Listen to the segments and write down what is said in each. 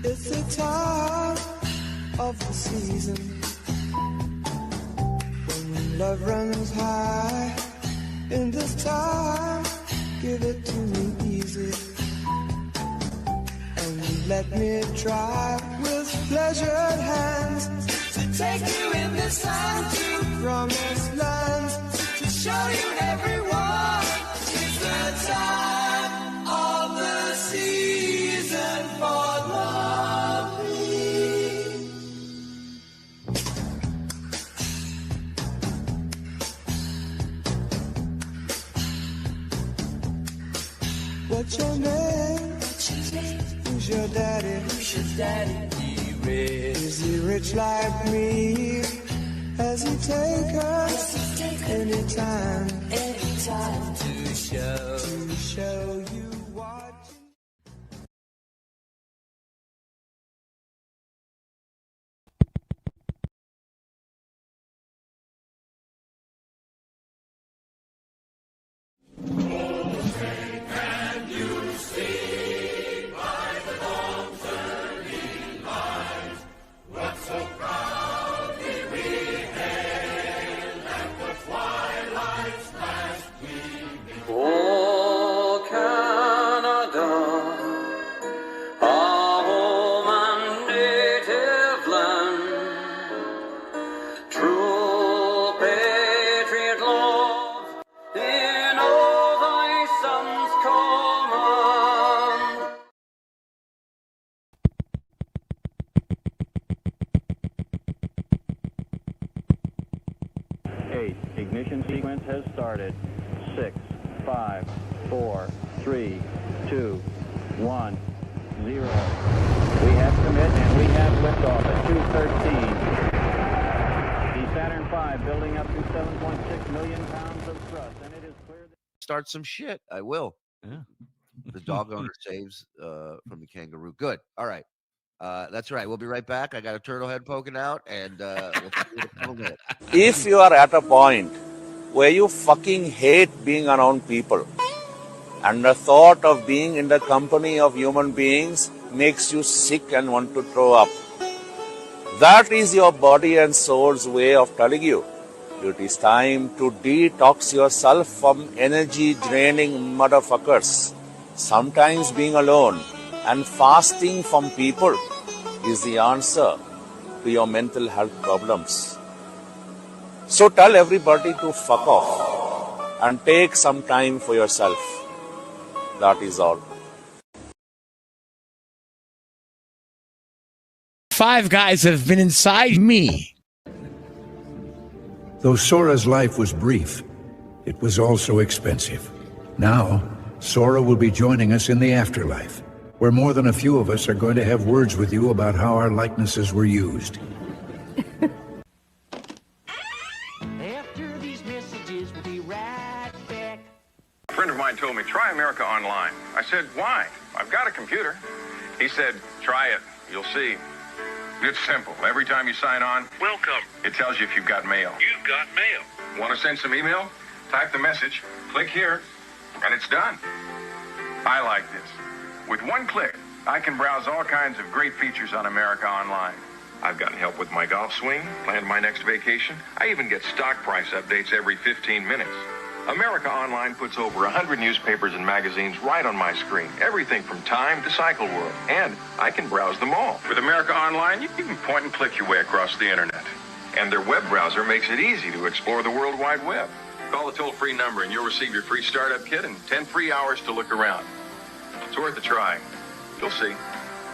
It's the time of the season when love runs high. In this time, give it to me easy, and let me try with pleasured hands to take you in this time to promised lands, to show you everyone. It's the time of the season for loving. What's your name? Who's your daddy? Is he rich like me? Has he take us anytime to show you what? Ignition sequence has started. 6, 5, 4, 3, 2, 1, 0. We have commit and we have liftoff at 2:13. The Saturn V building up to 7.6 million pounds of thrust, and it is clear that... Start some shit. I will. Yeah. The dog owner saves from the kangaroo. Good. All right. That's right. We'll be right back. I got a turtle head poking out, and we'll see you in a couple minutes. If you are at a point where you fucking hate being around people, and the thought of being in the company of human beings makes you sick and want to throw up, that is your body and soul's way of telling you it is time to detox yourself from energy-draining motherfuckers. Sometimes being alone and fasting from people is the answer to your mental health problems. So tell everybody to fuck off and take some time for yourself. That is all. 5 guys that have been inside me. Though Sora's life was brief, it was also expensive. Now, Sora will be joining us in the afterlife, where more than a few of us are going to have words with you about how our likenesses were used. After these messages, we'll be right back. A friend of mine told me, try America Online. I said, why? I've got a computer. He said, try it. You'll see. It's simple. Every time you sign on, welcome, it tells you if you've got mail. You've got mail. Want to send some email? Type the message, click here, and it's done. I like this. With one click, I can browse all kinds of great features on America Online. I've gotten help with my golf swing, planned my next vacation. I even get stock price updates every 15 minutes. America Online puts over 100 newspapers and magazines right on my screen. Everything from Time to Cycle World. And I can browse them all. With America Online, you can point and click your way across the internet. And their web browser makes it easy to explore the World Wide Web. Call the toll-free number and you'll receive your free startup kit and 10 free hours to look around. It's worth a try. You'll see.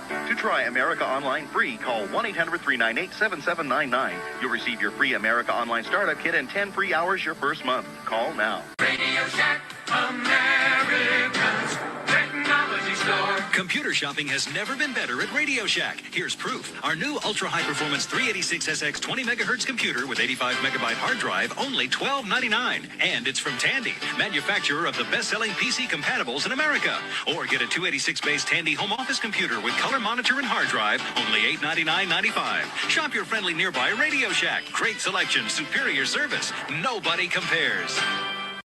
To try America Online free, call 1-800-398-7799. You'll receive your free America Online startup kit and 10 free hours your first month. Call now. Radio Shack, America's technology store. Computer shopping has never been better at Radio Shack. Here's proof. Our new ultra-high-performance 386SX 20 megahertz computer with 85 megabyte hard drive, only $12.99. And it's from Tandy, manufacturer of the best-selling PC compatibles in America. Or get a 286-based Tandy home office computer with color monitor and hard drive, only $899.95. Shop your friendly nearby Radio Shack. Great selection, superior service. Nobody compares.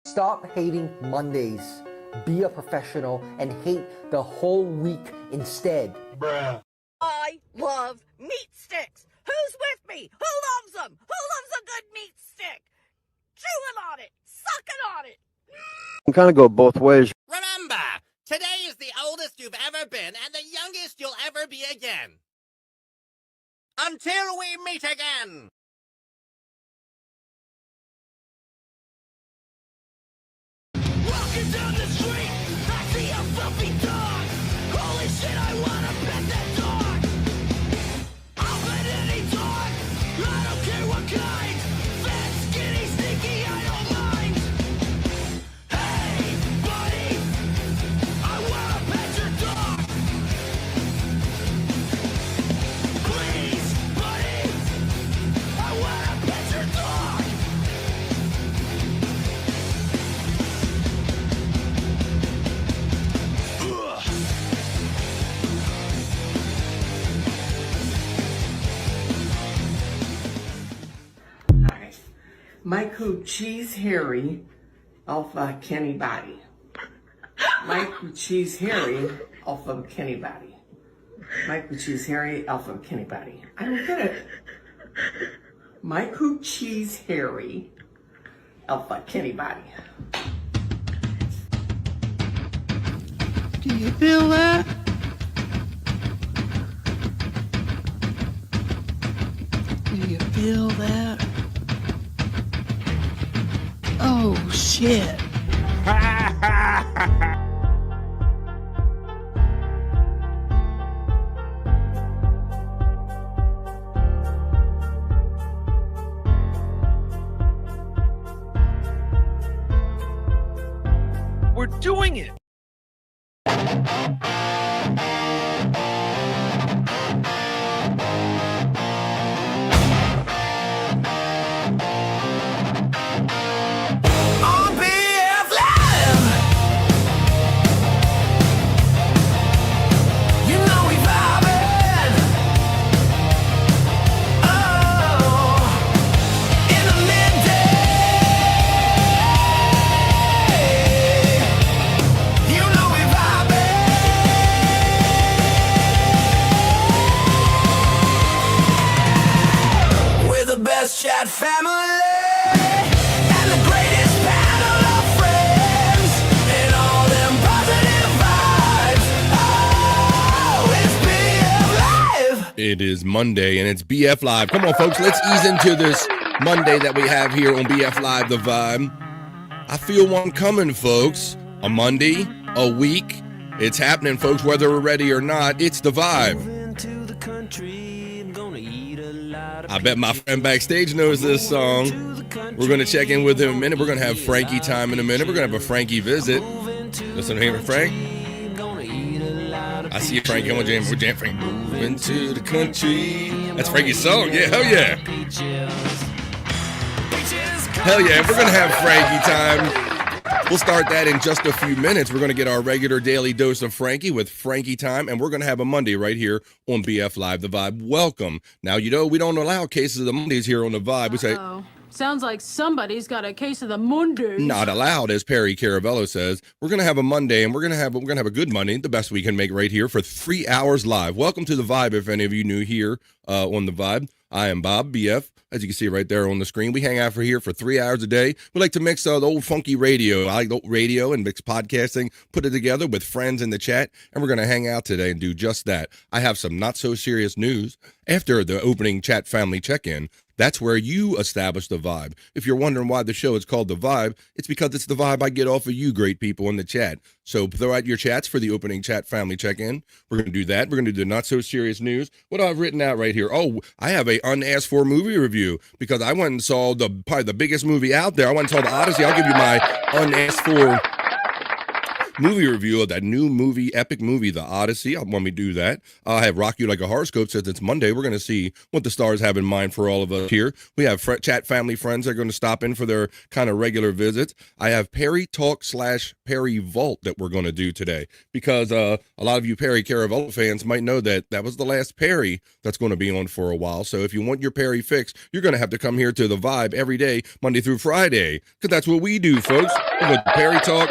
Stop hating Mondays. Be a professional and hate the whole week instead. Bruh. love meat sticks. Who's with me? Who loves them? Who loves a good meat stick? Chewing on it, sucking on it. You can kind of go both ways. Remember, today is the oldest you've ever been and the youngest you'll ever be again. Until we meet again. Walking down the street, I see a fluffy dog. Holy shit, I wanna pet that dog. I'll pet any dog, I don't care what kind. Fat, skinny, sneaky, I don't mind. Hey, buddy, I wanna pet your dog. Please, buddy, I wanna pet your dog. Mike Who Cheese Harry Alpha Kenny Body. Mike Who Cheese Harry Alpha Kenny Body. Mike Who Cheese Harry Alpha Kenny Body. I don't get it. Mike Who Cheese Harry Alpha Kenny Body. Do you feel that? Do you feel that? Oh, shit. We're doing it. On BF Live, you know we vibing. Oh, in the midday, you know we vibing. We're the best chat family. And the greatest panel of friends, and all them positive vibes. Oh, it's BF Live. It is Monday and it's BF Live. Come on, folks, let's ease into this Monday that we have here on BF Live, The Vibe. I feel one coming, folks. A Monday, a week. It's happening, folks, whether we're ready or not. It's The Vibe. I bet my friend backstage knows this song. We're going to check in with him in a minute. We're going to have Frankie time in a minute. We're going to have a Frankie visit. Listen here, Frank. I see you, Frankie. Come on, Jam. We're Jam Frank. Moving to the country. That's Frankie's song. Yeah, hell yeah. Hell yeah. We're going to have Frankie time. We'll start that in just a few minutes. We're going to get our regular daily dose of Frankie with Frankie time, and we're going to have a Monday right here on BF Live, The Vibe. Welcome. Now, you know, we don't allow cases of the Mondays here on The Vibe. We say, sounds like somebody's got a case of the Mondays. not allowed, as Perry Caravello says. We're going to have a Monday, and we're going to have a good Monday, the best we can make right here for 3 hours live. Welcome to The Vibe, if any of you new here on The Vibe. I am Bob, BF. As you can see right there on the screen, we hang out here for 3 hours a day. We like to mix the old funky radio. I like the old radio and mix podcasting, put it together with friends in the chat, and we're going to hang out today and do just that. I have some not-so-serious news. After the opening chat family check-in, that's where you establish the vibe. If you're wondering why the show is called The Vibe, it's because it's the vibe I get off of you great people in the chat. So throw out your chats for the opening chat family check-in. We're going to do that. We're going to do the not-so-serious news. What I've written out right here. Oh, I have a unasked for movie review because I went and saw probably the biggest movie out there. I went and saw The Odyssey. I'll give you my unasked for movie review of that new movie, epic movie, The Odyssey. When we do that, I have Rock You Like a Horoscope. Since it's Monday, we're going to see what the stars have in mind for all of us here. We have chat family friends that are going to stop in for their kind of regular visits. I have Perry Talk / Perry Vault that we're going to do today because a lot of you Perry Caravello fans might know that was the last Perry that's going to be on for a while. So if you want your Perry fix, you're going to have to come here to The Vibe every day, Monday through Friday, because that's what we do, folks. We go to Perry Talk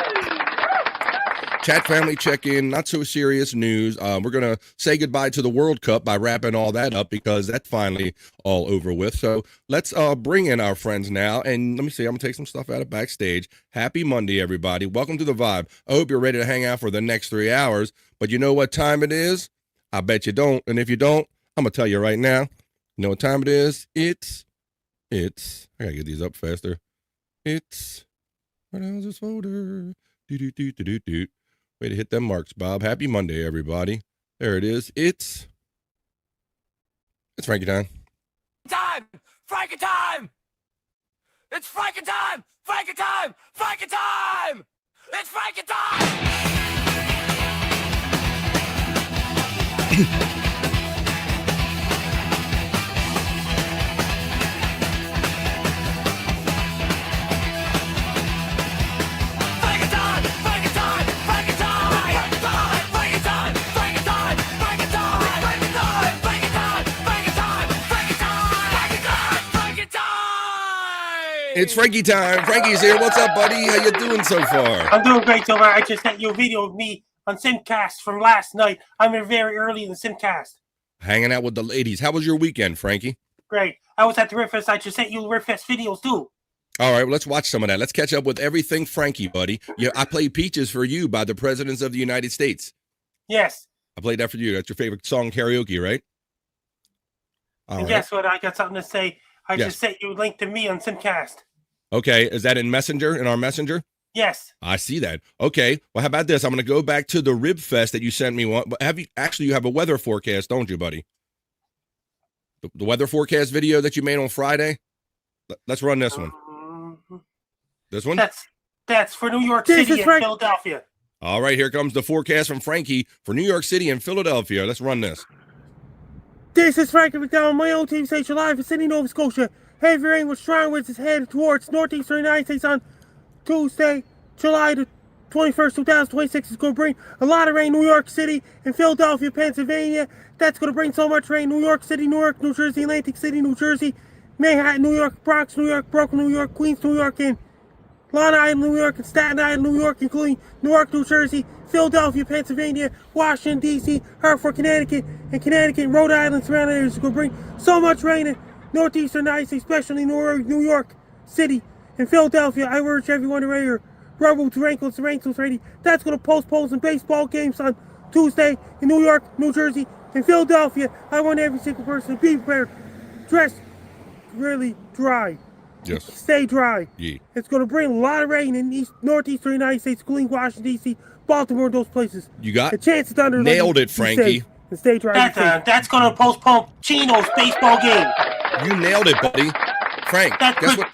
Chat family check-in, not so serious news. We're going to say goodbye to the World Cup by wrapping all that up because that's finally all over with. So let's bring in our friends now. And let me see, I'm going to take some stuff out of backstage. Happy Monday, everybody. Welcome to The Vibe. I hope you're ready to hang out for the next 3 hours. But you know what time it is? I bet you don't. And if you don't, I'm going to tell you right now. You know what time it is? It's, I got to get these up faster. It's, what else is folder? Do. Way to hit them marks, Bob. Happy Monday, everybody. There it is. It's Frankie time. Frankie time! It's Frankie time! Frankie time! Frankie time! It's Frankie time! It's Frankie time. Frankie's here. What's up, buddy? How you doing so far? I'm doing great so far. I just sent you a video of me on Simcast from last night. I'm here very early in the Simcast. Hanging out with the ladies. How was your weekend, Frankie? Great. I was at the Riffest. I just sent you the Riffest videos too. All right, well, let's watch some of that. Let's catch up with everything Frankie, buddy. Yeah, I played Peaches for You by the Presidents of the United States. Yes. I played that for you. That's your favorite song karaoke, right? All and right. guess what? I got something to say. I just sent you a link to me on Simcast. Okay, is that in Messenger, in our Messenger? Yes. I see that. Okay, well, how about this? I'm going to go back to the Rib Fest that you sent me. You have a weather forecast, don't you, buddy? The weather forecast video that you made on Friday? Let's run this one. This one? That's for New York City and Philadelphia. All right, here comes the forecast from Frankie for New York City and Philadelphia. Let's run this. This is Frankie McDonald, my own team station live in Sydney, Nova Scotia. Heavy rain with strong winds is headed towards northeastern United States on Tuesday, July the 21st, 2026. It's going to bring a lot of rain. New York City and Philadelphia, Pennsylvania. That's going to bring so much rain. New York City, Newark, New Jersey, Atlantic City, New Jersey, Manhattan, New York, Bronx, New York, Brooklyn, New York, Queens, New York, and Long Island, New York, and Staten Island, New York, including Newark, New Jersey, Philadelphia, Pennsylvania, Washington, D.C., Hartford, Connecticut, and Rhode Island surrounding areas. It's going to bring so much rain in northeastern United States, especially New York City and Philadelphia. I urge everyone to wear your rubber boots, raincoats, and raincoats ready. That's going to postpone some baseball games on Tuesday in New York, New Jersey, and Philadelphia. I want every single person to be prepared. Dress really dry. Yes. Stay dry. Yeah. It's going to bring a lot of rain in northeastern United States, including Washington, D.C., Baltimore, those places. You got a chance of thunder. Nailed it, Frankie. And stay dry. That's going to postpone Chino's baseball game. You nailed it, buddy. Frank, guess what?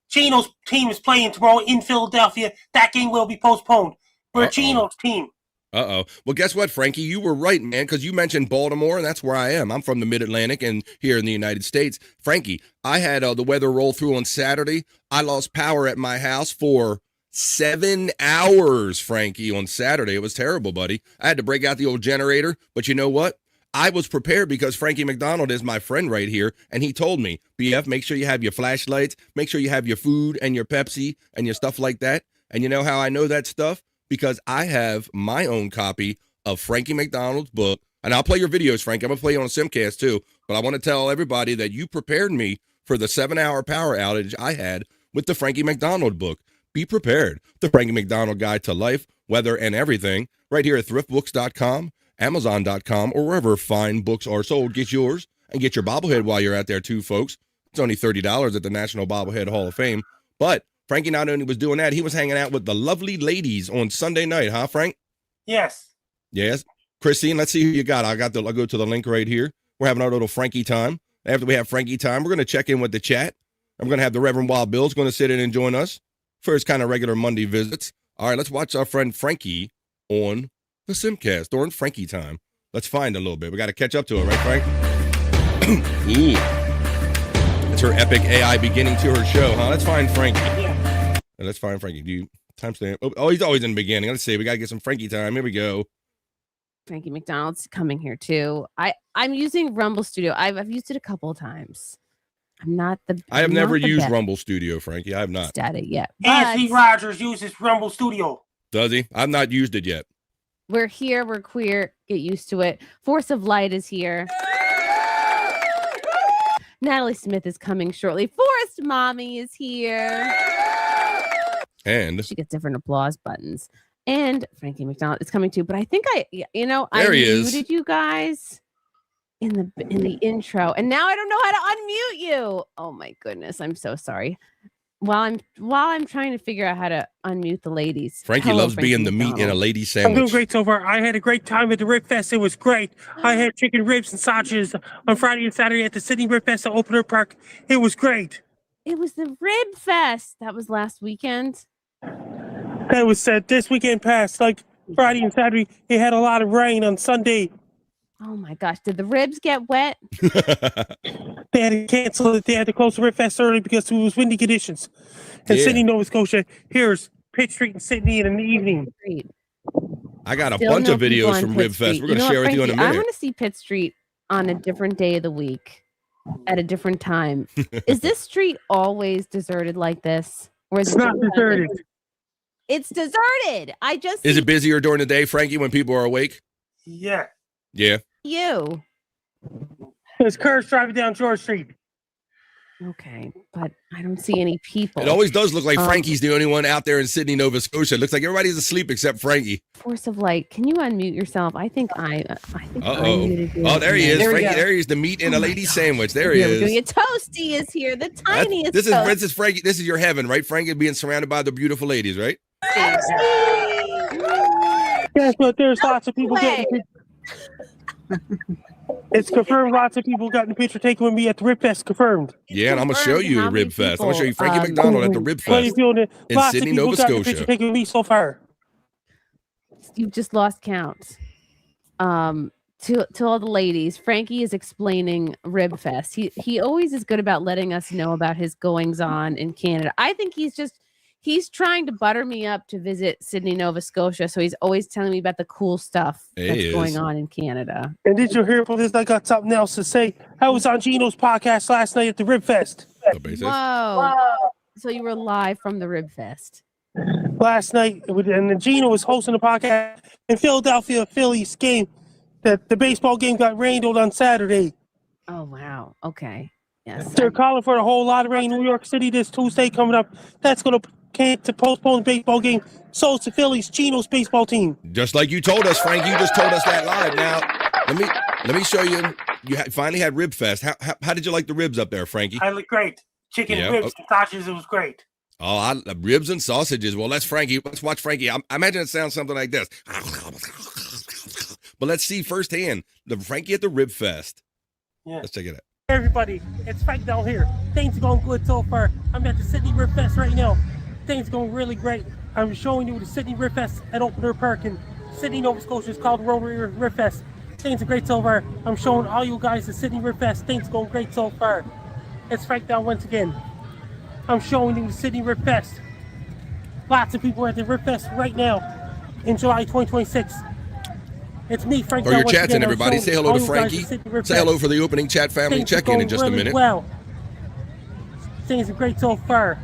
Chino's team is playing tomorrow in Philadelphia. That game will be postponed. We're Chino's team. Uh-oh. Well, guess what, Frankie? You were right, man, because you mentioned Baltimore, and that's where I am. I'm from the Mid-Atlantic and here in the United States. Frankie, I had the weather roll through on Saturday. I lost power at my house for 7 hours, Frankie, on Saturday. It was terrible, buddy. I had to break out the old generator, but you know what? I was prepared because Frankie McDonald is my friend right here, and he told me, BF, make sure you have your flashlights, make sure you have your food and your Pepsi and your stuff like that. And you know how I know that stuff? Because I have my own copy of Frankie McDonald's book, and I'll play your videos, Frank. I'm going to play you on Simcast too, but I want to tell everybody that you prepared me for the 7-hour power outage I had with the Frankie McDonald book. Be prepared. The Frankie McDonald Guide to Life, Weather, and Everything, right here at thriftbooks.com, Amazon.com, or wherever fine books are sold. Get yours and get your bobblehead while you're out there too, folks. It's only $30 at the National Bobblehead Hall of Fame. But Frankie not only was doing that, he was hanging out with the lovely ladies on Sunday night, huh, Frank? Yes. Yes. Christine, let's see who you got. I'll go to the link right here. We're having our little Frankie time. After we have Frankie time, we're going to check in with the chat. I'm going to have the Reverend Wild Bill's going to sit in and join us for his kind of regular Monday visits. All right, let's watch our friend Frankie on the Simcast during Frankie time. Let's find a little bit. We got to catch up to it, right, Frank? Ooh. It's her epic AI beginning to her show, huh? Let's find Frankie. Yeah. Let's find Frankie. Do you timestamp? Oh, he's always in the beginning. Let's see. We got to get some Frankie time. Here we go. Frankie McDonald's coming here too. I'm using Rumble Studio. I've used it a couple of times. I have never used Rumble Studio, Frankie. I have not. Static yet. Anthony Rogers uses Rumble Studio. Does he? I've not used it yet. We're here. We're queer. Get used to it. Force of Light is here. Natalie Smith is coming shortly. Forest Mommy is here. And she gets different applause buttons. And Frankie McDonald is coming too. But I think I There he is. muted you guys in the intro, and now I don't know how to unmute you. Oh my goodness, I'm so sorry. While I'm trying to figure out how to unmute the ladies. Frankie Hello, loves Frankie being the meat in a McDonald. lady I'm sandwich. doing great so far. I had a great time at the Rib Fest. It was great. I had chicken ribs and sausages on Friday and Saturday at the Sydney Rib Fest at Opener Park. It was great. It was the Rib Fest. That was last weekend. That was this weekend past, like Friday and Saturday. It had a lot of rain on Sunday. Oh my gosh, did the ribs get wet? They had to cancel it. They had to close the Rib Fest early because it was windy conditions. In Yeah. Sydney, Nova Scotia, here's Pitt Street in Sydney in the evening. I got a Still bunch no of people videos on from Pitt Rib Fest. Street. We're going to know share what, with you in a Frankie? I minute. want to see Pitt Street on a different day of the week at a different time. Is this street always deserted like this? Or is It's it not just- deserted. It's deserted. I just Is see it busier during the day, Frankie, when people are awake? Yeah. Yeah. you. There's cars driving down George Street. Okay, but I don't see any people. It always does look like Um, Frankie's the only one out there in Sydney, Nova Scotia. It looks like everybody's asleep except Frankie. Force of Light. Can you unmute yourself? I think I Uh-oh. muted you. Oh, there he is. There we Frankie, go. there he is, the meat in a lady sandwich. There he Here we go. is. Your Toasty is here. The tiniest. This toast. is Frankie. This is your heaven, right? Frankie being surrounded by the beautiful ladies, right? Guess what? There's lots of people getting. It's confirmed. Lots of people got in the picture taken with me at the Rib Fest. Confirmed. Yeah, and I'm gonna show you the Rib Fest. I'm gonna show you Frankie McDonald at the Rib Plenty Fest of people in lots Sydney, of people Nova got in the picture Scotia. taken with me so far. You've just lost count. To all the ladies, Frankie is explaining Rib Fest. He always is good about letting us know about his goings on in Canada. I think he's trying to butter me up to visit Sydney, Nova Scotia. So he's always telling me about the cool stuff He that's is. going on in Canada. And did you hear about this? I got something else to say. I was on Gino's podcast last night at the Rib Fest. Whoa! So you were live from the Rib Fest. Last night, and Gino was hosting a podcast in Philadelphia Phillies game. The baseball game got rained on Saturday. Oh wow! Okay. Yes. They're calling for a whole lot of rain in New York City this Tuesday coming up. That's going to postpone the baseball game. So it's the Phillies, Gino's baseball team. Just like you told us, Frank. You just told us that live. Now, let me show you. You finally had Rib Fest. How did you like the ribs up there, Frankie? I look great. Chicken, Yeah, ribs, okay. sausages. It was great. Oh, ribs and sausages. Well, let's Frankie. Let's watch Frankie. I imagine it sounds something like this. But let's see firsthand the Frankie at the Rib Fest. Yeah. Let's check it out. Hey everybody, it's Frank down here. Things are going good so far. I'm at the Sydney Rib Fest right now. Things are going really great. I'm showing you the Sydney Rib Fest at Opener Park in Sydney, Nova Scotia. It's called Rotary Rib Fest. Things are great so far. I'm showing all you guys the Sydney Rib Fest. Things are going great so far. It's Frank down once again. I'm showing you the Sydney Rib Fest. Lots of people are at the Rib Fest right now in July 2026. It's me, Frank. Or down your once chats again. and I'm everybody. showing Say hello all to you guys the Frankie. Sydney Rib Say hello Fest. for the opening chat family. Things Check are in going just a really minute. Well, things are great so far.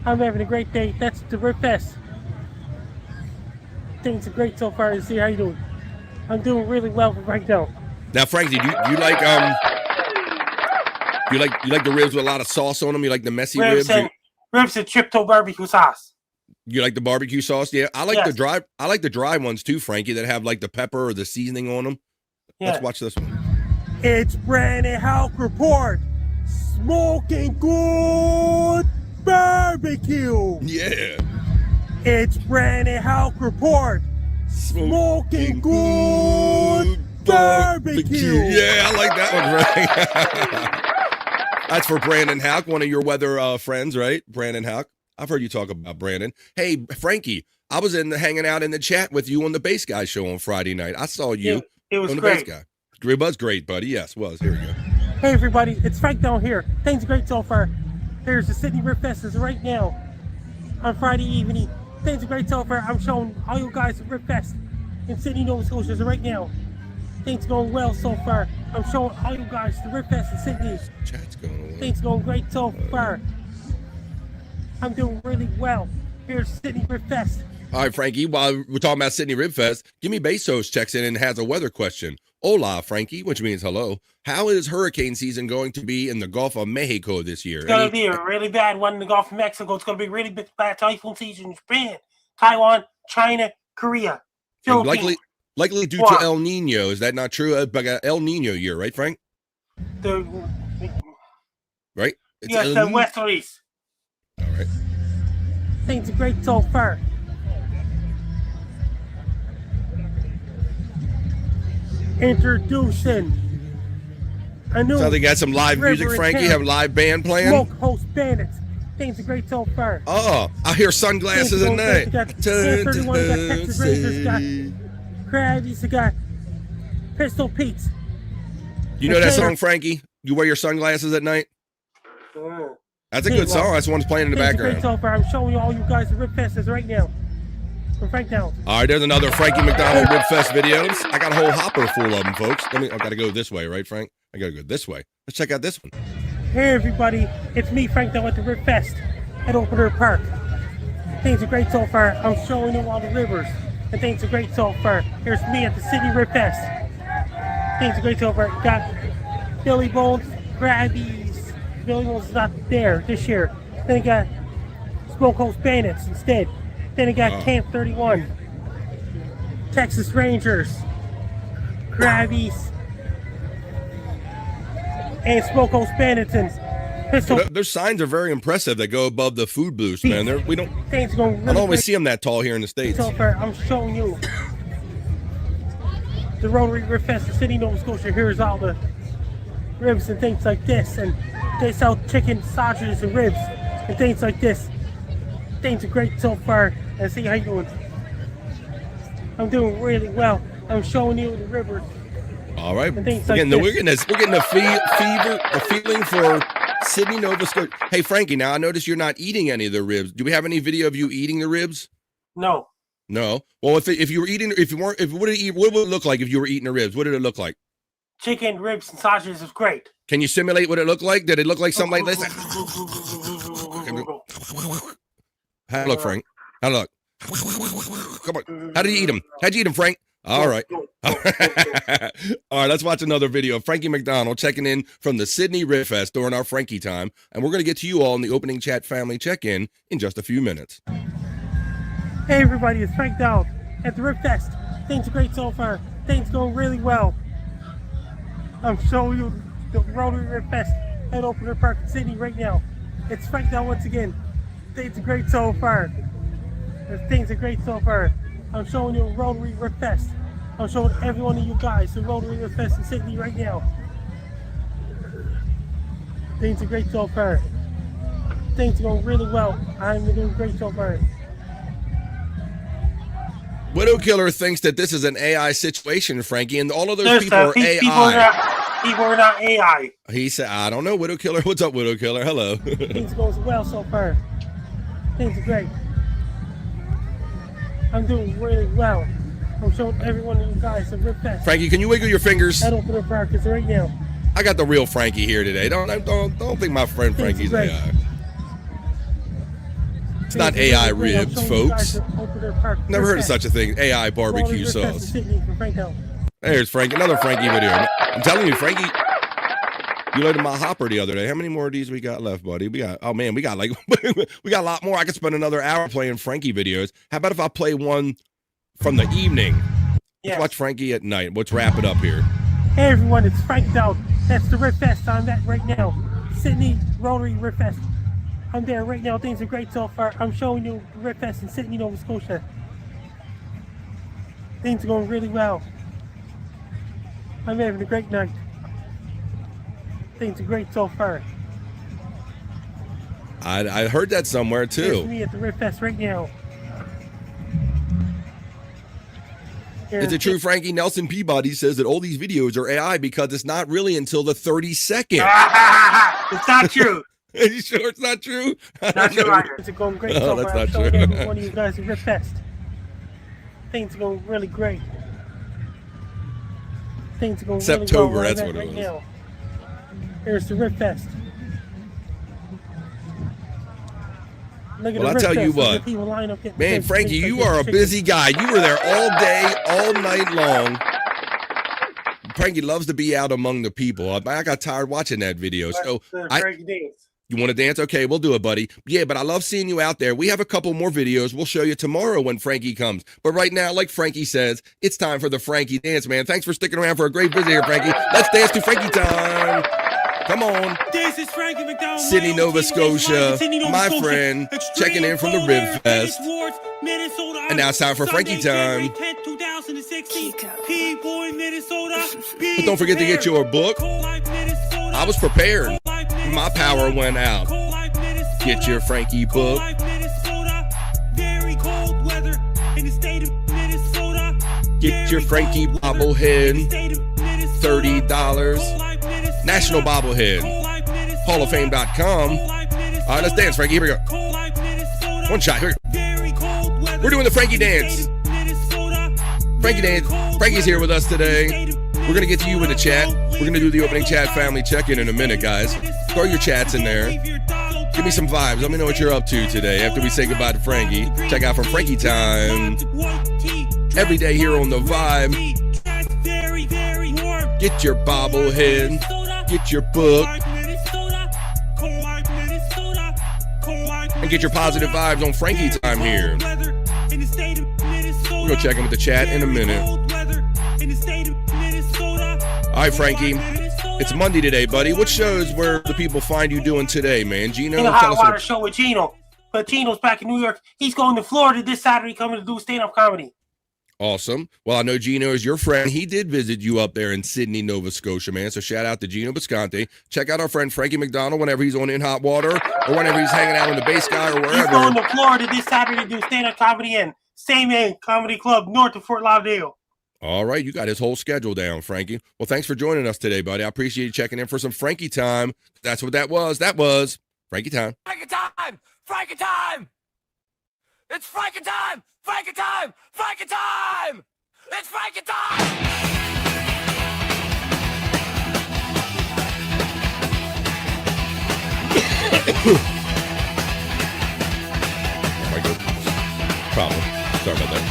I'm having a great day. That's the Rib Fest. Things are great so far. See how you doing? I'm doing really well right now. Now, Frankie, do you like you like the ribs with a lot of sauce on them? You like the messy ribs? Ribs and Chipto barbecue sauce. You like the barbecue sauce? Yeah, I like the Yes. dry. I like the dry ones too, Frankie, that have like the pepper or the seasoning on them. Yeah. Let's watch this one. It's Brandon Houck Report. Smoking good barbecue. Yeah. It's Brandon Houck Report. Smoking good barbecue. Yeah, I like that one, right? That's for Brandon Houck, one of your weather friends, right? Brandon Houck. I've heard you talk about Brandon. Hey, Frankie, I was hanging out in the chat with you on the Bass Guy show on Friday night. I saw you it was on the great. Bass Guy. It was great, buddy. Yes, was. Here we go. Hey everybody, it's Frank down here. Things are great so far. There's the Sydney Rib Fest is right now on Friday evening. Things are great so far. I'm showing all you guys the Rib Fest in Sydney, Nova Scotia right now. Things going well so far. I'm showing all you guys the Rib Fest in Sydney. Chat's going on. Things going great so far. I'm doing really well. Here's Sydney Rib Fest. All right, Frankie, while we're talking about Sydney Rib Fest, Gimme Bezos checks in and has a weather question. Hola, Frankie, which means hello. How is hurricane season going to be in the Gulf of Mexico this year? It's going to be a really bad one in the Gulf of Mexico. It's going to be really bad typhoon season in Japan, Taiwan, China, Korea, Philippines. Likely due to El Nino. Is that not true? El Nino year, right, Frank? Right? It's yes, the westerlies. All right. Things are great so far. Introducing a new. So they got some live music, Frankie. You have a live band playing. Smoke Host Bandits. Things are great so far. Oh, I hear Sunglasses at Night. You got 31, you got Texas Rangers, you got Krabbies, you got Pistol Pete's. You know that song, Frankie? You wear your sunglasses at night? That's a good song. That's the one that's playing in the background. So far. I'm showing you all you guys the Rib Fest is right now. From Frank Down. All right, there's another Frankie McDonald Rib Fest videos. I got a whole hopper full of them, folks. I got to go this way, right, Frank? I got to go this way. Let's check out this one. Hey, everybody. It's me, Frank Down at the Rib Fest at Opener Park. Things are great so far. I'm showing you all the rivers. And things are great so far. Here's me at the City Rib Fest. Things are great so far. Got Billy Bones, Krabbies. Billy Bones is not there this year. Then I got Smoke Host Bandits instead. Then I got Camp 31, Texas Rangers, Krabbies, and Smoke Host Bandits and Pistol. Their signs are very impressive that go above the food booths, man. We don't. I don't always see them that tall here in the States. So far, I'm showing you the Rotary Rib Fest in Sydney, Nova Scotia. Here's all the ribs and things like this, and they sell chicken, sausages, and ribs and things like this. Things are great so far. And see how you doing. I'm doing really well. I'm showing you the rivers. All right, we're getting the feeling for Sydney, Nova Scotia. Hey, Frankie, now I notice you're not eating any of the ribs. Do we have any video of you eating the ribs? No. No. Well, if you were eating, what would it look like if you were eating the ribs? What did it look like? Chicken, ribs, and sausages is great. Can you simulate what it looked like? Did it look like something like this? How look, Frank? How look? Come on. How did you eat them? How'd you eat them, Frank? All right. All right, let's watch another video of Frankie McDonald checking in from the Sydney Rib Fest during our Frankie time. And we're going to get to you all in the opening chat family check-in in just a few minutes. Hey, everybody, it's Frank Down at the Rib Fest. Things are great so far. Things going really well. I'm showing you the Rotary Rib Fest at Opener Park in Sydney right now. It's Frank Down once again. Things are great so far. Things are great so far. I'm showing you Rotary Rib Fest. I'm showing every one of you guys the Rotary Rib Fest in Sydney right now. Things are great so far. Things are going really well. I'm doing great so far. Widow Killer thinks that this is an AI situation, Frankie, and all of those people are AI. People are not AI. He said, I don't know, Widow Killer. What's up, Widow Killer? Hello. Things goes well so far. Things are great. I'm doing really well. I'm showing every one of you guys the Rib Fest. Frankie, can you wiggle your fingers? At Opener Park is right now. I got the real Frankie here today. Don't think my friend Frankie's AI. It's not AI ribs, folks. Never heard of such a thing. AI barbecue sauce. There's Frankie. Another Frankie video. I'm telling you, Frankie, you loaded my hopper the other day. How many more of these we got left, buddy? We got we got a lot more. I could spend another hour playing Frankie videos. How about if I play one from the evening? Let's watch Frankie at night. Let's wrap it up here. Hey everyone, it's Frank Down. That's the Rib Fest. I'm at right now. Sydney Rotary Rib Fest. I'm there right now. Things are great so far. I'm showing you the Rib Fest in Sydney, Nova Scotia. Things are going really well. I'm having a great night. Things are great so far. I heard that somewhere too. Here's me at the Rib Fest right now. Is it true, Frankie? Nelson Peabody says that all these videos are AI because it's not really until the 32nd. It's not true. Are you sure it's not true? Not true either. It's going great so far. That's I'm not showing true. every one of you guys at Rib Fest. Things are going really great. Things are going September, really well that's what it right was. now. Here's the Rib Fest. Look at Well, the I tell you Rip Fest. Look at what, people line up getting man, things, Frankie, things like you getting are a chicken. busy guy. You were there all day, all night long. Frankie loves to be out among the people. I got tired watching that video. So Frankie dance. you want to dance? Okay, we'll do it, buddy. Yeah, but I love seeing you out there. We have a couple more videos we'll show you tomorrow when Frankie comes. But right now, like Frankie says, it's time for the Frankie dance, man. Thanks for sticking around for a great visit here, Frankie. Let's dance to Frankie time. Come on. This is Frankie McDonald, Sydney, my Nova old team, Scotia, Sydney, Nova my Scotia. friend, Extreme checking in from the Cold Rib Air Fest. Awards, Minnesota, And now it's time for Frankie Sunday, time. January 10th, 2016. P-Boy, Minnesota. But don't forget to get your book. I was prepared. My power went out. Get your Frankie book. Very cold weather in the state of Minnesota. Get your Frankie bobblehead. $30. National Bobblehead. HallOfFame.com. All right, let's dance, Frankie. Here we go. One shot. Here we go. We're doing the Frankie dance. Frankie dance. Frankie's here with us today. We're going to get to you in the chat. We're going to do the opening chat family check-in in a minute, guys. Throw your chats in there. Give me some vibes. Let me know what you're up to today after we say goodbye to Frankie. Check out from Frankie time. Every day here on The Vibe. Get your bobblehead. Get your book. And get your positive vibes on Frankie time here. We're going to check in with the chat in a minute. All right, Frankie. It's Monday today, buddy. What shows where the people find you doing today, man? Gino, In a tell hot water us. show with Gino. But Gino's back in New York. He's going to Florida this Saturday, coming to do stand-up comedy. Awesome. Well, I know Gino is your friend. He did visit you up there in Sydney, Nova Scotia, man. So shout out to Gino Bisconte. Check out our friend Frankie McDonald whenever he's on In Hot Water or whenever he's hanging out in the Bay Sky or wherever. He's going to Florida this Saturday to do stand-up comedy in Same A Comedy Club north of Fort Lauderdale. All right, you got his whole schedule down, Frankie. Well, thanks for joining us today, buddy. I appreciate you checking in for some Frankie time. That's what that was. That was Frankie time. Frankie time! Frankie time! It's Frankie time! Frankie time! Frankie time! It's Frankie time! Oh my goodness. Problem. Sorry about that.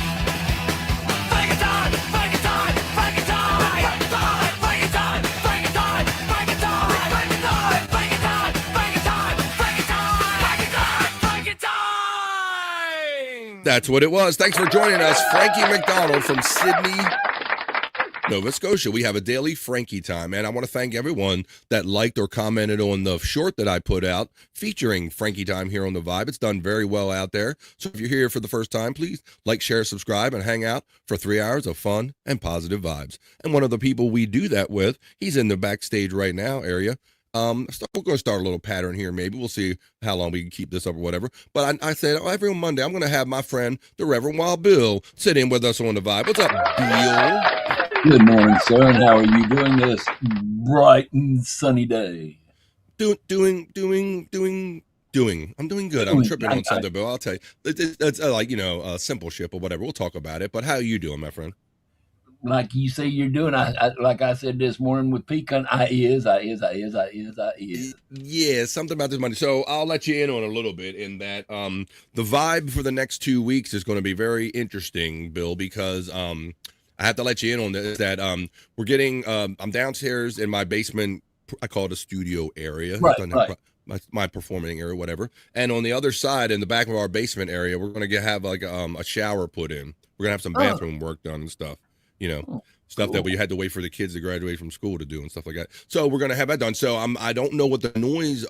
Frankie time! Frankie time! Frankie time! Frankie time! Frankie time! Frankie time! Frankie time! Frankie time! Frankie time! Frankie time! Frankie time! Frankie time! Frankie time! That's what it was. Thanks for joining us, Frankie McDonald from Sydney, Nova Scotia. We have a daily Frankie time, and I want to thank everyone that liked or commented on the short that I put out featuring Frankie time here on The Vibe. It's done very well out there. So if you're here for the first time, please like, share, subscribe, and hang out for 3 hours of fun and positive vibes. And one of the people we do that with, he's in the backstage right now area. We're going to start a little pattern here. Maybe we'll see how long we can keep this up or whatever. But I said every Monday I'm going to have my friend, the Reverend Wild Bill, sit in with us on The Vibe. What's up, Bill? Good morning, sir. And how are you doing this bright and sunny day? Doing. I'm doing good. I'm tripping on something, Bill. I'll tell you. It's like, simple shit or whatever. We'll talk about it. But how are you doing, my friend? Like you say you're doing, like I said this morning with Pecan, I is. Yeah, something about this Monday. So I'll let you in on a little bit in that the vibe for the next 2 weeks is going to be very interesting, Bill, because I have to let you in on this, that we're getting, I'm downstairs in my basement. I call it a studio area. Right. My performing area, whatever. And on the other side, in the back of our basement area, we're going to have like a shower put in. We're going to have some bathroom work done and stuff. Stuff that we had to wait for the kids to graduate from school to do and stuff like that. So we're going to have that done. So I don't know what the noise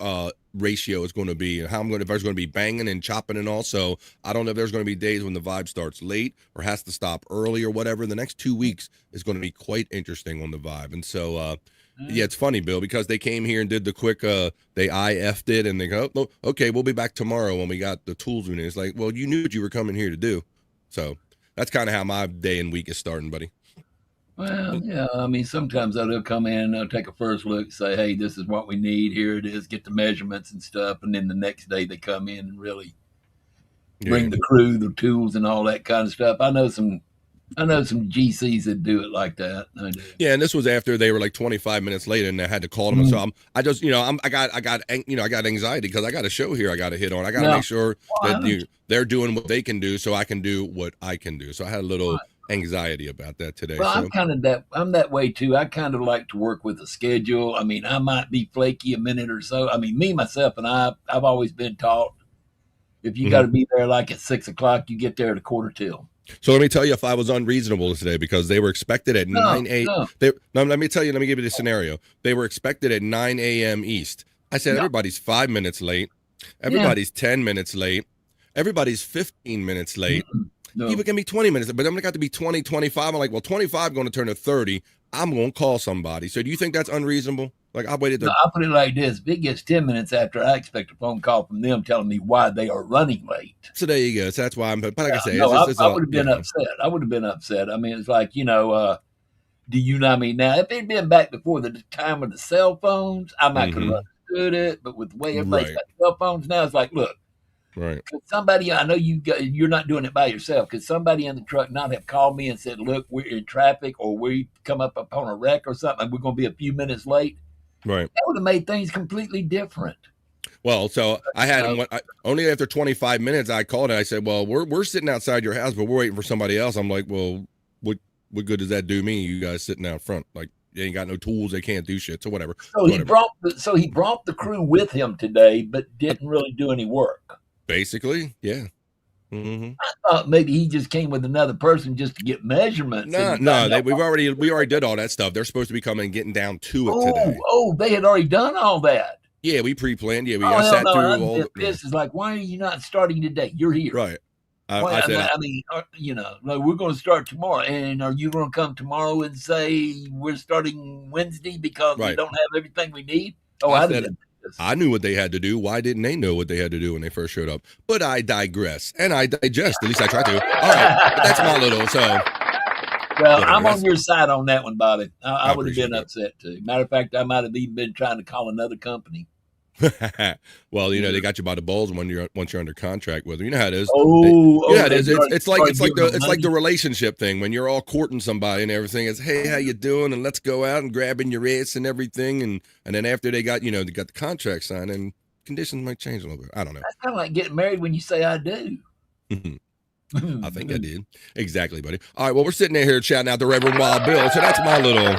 ratio is going to be and if there's going to be banging and chopping and all. So I don't know if there's going to be days when the vibe starts late or has to stop early or whatever. The next 2 weeks is going to be quite interesting on the vibe. And so, yeah, it's funny, Bill, because they came here and did the quick, they IF'd it and they go, oh, okay, we'll be back tomorrow when we got the tools we need. It's like, well, you knew what you were coming here to do. So that's kind of how my day and week is starting, buddy. Well, yeah, I mean, sometimes they'll come in, they'll take a first look, say, hey, this is what we need, here it is, get the measurements and stuff, and then the next day they come in and really bring the crew, the tools, and all that kind of stuff. I know some I know some GCs that do it like that. I do. Yeah, and this was after they were like 25 minutes late, and I had to call them. So I got anxiety because I got a show here I got to hit on. I got to make sure that they're doing what they can do, so I can do what I can do. So I had a little anxiety about that today. Well, so. I'm that way too. I kind of like to work with a schedule. I mean, I might be flaky a minute or so. I mean, me, myself, and I've always been taught if you got to be there like at 6 o'clock, you get there at 1:45. So let me tell you if I was unreasonable today because they were expected at 9 a.m. No, let me give you the scenario. They were expected at 9 a.m. East. I said everybody's 5 minutes late. Everybody's 10 minutes late. Everybody's 15 minutes late. People can be 20 minutes, but I'm going to have to be 20, 25. I'm like, well, 25 going to turn to 30. I'm going to call somebody. So do you think that's unreasonable? Like I waited. I'll put it like this. If it gets 10 minutes after, I expect a phone call from them telling me why they are running late. So there you go. So that's why I'm, but like I say, I would have been upset. I would have been upset. I mean, it's like, do you know what I mean? Now, if it had been back before the time of the cell phones, I might could have understood it. But with the way everybody's got cell phones now, it's like, look, could somebody, I know you're not doing it by yourself. Could somebody in the truck not have called me and said, look, we're in traffic or we come up upon a wreck or something and we're going to be a few minutes late? Right. That would have made things completely different. Well, so I had only after 25 minutes I called and I said, well, we're sitting outside your house, but we're waiting for somebody else. I'm like, well, what good does that do me? You guys sitting out front, like they ain't got no tools, they can't do shit. So whatever. So he brought the crew with him today, but didn't really do any work. Basically, yeah. I thought maybe he just came with another person just to get measurements. No, we already did all that stuff. They're supposed to be coming and getting down to it today. Oh, they had already done all that. Yeah, we pre-planned. Yeah, we sat through all. This is like, why are you not starting today? You're here, right? I mean, like we're going to start tomorrow, and are you going to come tomorrow and say we're starting Wednesday because we don't have everything we need? I knew what they had to do. Why didn't they know what they had to do when they first showed up? But I digress, and I digest. At least I try to. All right, but that's my little. So, well, I'm on your side on that one, Bobby. I would have been upset too. Matter of fact, I might have even been trying to call another company. Well, they got you by the balls once you're under contract with them. You know how it is. It's like the relationship thing when you're all courting somebody and everything. It's hey, how you doing? And let's go out and grabbing your ass and everything. And then after they got the contract signed and conditions might change a little bit. I don't know. That's kind of like getting married when you say I do. I think I did. Exactly, buddy. All right. Well, we're sitting there here chatting out the Reverend Wild Bill. So that's my little.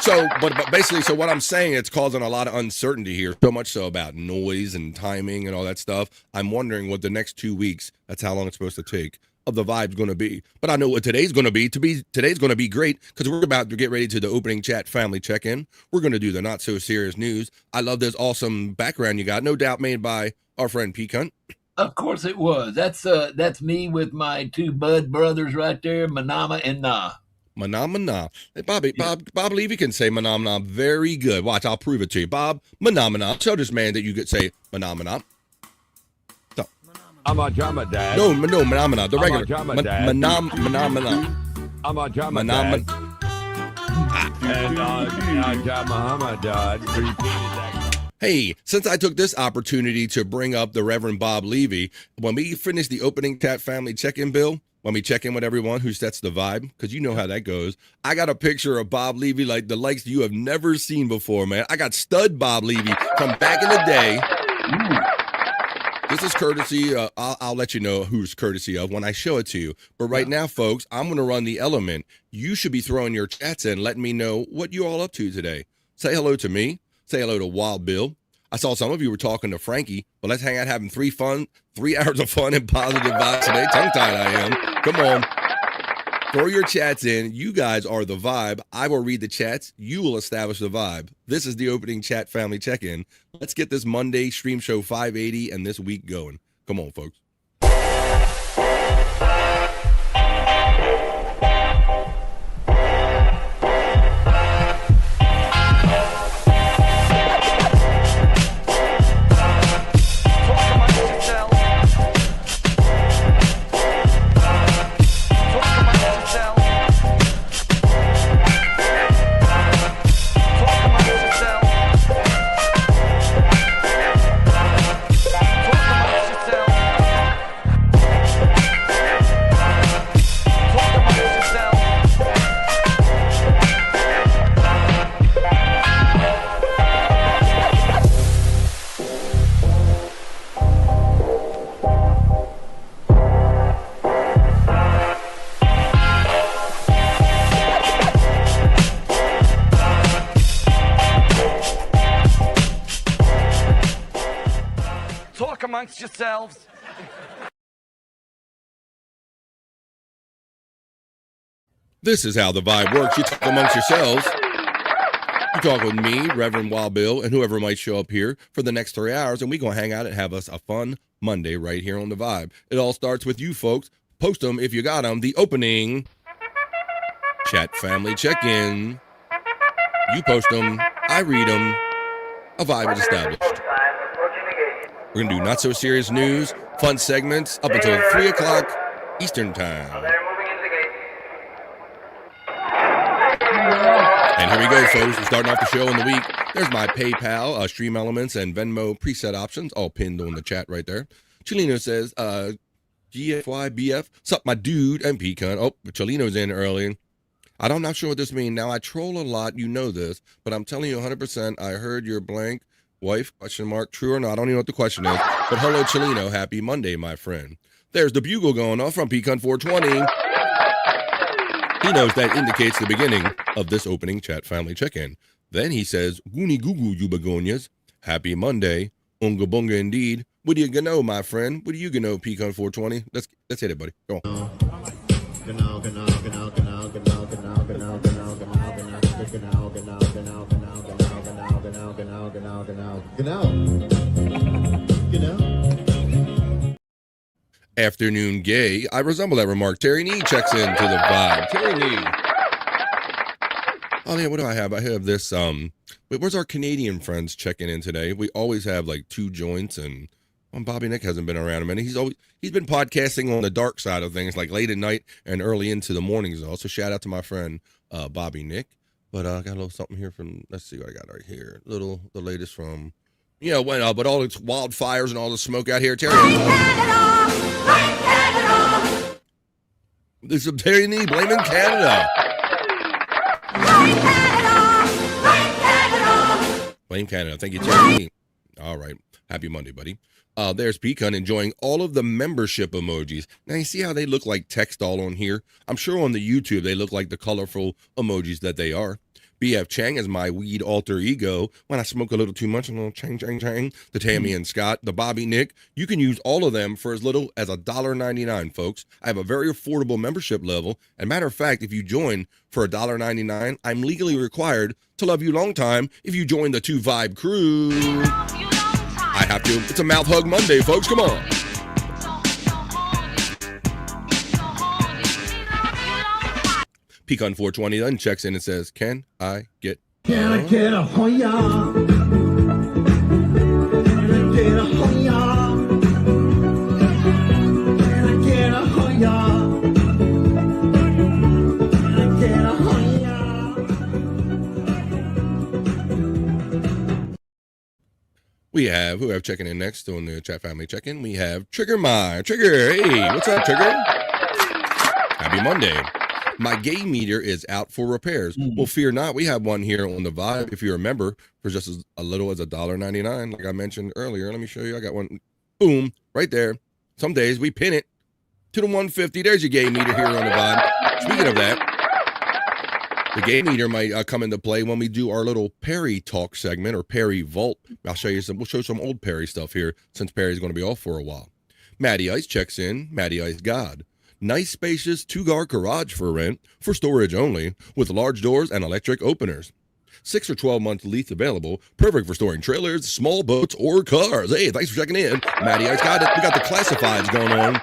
So, but basically, so what I'm saying, it's causing a lot of uncertainty here, so much so about noise and timing and all that stuff. I'm wondering what the next 2 weeks, that's how long it's supposed to take, of the vibe's going to be. But I know what today's going to be. Today's going to be great because we're about to get ready to the opening chat family check-in. We're going to do the not so serious news. I love this awesome background you got, no doubt made by our friend P. Cunt. Of course it was. That's me with my two bud brothers right there, Manama and Na. Manamana. Hey, Bob Levy can say Manamana very good. Watch, I'll prove it to you. Bob, Manamana. Show this man that you could say Manamana. So. I'm a drama dad. No, Manamana. The regular. Manamana. I'm a drama dad. And Hey, since I took this opportunity to bring up the Reverend Bob Levy, when we finish the opening chat family check-in bill, when we check in with everyone who sets the vibe, because you know how that goes, I got a picture of Bob Levy like the likes you have never seen before, man. I got stud Bob Levy from back in the day. This is courtesy. I'll let you know who's courtesy of when I show it to you. But right now, folks, I'm going to run the element. You should be throwing your chats in, letting me know what you're all up to today. Say hello to me. Say hello to Wild Bill. I saw some of you were talking to Frankie, but let's hang out having 3 hours of fun and positive vibes today. Tongue-tied I am. Come on. Throw your chats in. You guys are the vibe. I will read the chats. You will establish the vibe. This is the opening chat family check-in. Let's get this Monday Stream Show 580 and this week going. Come on, folks. amongst yourselves. This is how the vibe works. You talk amongst yourselves. You talk with me, Reverend Wild Bill, and whoever might show up here for the next 3 hours, and we going to hang out and have us a fun Monday right here on the vibe. It all starts with you folks. Post them if you got them. The opening chat family check-in. You post them. I read them. A vibe is established. We're going to do not so serious news, fun segments up until 3 o'clock Eastern time. And here we go, folks. We're starting off the show in the week. There's my PayPal, Stream Elements, and Venmo preset options, all pinned on the chat right there. Chelino says, GFYBF, sup my dude, and Pecan. Oh, Chelino's in early. I'm not sure what this means. Now, I troll a lot, you know this, but I'm telling you 100%, I heard your blank wife, question mark, true or not, I don't even know what the question is, but hello, Chelino, happy Monday, my friend. There's the bugle going off from Pecan 420. He knows that indicates the beginning of this opening chat family check-in. Then he says, Goonie goo you begonias. Happy Monday. Unga bunga indeed. What do you know, my friend? What do you know, Pecan 420? Let's hit it, buddy. Go on. Afternoon gay. I resemble that remark. Terry Nee checks into the vibe. Terry Nee. Oh yeah, what do I have? I have this. Wait, where's our Canadian friends checking in today? We always have like 2 joints, and Bobby Nick hasn't been around a minute. He's been podcasting on the dark side of things, like late at night and early into the mornings. Also, shout out to my friend Bobby Nick. But I got a little something here from. Let's see what I got right here. The latest from. But all its wildfires and all the smoke out here, Terry. This is Terry Nee blaming Canada. Blame Canada. Thank you, Terry Nee. All right. Happy Monday, buddy. There's Pecan enjoying all of the membership emojis. Now, you see how they look like text all on here? I'm sure on the YouTube they look like the colorful emojis that they are. BF Chang is my weed alter ego. When I smoke a little too much, a little chang. The Tammy and Scott, the Bobby Nick. You can use all of them for as little as $1.99, folks. I have a very affordable membership level. And matter of fact, if you join for $1.99, I'm legally required to love you long time if you join the 2 Vibe crew. I have to. It's a mouth hug Monday, folks. Come on. Pecan 420 then checks in and says, Can I get a Hoya? We have, who have checking in next on the chat family check-in? We have Trigger. Hey, what's up, Trigger? Happy Monday. My gay meter is out for repairs. Well, fear not. We have one here on the vibe, if you remember, for just as a little as $1.99, like I mentioned earlier. Let me show you. I got one. Boom, right there. Some days we pin it to the 150. There's your gay meter here on the vibe. Speaking of that, the gay meter might come into play when we do our little Perry talk segment or Perry Vault. I'll show you we'll show some old Perry stuff here since Perry's going to be off for a while. Matty Ice checks in. Matty Ice God. Nice, spacious 2-car garage for rent, for storage only, with large doors and electric openers. 6 or 12 month lease available, perfect for storing trailers, small boats, or cars. Hey, thanks for checking in. Matty Ice got it. We got the classifieds going on.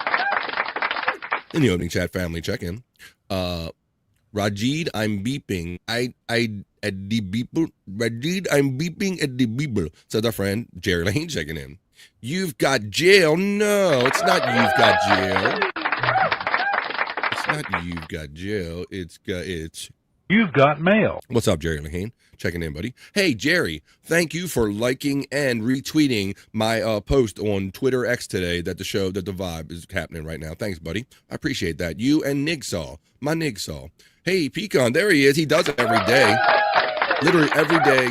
In the opening chat family check-in. Rajid, I'm beeping. At the beeple. Rajid, I'm beeping at the beeple, says our friend Jerry Lane checking in. You've got jail. No, it's not you've got jail. Not you've got jail. It's you've got mail. What's up, Jerry Lehane? Checking in, buddy. Hey, Jerry, thank you for liking and retweeting my post on Twitter X today that the vibe is happening right now. Thanks, buddy. I appreciate that. You and Nigsaw, my Nigsaw. Hey, Pecan, there he is. He does it every day. Literally every day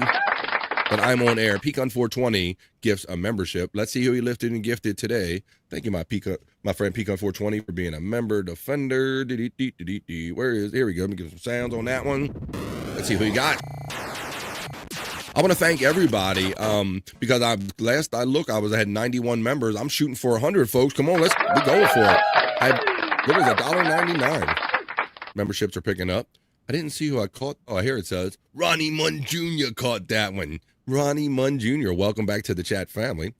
that I'm on air. Pecan 420 gifts a membership. Let's see who he lifted and gifted today. Thank you, my friend Pecan 420 for being a member defender. Where is? Here we go. Let me get some sounds on that one. Let's see who he got. I want to thank everybody because I had 91 members. I'm shooting for 100, folks. Come on, we're going for it. What was it, $1.99? Memberships are picking up. I didn't see who I caught. Oh, here it says Ronnie Munn Jr. caught that one. Ronnie Munn Jr. Welcome back to the chat family.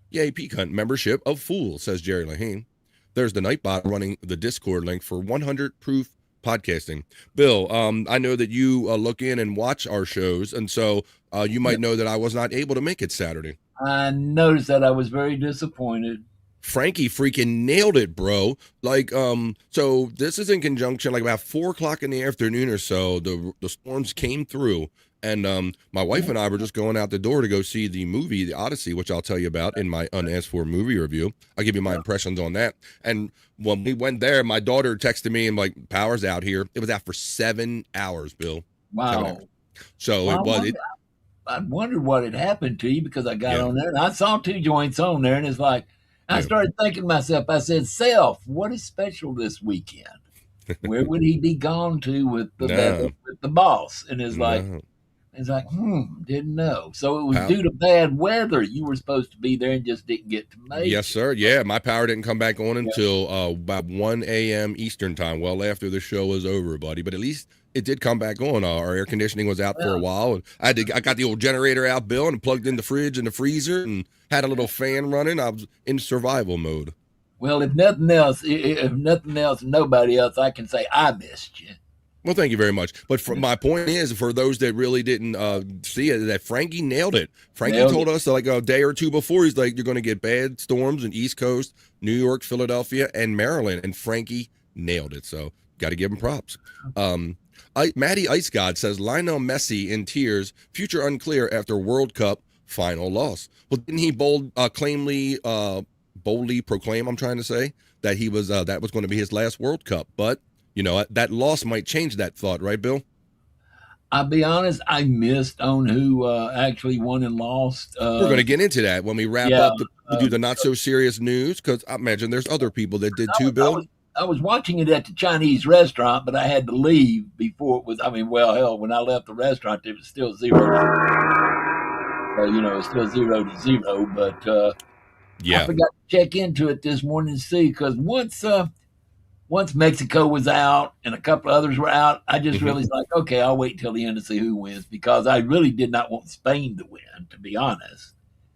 Yay, Peak Hunt membership of fools, says Jerry Lahane. There's the Nightbot running the Discord link for 100 proof podcasting. Bill, I know that you look in and watch our shows, and so you might know that I was not able to make it Saturday. I noticed that. I was very disappointed. Frankie freaking nailed it, bro. Like, so this is in conjunction, like about 4:00 in the afternoon or so, the storms came through, and my wife and I were just going out the door to go see the movie, The Odyssey, which I'll tell you about in my unasked for movie review. I'll give you my impressions on that. And when we went there, my daughter texted me and like, power's out here. It was out for 7 hours, Bill. Wow. So well, I wondered what had happened to you because I got on there and I saw 2 joints on there, and it's like, I started thinking to myself, I said, Self, what is special this weekend? Where would he be gone to with the boss? And it's like, didn't know. So it was due to bad weather. You were supposed to be there and just didn't get to make it. Yes, sir. Yeah, my power didn't come back on until about 1 a.m. Eastern time, well after the show was over, buddy. But at least it did come back on. Our air conditioning was out for a while. And I got the old generator out, Bill, and plugged in the fridge and the freezer and had a little fan running. I was in survival mode. Well, if nothing else, nobody else, I can say I missed you. Well, thank you very much. But my point is, for those that really didn't see it, that Frankie nailed it. Frankie told us like a day or two before, he's like, you're going to get bad storms in East Coast, New York, Philadelphia, and Maryland. And Frankie nailed it. So got to give him props. Maddie Ice God says, Lionel Messi in tears, future unclear after World Cup final loss. Well, didn't he boldly proclaim, I'm trying to say, that he was that was going to be his last World Cup? But you know, that loss might change that thought, right, Bill? I'll be honest, I missed on who actually won and lost. We're going to get into that when we wrap up we do the not-so-serious news, because I imagine there's other people that did too, Bill. I was watching it at the Chinese restaurant, but I had to leave before it was, when I left the restaurant, it was still 0. So, it's still 0-0, but I forgot to check into it this morning to see, because once Mexico was out and a couple of others were out, I just really was like, okay, I'll wait till the end to see who wins, because I really did not want Spain to win, to be honest.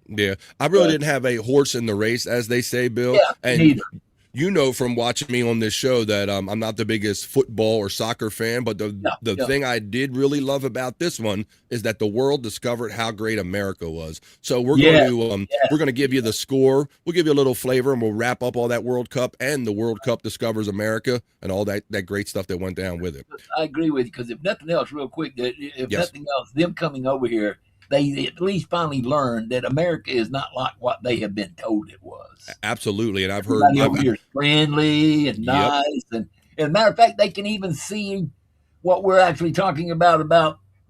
Yeah, I really didn't have a horse in the race, as they say, Bill. Yeah, and neither. You know from watching me on this show that I'm not the biggest football or soccer fan, but the thing I did really love about this one is that the world discovered how great America was. So we're going to give you the score. We'll give you a little flavor, and we'll wrap up all that World Cup and the World Cup discovers America and all that great stuff that went down with it. I agree with you, because if nothing else, real quick, nothing else, them coming over here, they at least finally learned that America is not like what they have been told it was. Absolutely, and I've heard over here is friendly and nice, and as a matter of fact, they can even see what we're actually talking about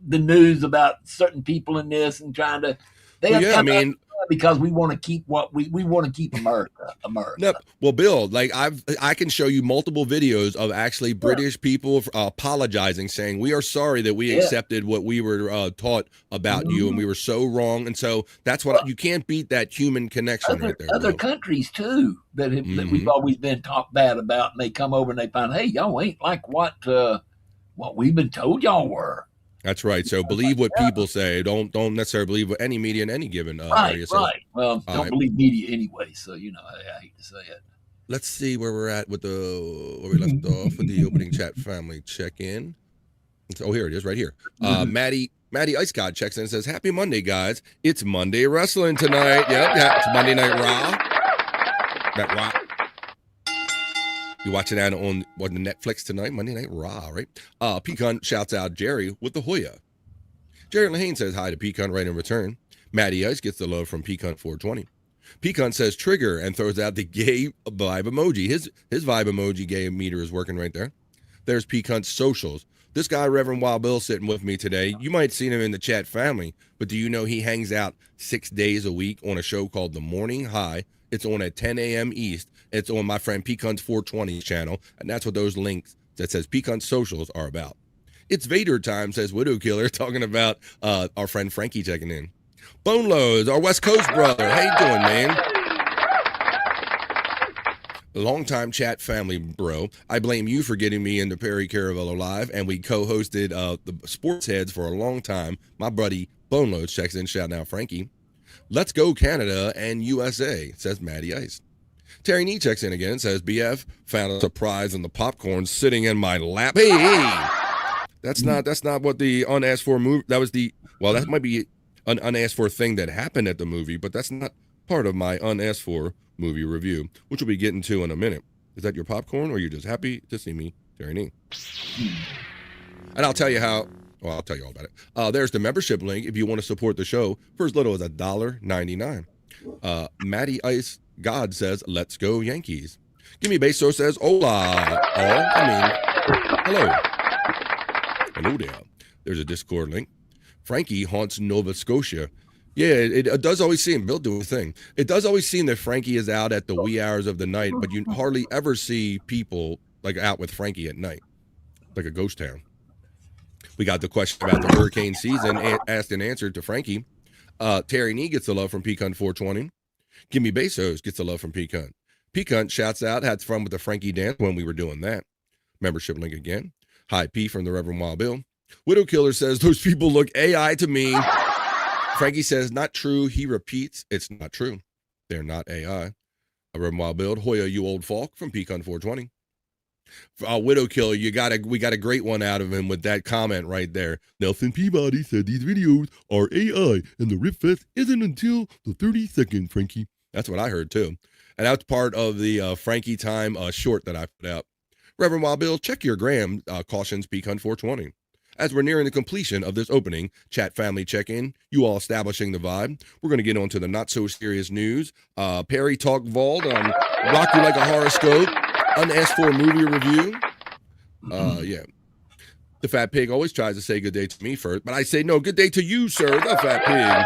the news about certain people in this and trying to. Because we want to keep we want to keep America. No, well, Bill, like I can show you multiple videos of actually British people apologizing, saying we are sorry that we accepted what we were taught about you, and we were so wrong. And so that's what you can't beat that human connection right there. Other countries too that we've always been talked bad about, and they come over and they find, hey, y'all ain't like what we've been told y'all were. That's right. So believe what people say. Don't necessarily believe what any media in any given area says. Right. Well, don't believe media anyway. So I hate to say it. Let's see where we're at with where we left off with the opening chat family check-in. Oh, here it is, right here. Maddie Ice God checks in and says, "Happy Monday, guys! It's Monday Wrestling tonight. Yep, it's Monday Night Raw. That Raw. You're watching that on the Netflix tonight, Monday Night Raw, right? Pecan shouts out Jerry with the Hoya. Jerry Lahane says hi to Pecan right in return. Matty Ice gets the love from Pecan 420. Pecan says trigger and throws out the gay vibe emoji. His vibe emoji gay meter is working right there. There's Pecan's socials. This guy, Reverend Wild Bill, sitting with me today. You might have seen him in the chat family, but do you know he hangs out 6 days a week on a show called The Morning High? It's on at 10 a.m. East. It's on my friend Pecan's 420 channel, and that's what those links that says Pecan's socials are about. It's Vader time, says Widow Killer, talking about our friend Frankie checking in. Bone Lows, our West Coast brother. How you doing, man? Longtime chat family, bro. I blame you for getting me into Perry Caravello Live, and we co-hosted the Sports Heads for a long time. My buddy Bone Lows checks in, shout out Frankie. Let's go Canada and USA, says Matty Ice. Terry Nee checks in again, says BF found a surprise in the popcorn sitting in my lap. Hey! That's not what the unasked for movie. That might be an unasked for thing that happened at the movie, but that's not part of my unasked for movie review, which we'll be getting to in a minute. Is that your popcorn, or you're just happy to see me, Terry Nee? And I'll tell you how. Well, I'll tell you all about it. There's the membership link if you want to support the show for as little as $1.99. Matty Ice God says, "Let's go Yankees." Gimme Beso says, "Hola, all." Hello. Hello there. There's a Discord link. Frankie haunts Nova Scotia. Yeah, it does always seem, Bill doing a thing. It does always seem that Frankie is out at the wee hours of the night, but you hardly ever see people like out with Frankie at night, like a ghost town. We got the question about the hurricane season asked and answered to Frankie. Terry Nee gets the love from Pecan 420. Gimme Besos gets the love from Pecan. Pecan shouts out, had fun with the Frankie dance when we were doing that. Membership link again. Hi P from the Reverend Wild Bill. Widow Killer says, those people look AI to me. Frankie says, not true. He repeats, it's not true. They're not AI. Reverend Wild Bill. Hoya, you old folk from Pecan 420. Widow Killer, we got a great one out of him with that comment right there. Nelson Peabody said these videos are AI and the Rip Fest isn't until the 32nd, Frankie. That's what I heard too. And that's part of the Frankie time short that I put out. Reverend Wild Bill, check your gram, cautions Pecan 420. As we're nearing the completion of this opening chat family check-in, you all establishing the vibe, we're going to get on to the not-so-serious news. Perry Talk Vault on Rock You Like a Horoscope, unasked for movie review. Yeah. The Fat Pig always tries to say good day to me first, but I say, no, good day to you, sir, the Fat Pig.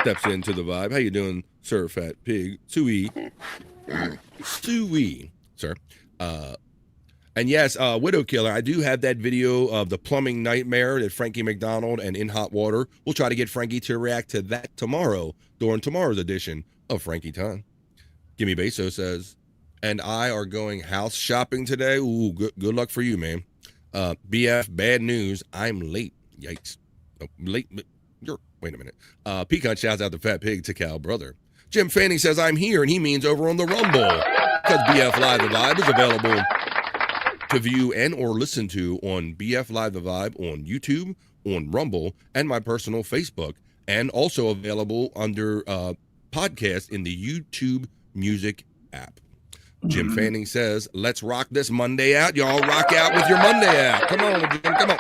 Steps into the vibe. How you doing, sir, Fat Pig? Sui, sir. And yes, Widow Killer, I do have that video of the plumbing nightmare at Frankie McDonald and In Hot Water. We'll try to get Frankie to react to that tomorrow during tomorrow's edition of Frankie Time. Gimme Beso says, and I are going house shopping today. Ooh, good luck for you, man. BF, bad news. I'm late. Yikes. Oh, late. Wait a minute. Pecan shouts out the Fat Pig to Cal Brother. Jim Fanning says, I'm here, and he means over on the Rumble. Because BF Live The Vibe is available to view and or listen to on BF Live The Vibe on YouTube, on Rumble, and my personal Facebook, and also available under podcast in the YouTube Music app. Jim Fanning says, let's rock this Monday out. Y'all rock out with your Monday out. Come on, Jim, come on.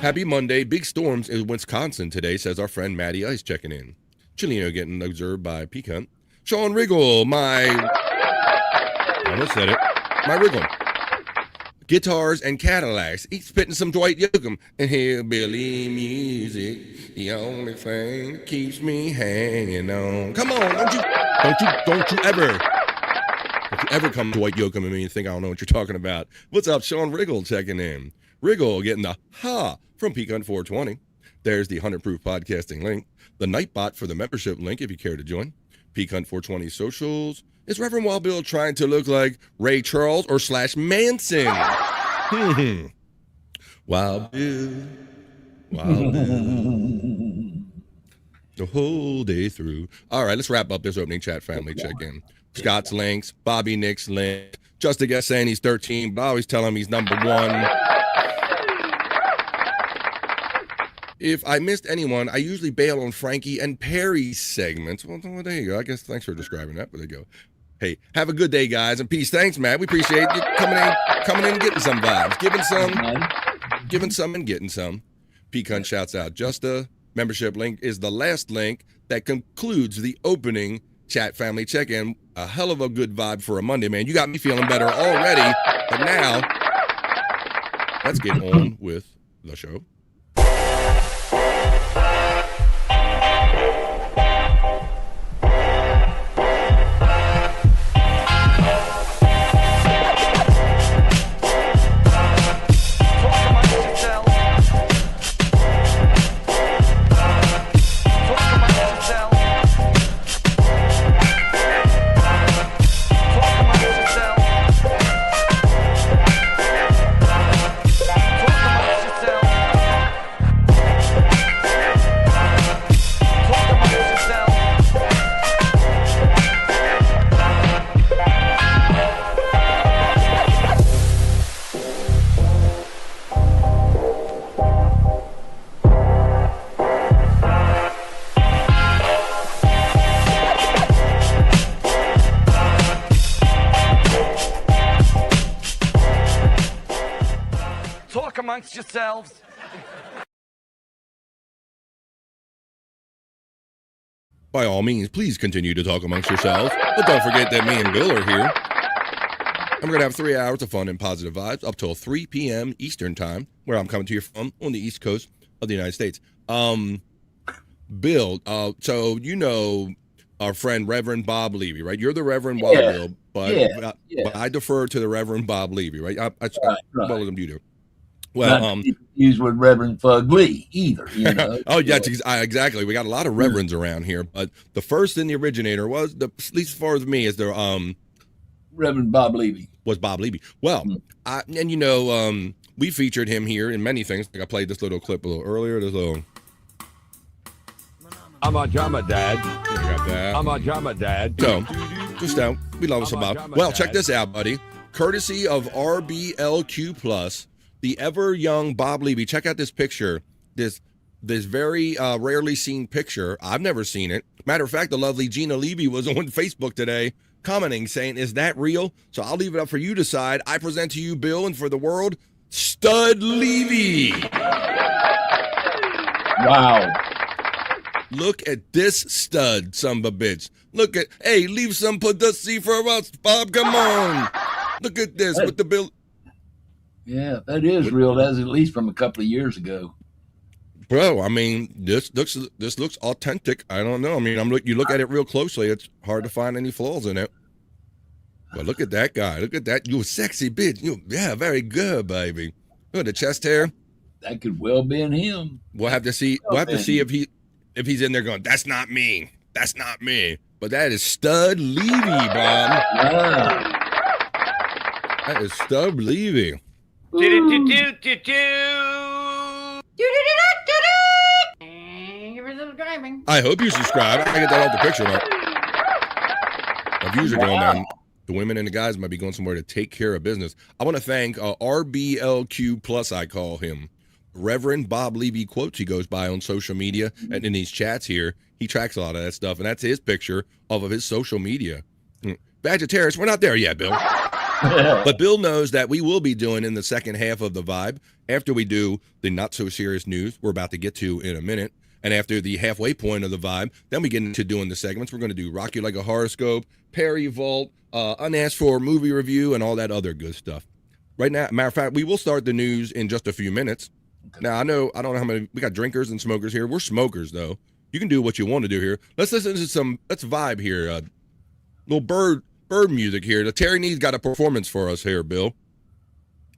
Happy Monday. Big storms in Wisconsin today, says our friend Matty Ice checking in. Chileno getting observed by Pecan. Sean Riggle, I almost said it. My Riggle. Guitars and Cadillacs. He's spitting some Dwight Yoakam. And hillbilly music, the only thing that keeps me hanging on. Come on, don't you ever come to Dwight Yoakam and me and think I don't know what you're talking about. What's up, Sean Riggle checking in. Riggle getting the ha from Pecan 420. There's the 100 Proof Podcasting link. The Nightbot for the membership link if you care to join. Pecan 420 socials. Is Reverend Wild Bill trying to look like Ray Charles or / Manson? Wild Bill. The whole day through. All right, let's wrap up this opening chat family check-in. Scott's links, Bobby Nick's link. Just a guess saying he's 13, but I always tell him he's number 1. If I missed anyone, I usually bail on Frankie and Perry's segments. Well, there you go. I guess thanks for describing that, but there you go. Hey, have a good day, guys, and peace. Thanks, Matt. We appreciate you coming in and getting some vibes. Giving some and getting some. Pecan shouts out. Just a membership link is the last link that concludes the opening chat family check-in. A hell of a good vibe for a Monday, man. You got me feeling better already, but now let's get on with the show. amongst yourselves. By all means, please continue to talk amongst yourselves. But don't forget that me and Bill are here. And we're going to have 3 hours of fun and positive vibes up till 3 p.m. Eastern time, where I'm coming to you from on the East Coast of the United States. Bill, so you know our friend Reverend Bob Levy, right? You're the Reverend Bob, Bill, but I defer to the Reverend Bob Levy, right? Right. Both of them you do. Well, not used with Reverend Fug Lee either, you know. Oh yeah, exactly. We got a lot of reverends around here, but the first and the originator was at least as far as me is the Reverend Bob Levy. Was Bob Levy. Well, and you know, we featured him here in many things. Like I played this little clip a little earlier. This little. I'm a drama dad. You got that. I'm a drama dad. So, just out. We love us about. Well, check this out, buddy. Courtesy of RBLQ Plus, the ever young Bob Levy. Check out this picture. This very rarely seen picture. I've never seen it. Matter of fact, the lovely Gina Levy was on Facebook today commenting, saying, "Is that real?" So I'll leave it up for you to decide. I present to you, Bill, and for the world, Stud Levy. Wow. Look at this stud, son of a bitch. Look at, hey, leave some pussy for us, Bob. Come on. Look at this with the bill. Yeah, that is real. That's at least from a couple of years ago. Bro, I mean, this looks authentic. I don't know. I mean, you look at it real closely. It's hard to find any flaws in it. But look at that guy. Look at that. You a sexy bitch. Yeah, very good, baby. Look at the chest hair. That could well be in him. We'll have to see. We'll have to see if he's in there going, "That's not me. That's not me." But that is Stud Levy, Bob. Wow. That is Stud Levy. I hope you subscribe. I get that off the picture. My views are going down. The women and the guys might be going somewhere to take care of business. I want to thank RBLQ Plus, I call him. Reverend Bob Levy quotes he goes by on social media and in these chats here. He tracks a lot of that stuff, and that's his picture of his social media. Vegetarians, we're not there yet, Bill. But Bill knows that we will be doing in the second half of the vibe, after we do the not-so-serious news we're about to get to in a minute, and after the halfway point of the vibe, then we get into doing the segments. We're going to do Rock You Like a Horoscope, Perry Vault, Unasked For movie review, and all that other good stuff. Right now, matter of fact, we will start the news in just a few minutes. Now, I don't know how many, we got drinkers and smokers here. We're smokers, though. You can do what you want to do here. Let's listen to let's vibe here. Little bird music here. The Terry Nee's got a performance for us here, Bill.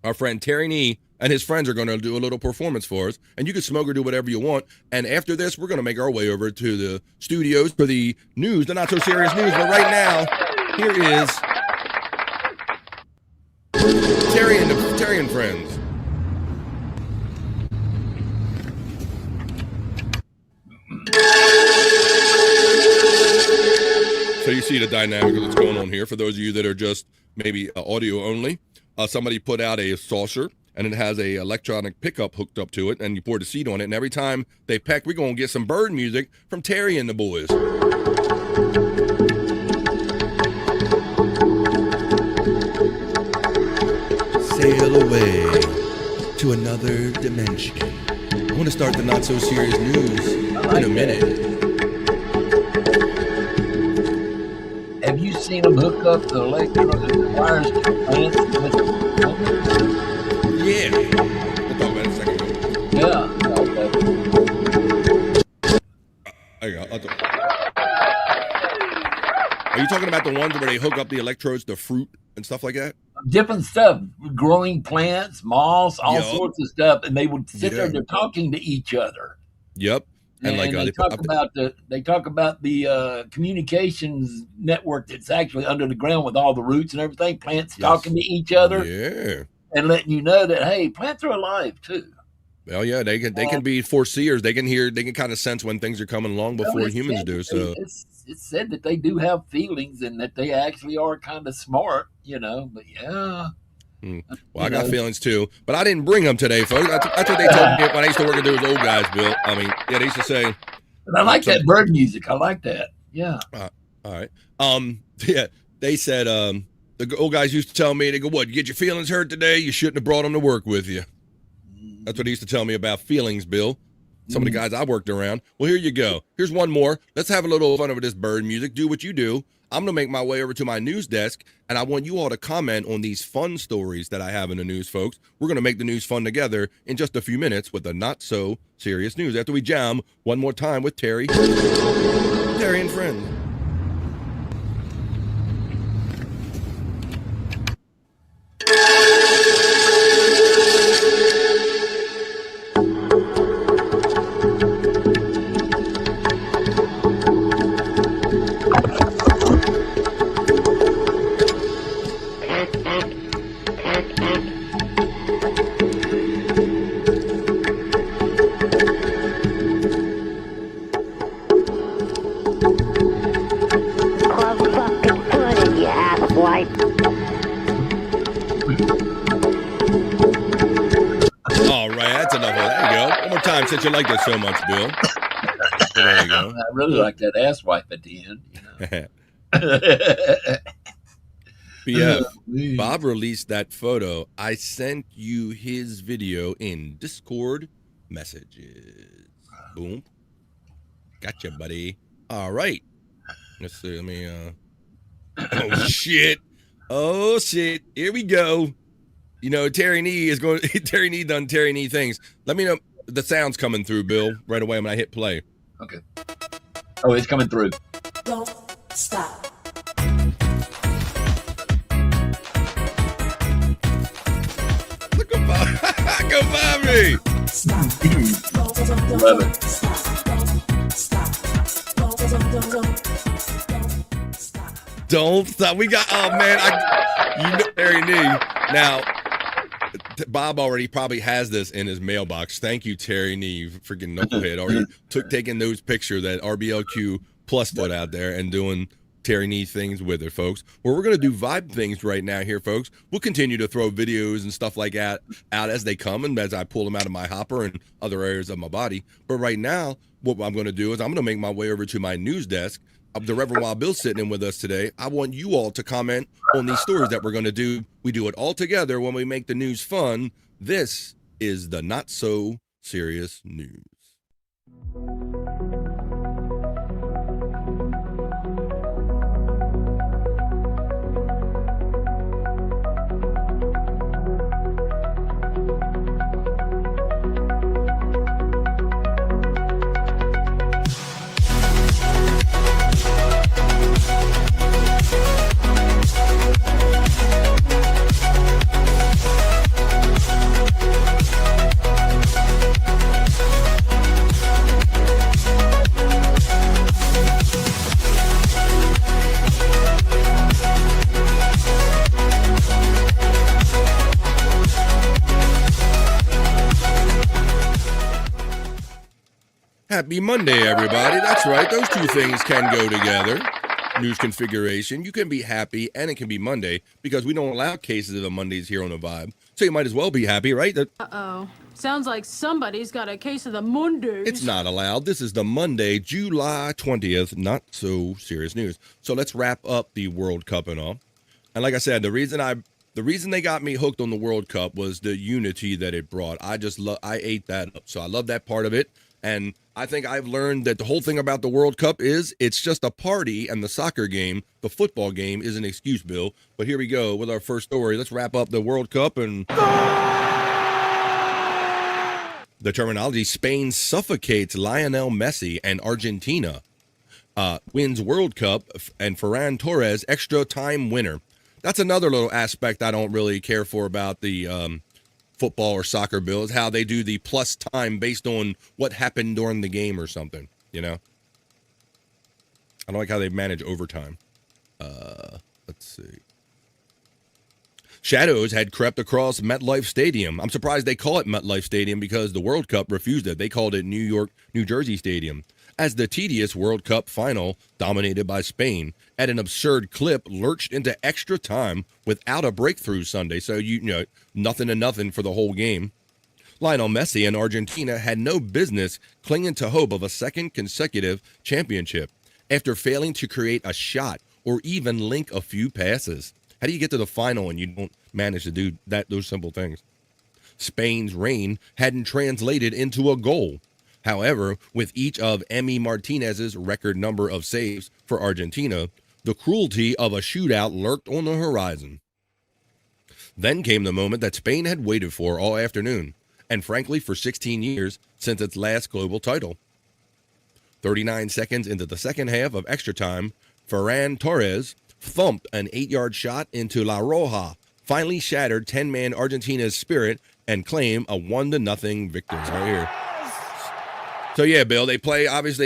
Our friend Terry Nee and his friends are going to do a little performance for us. And you can smoke or do whatever you want. And after this, we're going to make our way over to the studios for the news, the not-so-serious news. But right now, here is Terry and friends. So you see the dynamic of what's going on here. For those of you that are just maybe audio only, somebody put out a saucer, and it has a electronic pickup hooked up to it, and you pour the seed on it, and every time they peck, we're going to get some bird music from Terry and the boys. Sail away to another dimension. I want to start the not-so-serious news in a minute. Have you seen them hook up the wires to plants? Yeah. We'll talk about it in a second. Yeah. Are you talking about the ones where they hook up the electrodes to fruit and stuff like that? Different stuff, growing plants, moss, all sorts of stuff, and they would sit there. They're talking to each other. Yep. And like they talk about the communications network that's actually under the ground with all the roots and everything. Plants talking to each other, and letting you know that hey, plants are alive too. Well, yeah, they can be foreseers. They can kind of sense when things are coming along before humans do. So it's said that they do have feelings and that they actually are kind of smart, you know. But yeah. Well, I got feelings too, but I didn't bring them today, folks. That's what they told me when I used to work with those old guys, Bill. I mean, yeah, they used to say. But I like that bird music. I like that. Yeah. All right. Yeah, they said the old guys used to tell me, they go, "What? You get your feelings hurt today? You shouldn't have brought them to work with you." That's what he used to tell me about feelings, Bill. Some of the guys I worked around. Well, here you go. Here's one more. Let's have a little fun over this bird music. Do what you do. I'm going to make my way over to my news desk, and I want you all to comment on these fun stories that I have in the news, folks. We're going to make the news fun together in just a few minutes with the not-so-serious news. After we jam one more time with Terry. Terry and friends. All right, that's enough of that. There you go. One more time, since you like that so much, Bill. There you go. I really like that ass wipe at the end. BF, Bob released that photo. I sent you his video in Discord messages. Boom. Gotcha, buddy. All right. Let's see. Let me, oh, shit. Oh, shit. Here we go. You know, Terry Nee is going, Terry Nee done Terry Nee things. Let me know the sound's coming through, Bill, right away when I hit play. Okay. Oh, it's coming through. Don't stop. Look at Bob. Go Bobby. Love it. Don't stop. We got, oh man, you know Terry Nee. Now, Bob already probably has this in his mailbox. Thank you, Terry Nee, you freaking knucklehead. Already taking those pictures that RBLQ Plus put out there and doing Terry Nee things with it, folks. Well, we're going to do vibe things right now here, folks. We'll continue to throw videos and stuff like that out as they come and as I pull them out of my hopper and other areas of my body. But right now, what I'm going to do is I'm going to make my way over to my news desk. The Reverend Wild Bill's sitting in with us today. I want you all to comment on these stories that we're going to do. We do it all together when we make the news fun. This is the Not So Serious News. Happy Monday, everybody. That's right. Those two things can go together. News configuration. You can be happy and it can be Monday because we don't allow cases of the Mondays here on the Vibe. So you might as well be happy, right? Uh-oh. Sounds like somebody's got a case of the Mondays. It's not allowed. This is the Monday, July 20th, Not So Serious News. So let's wrap up the World Cup and all. And like I said, the reason they got me hooked on the World Cup was the unity that it brought. I ate that up. So I love that part of it. And I think I've learned that the whole thing about the World Cup is it's just a party, and the soccer game, the football game, is an excuse, Bill. But here we go with our first story. Let's wrap up the World Cup and the terminology. Spain suffocates Lionel Messi and Argentina. Wins World Cup, and Ferran Torres extra time winner. That's another little aspect I don't really care for about the football or soccer, Bill, is how they do the plus time based on what happened during the game or something, you know? I don't like how they manage overtime. Let's see. Shadows had crept across MetLife Stadium. I'm surprised they call it MetLife Stadium because the World Cup refused it. They called it New Jersey Stadium. As the tedious World Cup final, dominated by Spain, at an absurd clip, lurched into extra time without a breakthrough Sunday. So, you know, nothing to nothing for the whole game. Lionel Messi and Argentina had no business clinging to hope of a second consecutive championship after failing to create a shot or even link a few passes. How do you get to the final and you don't manage to do those simple things? Spain's reign hadn't translated into a goal. However, with each of Emi Martinez's record number of saves for Argentina, the cruelty of a shootout lurked on the horizon. Then came the moment that Spain had waited for all afternoon, and frankly for 16 years since its last global title. 39 seconds into the second half of extra time, Ferran Torres thumped an 8-yard shot into La Roja, finally shattered 10-man Argentina's spirit and claimed a 1-0 victory right here. So yeah, Bill, they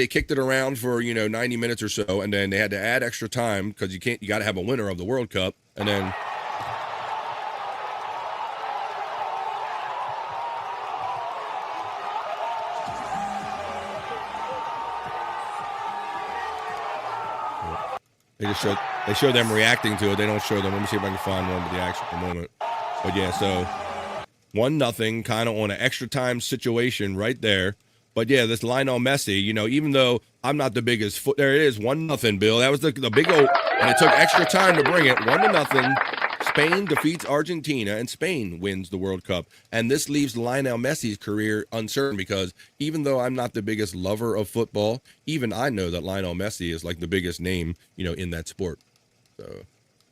kicked it around for, 90 minutes or so, and then they had to add extra time because you got to have a winner of the World Cup, and then they show them reacting to it. They don't show them. Let me see if I can find one with the actual moment. But yeah, so 1-0, kind of on an extra time situation right there. But yeah, this Lionel Messi, even though I'm not the biggest there it is, 1-0, Bill. That was the big old, and it took extra time to bring it. 1-0. Spain defeats Argentina, and Spain wins the World Cup. And this leaves Lionel Messi's career uncertain because even though I'm not the biggest lover of football, even I know that Lionel Messi is like the biggest name, in that sport. So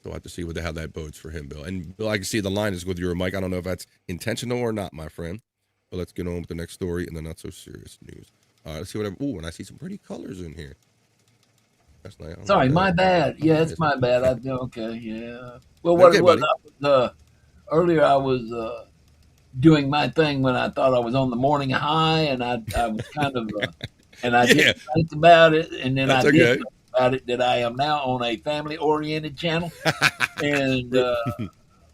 we'll have to see how that bodes for him, Bill. And Bill, I can see the line is with your mic. I don't know if that's intentional or not, my friend. But let's get on with the next story and the not so serious news. All right, let's see whatever. Ooh, and I see some pretty colors in here. That's nice. Sorry, my bad. Yeah, it's my bad. Okay, yeah. Well, earlier I was doing my thing when I thought I was on the morning high, and I was kind of, and I didn't think about it, and then did think about it that I am now on a family-oriented channel, and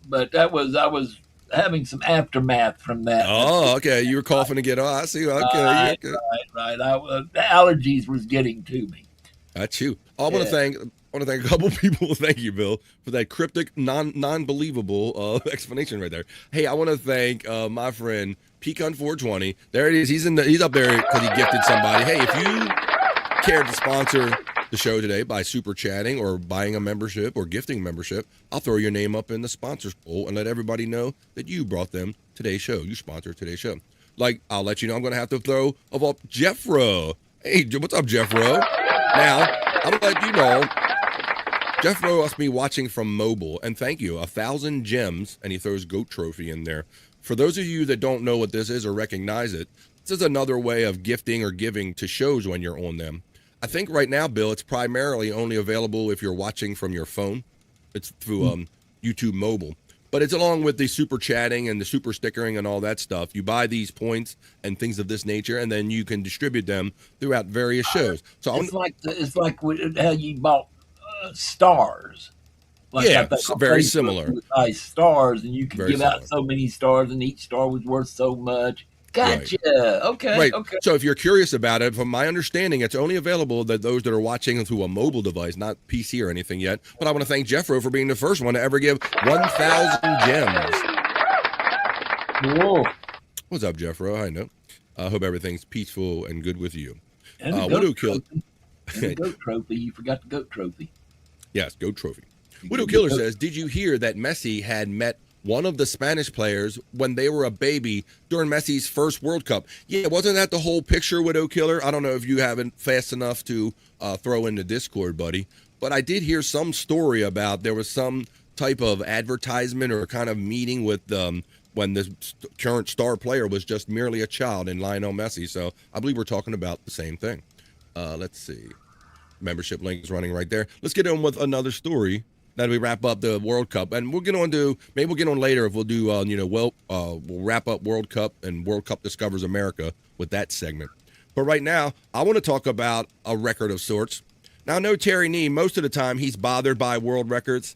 but I was having some aftermath from that. Oh, okay. You were coughing to get on. I see. Okay. Right. The allergies was getting to me. That's you. I want to thank a couple people. Thank you, Bill, for that cryptic, non-believable explanation right there. Hey, I want to thank my friend Pecan420. There it is. He's up there because he gifted somebody. Hey, if you care to sponsor the show today by super chatting or buying a membership or gifting membership, I'll throw your name up in the sponsors poll and let everybody know that you brought them today's show. You sponsored today's show. Like, I'll let you know I'm going to have to throw up Jeffro. Hey, what's up, Jeffro? Now, I'm going to let you know, Jeffro must be watching from mobile, and thank you, 1,000 gems, and he throws GOAT Trophy in there. For those of you that don't know what this is or recognize it, this is another way of gifting or giving to shows when you're on them. I think right now, Bill, it's primarily only available if you're watching from your phone. It's through YouTube mobile. But it's along with the super chatting and the super stickering and all that stuff. You buy these points and things of this nature, and then you can distribute them throughout various shows. So it's like how you bought stars. Like yeah, very similar. Buy stars, and you can give out so many stars, and each star was worth so much. Gotcha. Right. Okay. Right. Okay. So if you're curious about it, from my understanding, it's only available to those that are watching through a mobile device, not PC or anything yet. But I want to thank Jeffro for being the first one to ever give 1,000 gems. Whoa. What's up, Jeffro? I know. I hope everything's peaceful and good with you. And the goat trophy. You forgot the GOAT Trophy. Yes, GOAT Trophy. Widow Killer says, did you hear that Messi had met one of the Spanish players when they were a baby during Messi's first World Cup? Yeah, wasn't that the whole picture, Widow Killer? I don't know if you haven't fast enough to throw in the Discord, buddy. But I did hear some story about there was some type of advertisement or kind of meeting with when the current star player was just merely a child in Lionel Messi. So I believe we're talking about the same thing. Let's see. Membership link is running right there. Let's get on with another story. That we wrap up the World Cup, and we'll get on later if we'll do we'll wrap up World Cup and World Cup Discovers America with that segment. But right now, I want to talk about a record of sorts. Now, I know Terry Nee, most of the time he's bothered by world records,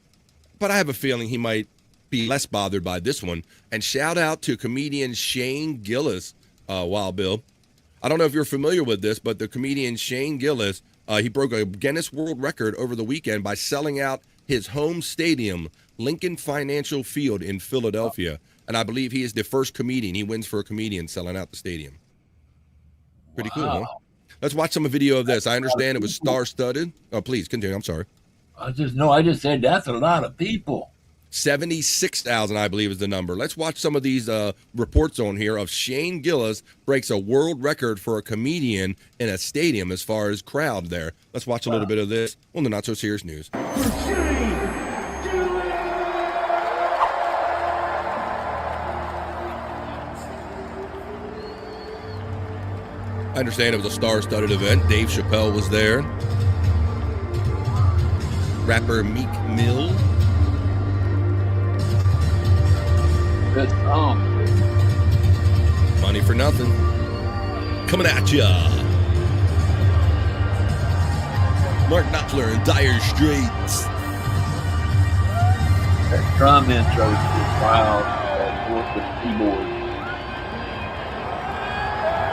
but I have a feeling he might be less bothered by this one. And shout out to comedian Shane Gillis, Wild Bill. I don't know if you're familiar with this, but the comedian Shane Gillis, he broke a Guinness World Record over the weekend by selling out his home stadium, Lincoln Financial Field in Philadelphia. And I believe he is the first comedian. He wins for a comedian selling out the stadium. Pretty cool, huh? Let's watch some video of this. I understand it was star-studded. Oh, please continue. I'm sorry. I just said that's a lot of people. 76,000, I believe, is the number. Let's watch some of these reports on here of Shane Gillis breaks a world record for a comedian in a stadium as far as crowd there. Let's watch a little bit of this on the Not So Serious News. I understand it was a star-studded event. Dave Chappelle was there. Rapper Meek Mill. Good song. Money for Nothing. Coming at ya. Mark Knopfler in Dire Straits. That drum intro is just wild. Work with the keyboard.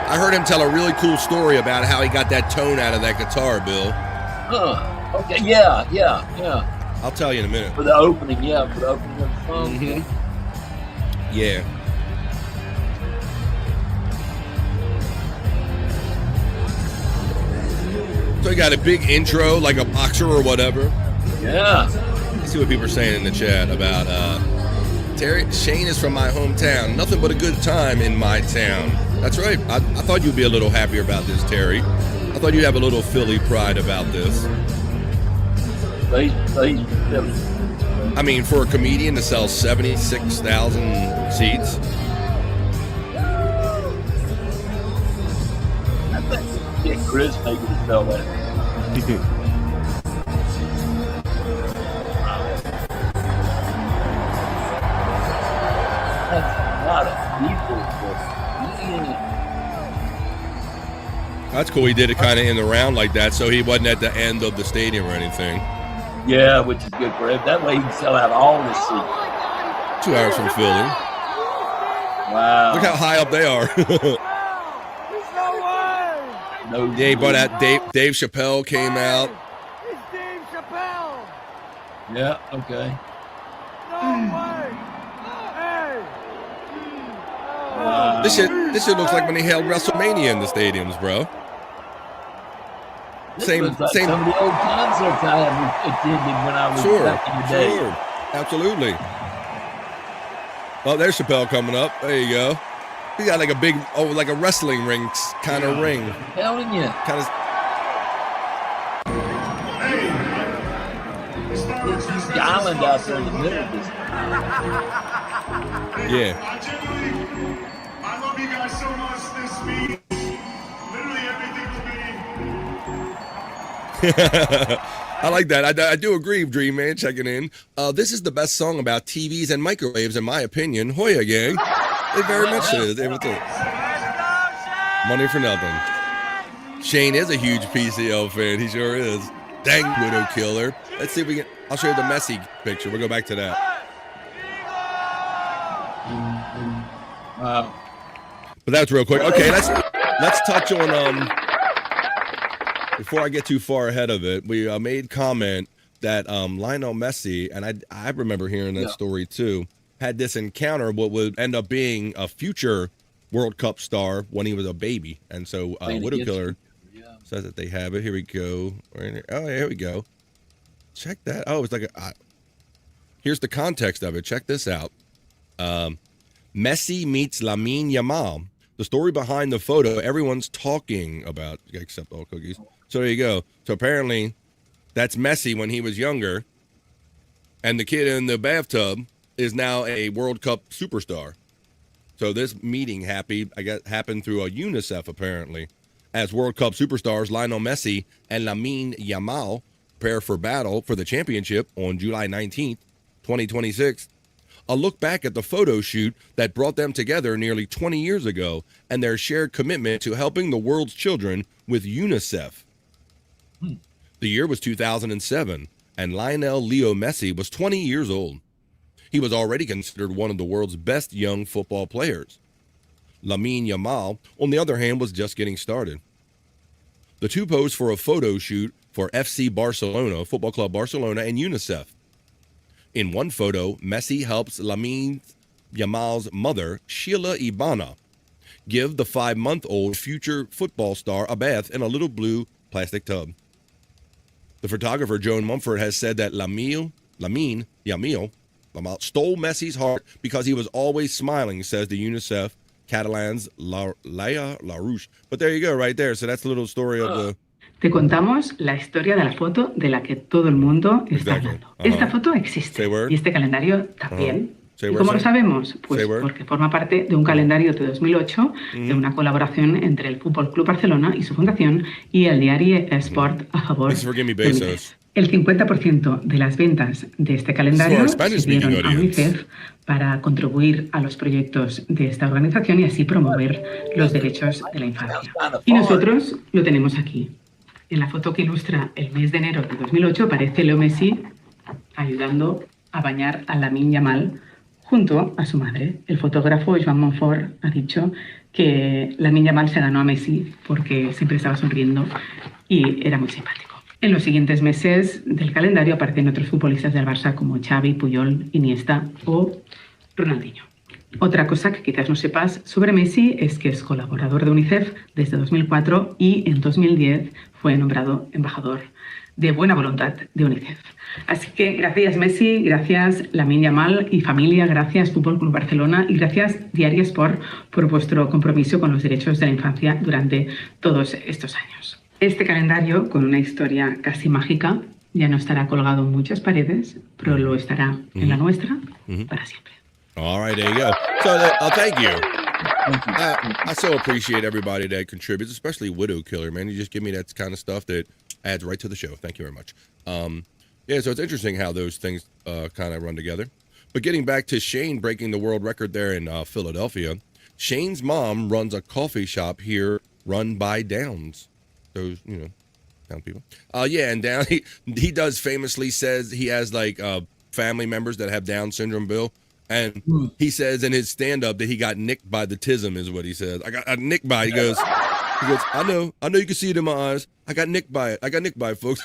I heard him tell a really cool story about how he got that tone out of that guitar, Bill. Okay, yeah. I'll tell you in a minute. For the opening, for the opening of the song. Mm-hmm. Yeah. So he got a big intro, like a boxer or whatever. Yeah. Let's see what people are saying in the chat about Terry. Shane is from my hometown. Nothing but a good time in my town. That's right. I thought you'd be a little happier about this, Terry. I thought you'd have a little Philly pride about this. I mean, for a comedian to sell 76,000 seats. I think get Chris maybe to sell that. That's a lot of people. That's cool. He did it kind of in the round like that, so he wasn't at the end of the stadium or anything. Yeah, which is good for him. That way he can sell out all the seats. 2 hours from Philly. Wow. Look how high up they are. Yeah, but Dave Chappelle came out. It's Dave Chappelle. Yeah, okay. Wow. This shit looks like when they held WrestleMania in the stadiums, bro. Same. Some of the old concerts I have attended when I was back in the day. Sure, absolutely. Oh, there's Chappelle coming up. There you go. He got like a big, like a wrestling ring kind of ring. Telling you. Kind of. He's the island out there in the middle of this. Yeah. I love you guys so much. This means literally everything to me. I like that. I do agree, Dream Man, checking in. This is the best song about TVs and microwaves, in my opinion. Hoya gang. It very much is. Money for Nothing. Shane is a huge PCO fan. He sure is. Dang, Widow Killer. Let's see if we can. I'll show you the messy picture. We'll go back to that. But that's real quick. Okay, let's touch on before I get too far ahead of it. We made comment that Lionel Messi, and I remember hearing that story too, had this encounter what would end up being a future World Cup star when he was a baby. And so Widow Killer says that they have it. Here we go. Right here. Oh, yeah, here we go. Check that. Oh, it's like here's the context of it. Check this out. Messi meets Lamine Yamal. The story behind the photo, everyone's talking about, except all cookies. So there you go. So apparently that's Messi when he was younger. And the kid in the bathtub is now a World Cup superstar. So this meeting happened through a UNICEF, apparently. As World Cup superstars Lionel Messi and Lamine Yamal prepare for battle for the championship on July 19th, 2026. A look back at the photo shoot that brought them together nearly 20 years ago and their shared commitment to helping the world's children with UNICEF. The year was 2007, and Lionel Leo Messi was 20 years old. He was already considered one of the world's best young football players. Lamine Yamal, on the other hand, was just getting started. The two posed for a photo shoot for FC Barcelona, Football Club Barcelona, and UNICEF. In one photo, Messi helps Lamine Yamal's mother, Sheila Ibana, give the 5-month-old future football star a bath in a little blue plastic tub. The photographer, Joan Mumford, has said that Lamine Yamal stole Messi's heart because he was always smiling, says the UNICEF Catalan's Laia LaRouche. But there you go, right there. So that's a little story of the... Te contamos la historia de la foto de la que todo el mundo está hablando. Esta foto existe y este calendario también. ¿Y cómo lo sabemos? Pues porque forma parte de un calendario de 2008 de una colaboración entre el Fútbol Club Barcelona y su fundación y el diario Sport a favor de UNICEF. El 50% de las ventas de este calendario se dieron a UNICEF para contribuir a los proyectos de esta organización y así promover los derechos de la infancia. Y nosotros lo tenemos aquí. En la foto que ilustra el mes de enero de 2008 aparece Leo Messi ayudando a bañar a Lamine Yamal junto a su madre. El fotógrafo Joan Monfort ha dicho que Lamine Yamal se ganó a Messi porque siempre estaba sonriendo y era muy simpático. En los siguientes meses del calendario aparecen otros futbolistas del Barça como Xavi, Puyol, Iniesta o Ronaldinho. Otra cosa que quizás no sepas sobre Messi es que es colaborador de UNICEF desde 2004 y en 2010 fue nombrado embajador de buena voluntad de UNICEF. Así que gracias Messi, gracias Lamine Yamal y familia, gracias Fútbol Club Barcelona y gracias Diario Sport por vuestro compromiso con los derechos de la infancia durante todos estos años. Este calendario, con una historia casi mágica, ya no estará colgado en muchas paredes, pero lo estará en la nuestra para siempre. All right, there you go. So, thank you. I so appreciate everybody that contributes, especially Widow Killer, man. You just give me that kind of stuff that adds right to the show. Thank you very much. Yeah, so it's interesting how those things kind of run together. But getting back to Shane breaking the world record there in Philadelphia, Shane's mom runs a coffee shop here run by Downs. Those, Down people. Yeah, and Down, he does famously says he has like family members that have Down syndrome, Bill. And he says in his stand-up that he got nicked by the tism, is what he says. I got nicked by it. He goes, I know you can see it in my eyes. I got nicked by it, folks.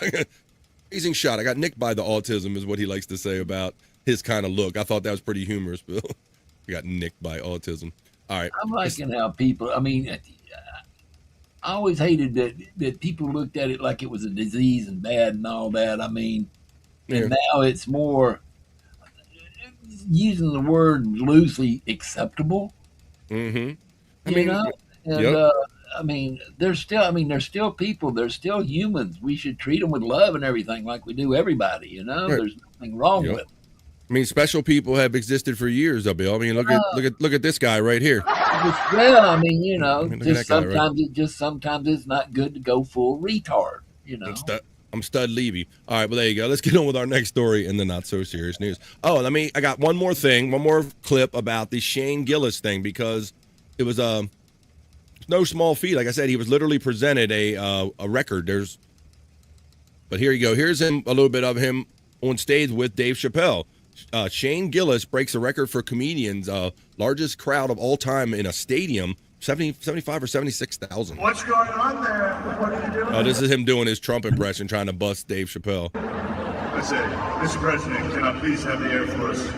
Amazing shot. I got nicked by the autism, is what he likes to say about his kind of look. I thought that was pretty humorous, Bill. He got nicked by autism. All right. I'm liking how people, I always hated that people looked at it like it was a disease and bad and all that. And now it's more using the word loosely acceptable. Mm-hmm. There's still people, there's still humans. We should treat them with love and everything like we do everybody, Right. There's nothing wrong with it. Special people have existed for years, Bill. Look at this guy right here. Well, sometimes it's not good to go full retard, I'm Stud Levy. All right, well, there you go. Let's get on with our next story in the not so serious news. Oh, I got one more clip about the Shane Gillis thing, because it was no small feat. Like I said, he was literally presented a record. But here you go. Here's a little bit of him on stage with Dave Chappelle. Shane Gillis breaks a record for comedians, largest crowd of all time in a stadium, 75 or 76,000. What's going on there? What are you doing? Oh, this is him doing his Trump impression, trying to bust Dave Chappelle. I say, Mr. President, can I please have the Air Force?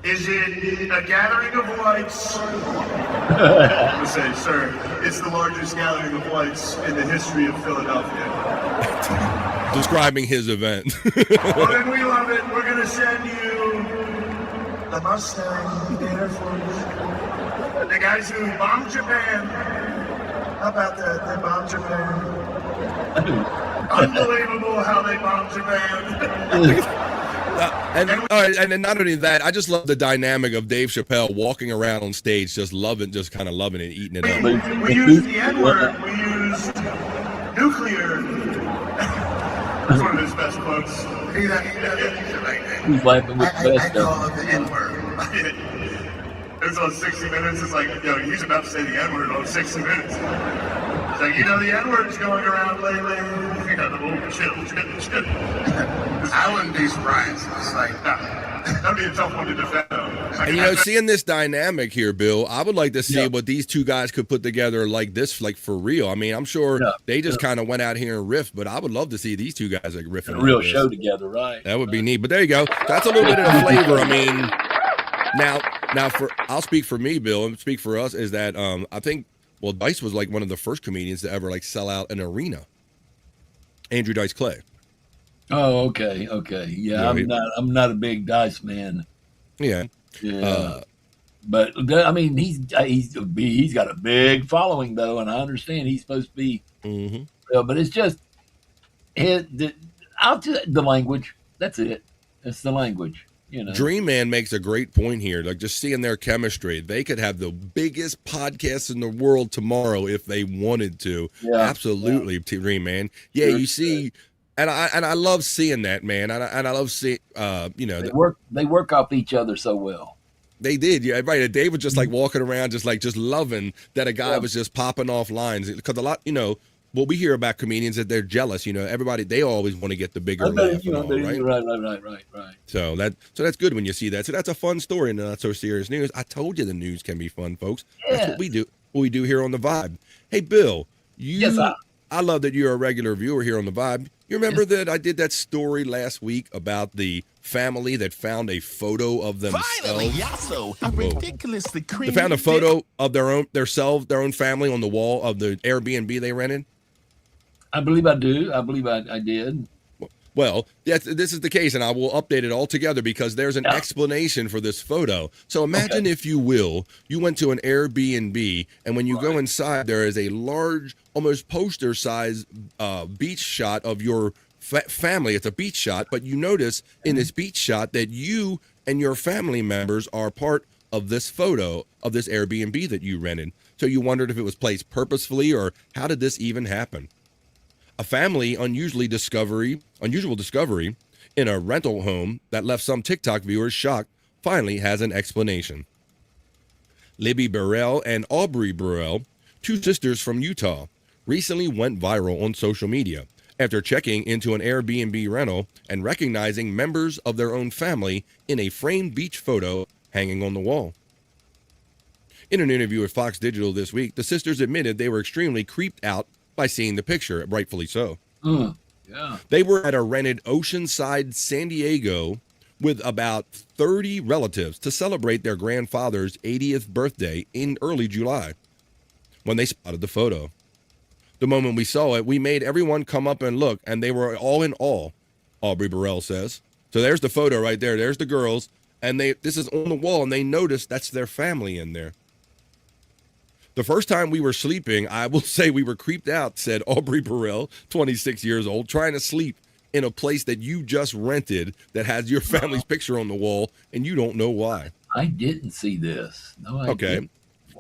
Is it a gathering of whites? I say, sir, it's the largest gathering of whites in the history of Philadelphia. Describing his event. Well, then we love it. We're going to send you the Mustang, the Air Force. The guys who bombed Japan. How about that? They bombed Japan. Unbelievable how they bombed Japan. And not only that, I just love the dynamic of Dave Chappelle walking around on stage, just kind of loving it, eating it up. We used the N-word. We used nuclear. That's one of his best quotes. He's laughing with the best I call it the N-word. It's on 60 Minutes. It's like, he's about to say the N-word on 60 Minutes. It's like, the N-word's going around lately. Chill. I wouldn't be surprised. It's like, that'd be a tough one to defend. And seeing this dynamic here, Bill, I would like to see what these two guys could put together like this, like for real. I'm sure they just kind of went out here and riffed, but I would love to see these two guys like riffing. A real show together, right? That would be neat. But there you go. That's a little bit of the flavor. Now, I'll speak for me, Bill, and speak for us, is that I think, Dice was like one of the first comedians to ever like sell out an arena. Andrew Dice Clay. Oh, okay. Yeah, I'm not a big Dice man. Yeah. But I mean, he's got a big following though, and I understand he's supposed to be. But it's just the language. That's it. It's the language. Dream Man makes a great point here. Like just seeing their chemistry, they could have the biggest podcast in the world tomorrow if they wanted to. Yeah, absolutely, Dream Man. Yeah, you see, and I love seeing that, man. And I love seeing, they work off each other so well. They did, yeah, right. Dave was just like walking around, just loving that a guy was just popping off lines because a lot, what we hear about comedians that they're jealous. Everybody, they always want to get the bigger laugh and all, right? Right. So that's good when you see that. So that's a fun story and not so serious news. I told you the news can be fun, folks. Yeah. That's what we do. What we do here on the Vibe. Hey, Bill, I love that you're a regular viewer here on the Vibe. You remember that I did that story last week about the family that found a photo of themselves? Finally, Yasso, a ridiculously creepy. They found a photo of their own family on the wall of the Airbnb they rented. I believe I do. I believe I did. Well, this is the case, and I will update it all together because there's an explanation for this photo. So imagine, if you will, you went to an Airbnb, and when you go inside, there is a large, almost poster-sized beach shot of your family. It's a beach shot, but you notice in this beach shot that you and your family members are part of this photo of this Airbnb that you rented. So you wondered if it was placed purposefully or how did this even happen? A family unusual discovery in a rental home that left some TikTok viewers shocked finally has an explanation. Libby Burrell and Aubrey Burrell, two sisters from Utah, recently went viral on social media after checking into an Airbnb rental and recognizing members of their own family in a framed beach photo hanging on the wall. In an interview with Fox Digital this week, the sisters admitted they were extremely creeped out by seeing the picture, rightfully so. Yeah. They were at a rented Oceanside, San Diego, with about 30 relatives to celebrate their grandfather's 80th birthday in early July when they spotted the photo. The moment we saw it, we made everyone come up and look, and they were all in awe, Aubrey Burrell says. So there's the photo right there. There's the girls, and this is on the wall, and they noticed that's their family in there. The first time we were sleeping, I will say we were creeped out, said Aubrey Burrell, 26 years old, trying to sleep in a place that you just rented that has your family's picture on the wall, and you don't know why. I didn't see this. No, I okay. didn't.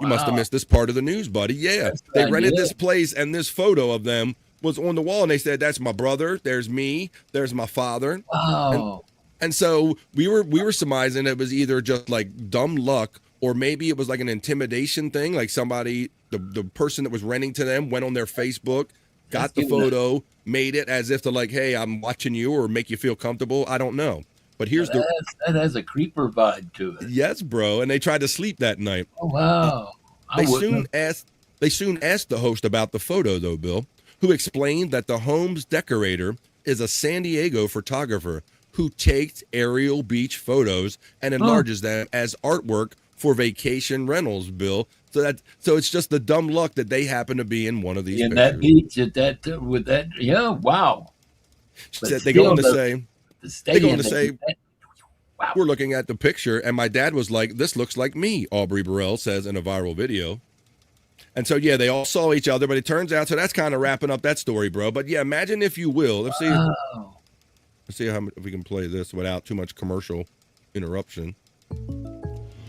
You must have missed this part of the news, buddy. Yeah. They rented this place, and this photo of them was on the wall, and they said, that's my brother, there's me, there's my father. Oh. And so we were surmising it was either just like dumb luck, or maybe it was like an intimidation thing, like somebody, the person that was renting to them went on their Facebook, got the photo, made it as if to like, hey, I'm watching you or make you feel comfortable. I don't know. But here's that has a creeper vibe to it. Yes, bro. And they tried to sleep that night. Oh, wow. They soon asked the host about the photo, though, Bill, who explained that the home's decorator is a San Diego photographer who takes aerial beach photos and enlarges them as artwork for vacation rentals, Bill. So it's just the dumb luck that they happen to be in one of these pictures. That beach with that, yeah, wow. They go on to say, wow. We're looking at the picture, and my dad was like, this looks like me, Aubrey Burrell says in a viral video. And so, yeah, they all saw each other, but it turns out, so that's kind of wrapping up that story, bro. But yeah, imagine if you will. Let's see if we can play this without too much commercial interruption.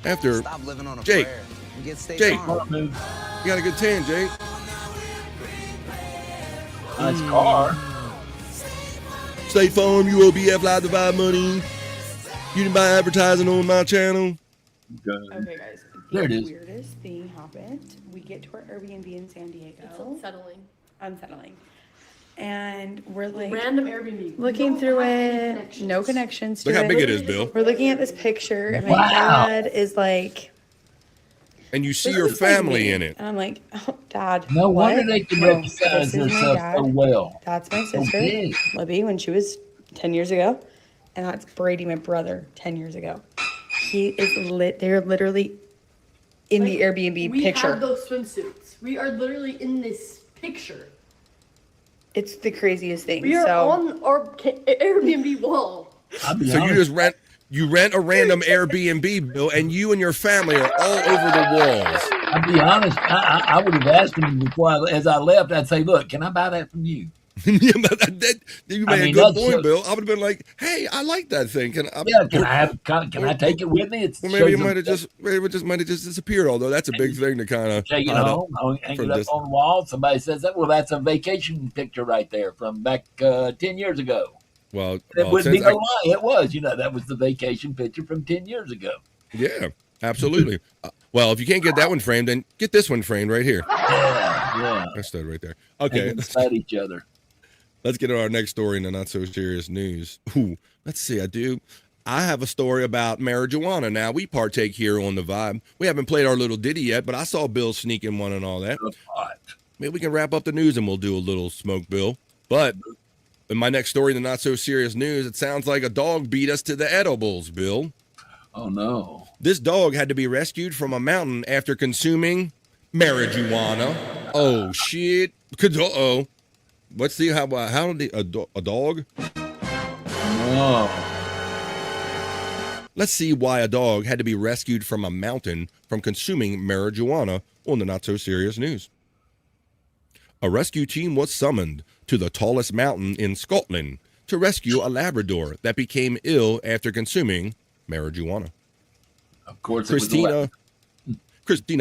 After Stop living on a Jake, prayer and get State Jake, Farm. you got a good tan, Jake. Nice car. State Farm, UOBF, Live the Vibe money. You didn't buy advertising on my channel. Okay, guys. There it is. The weirdest thing happened. We get to our Airbnb in San Diego. It's unsettling. And we're like random Airbnb. Looking through it. No connections to Look it. how big it is, Bill. We're looking at this picture, and my dad is like, and you see your family in it. and I'm like, oh, Dad. No what? wonder they can No, recognize this is my themselves dad. so well. That's my So sister, big. Libby, when she was 10 years ago. And that's Brady, my brother, 10 years ago. He is they're literally in the Airbnb we picture. have those swimsuits. We are literally in this picture. It's the craziest thing. We are on our Airbnb wall. So you rent a random Airbnb, Bill, and you and your family are all over the walls. I'll be honest. I would have asked him before, as I left. I'd say, "Look, can I buy that from you?" You made a good point, Bill. I would have been like, "Hey, I like that thing. Can I take it with me?" Maybe it might have just disappeared. Although that's a big thing to kind of take it home, hang it up on the wall. Somebody says that. Well, that's a vacation picture right there from back 10 years ago. Well, it wouldn't be no lie. It was. That was the vacation picture from 10 years ago. Yeah, absolutely. Well, if you can't get that one framed, then get this one framed right here. Yeah. That stood right there. Okay. Inside each other. Let's get to our next story in the not so serious news. Ooh, let's see. I have a story about marijuana. Now, we partake here on the Vibe. We haven't played our little ditty yet, but I saw Bill sneaking one and all that. Maybe we can wrap up the news and we'll do a little smoke, Bill. But in my next story in the not so serious news, it sounds like a dog beat us to the edibles, Bill. Oh, no. This dog had to be rescued from a mountain after consuming marijuana. Oh, shit. Uh-oh. Let's see a dog? Oh. Let's see why a dog had to be rescued from a mountain from consuming marijuana on the Not So Serious News. A rescue team was summoned to the tallest mountain in Scotland to rescue a Labrador that became ill after consuming marijuana. Of course, Christina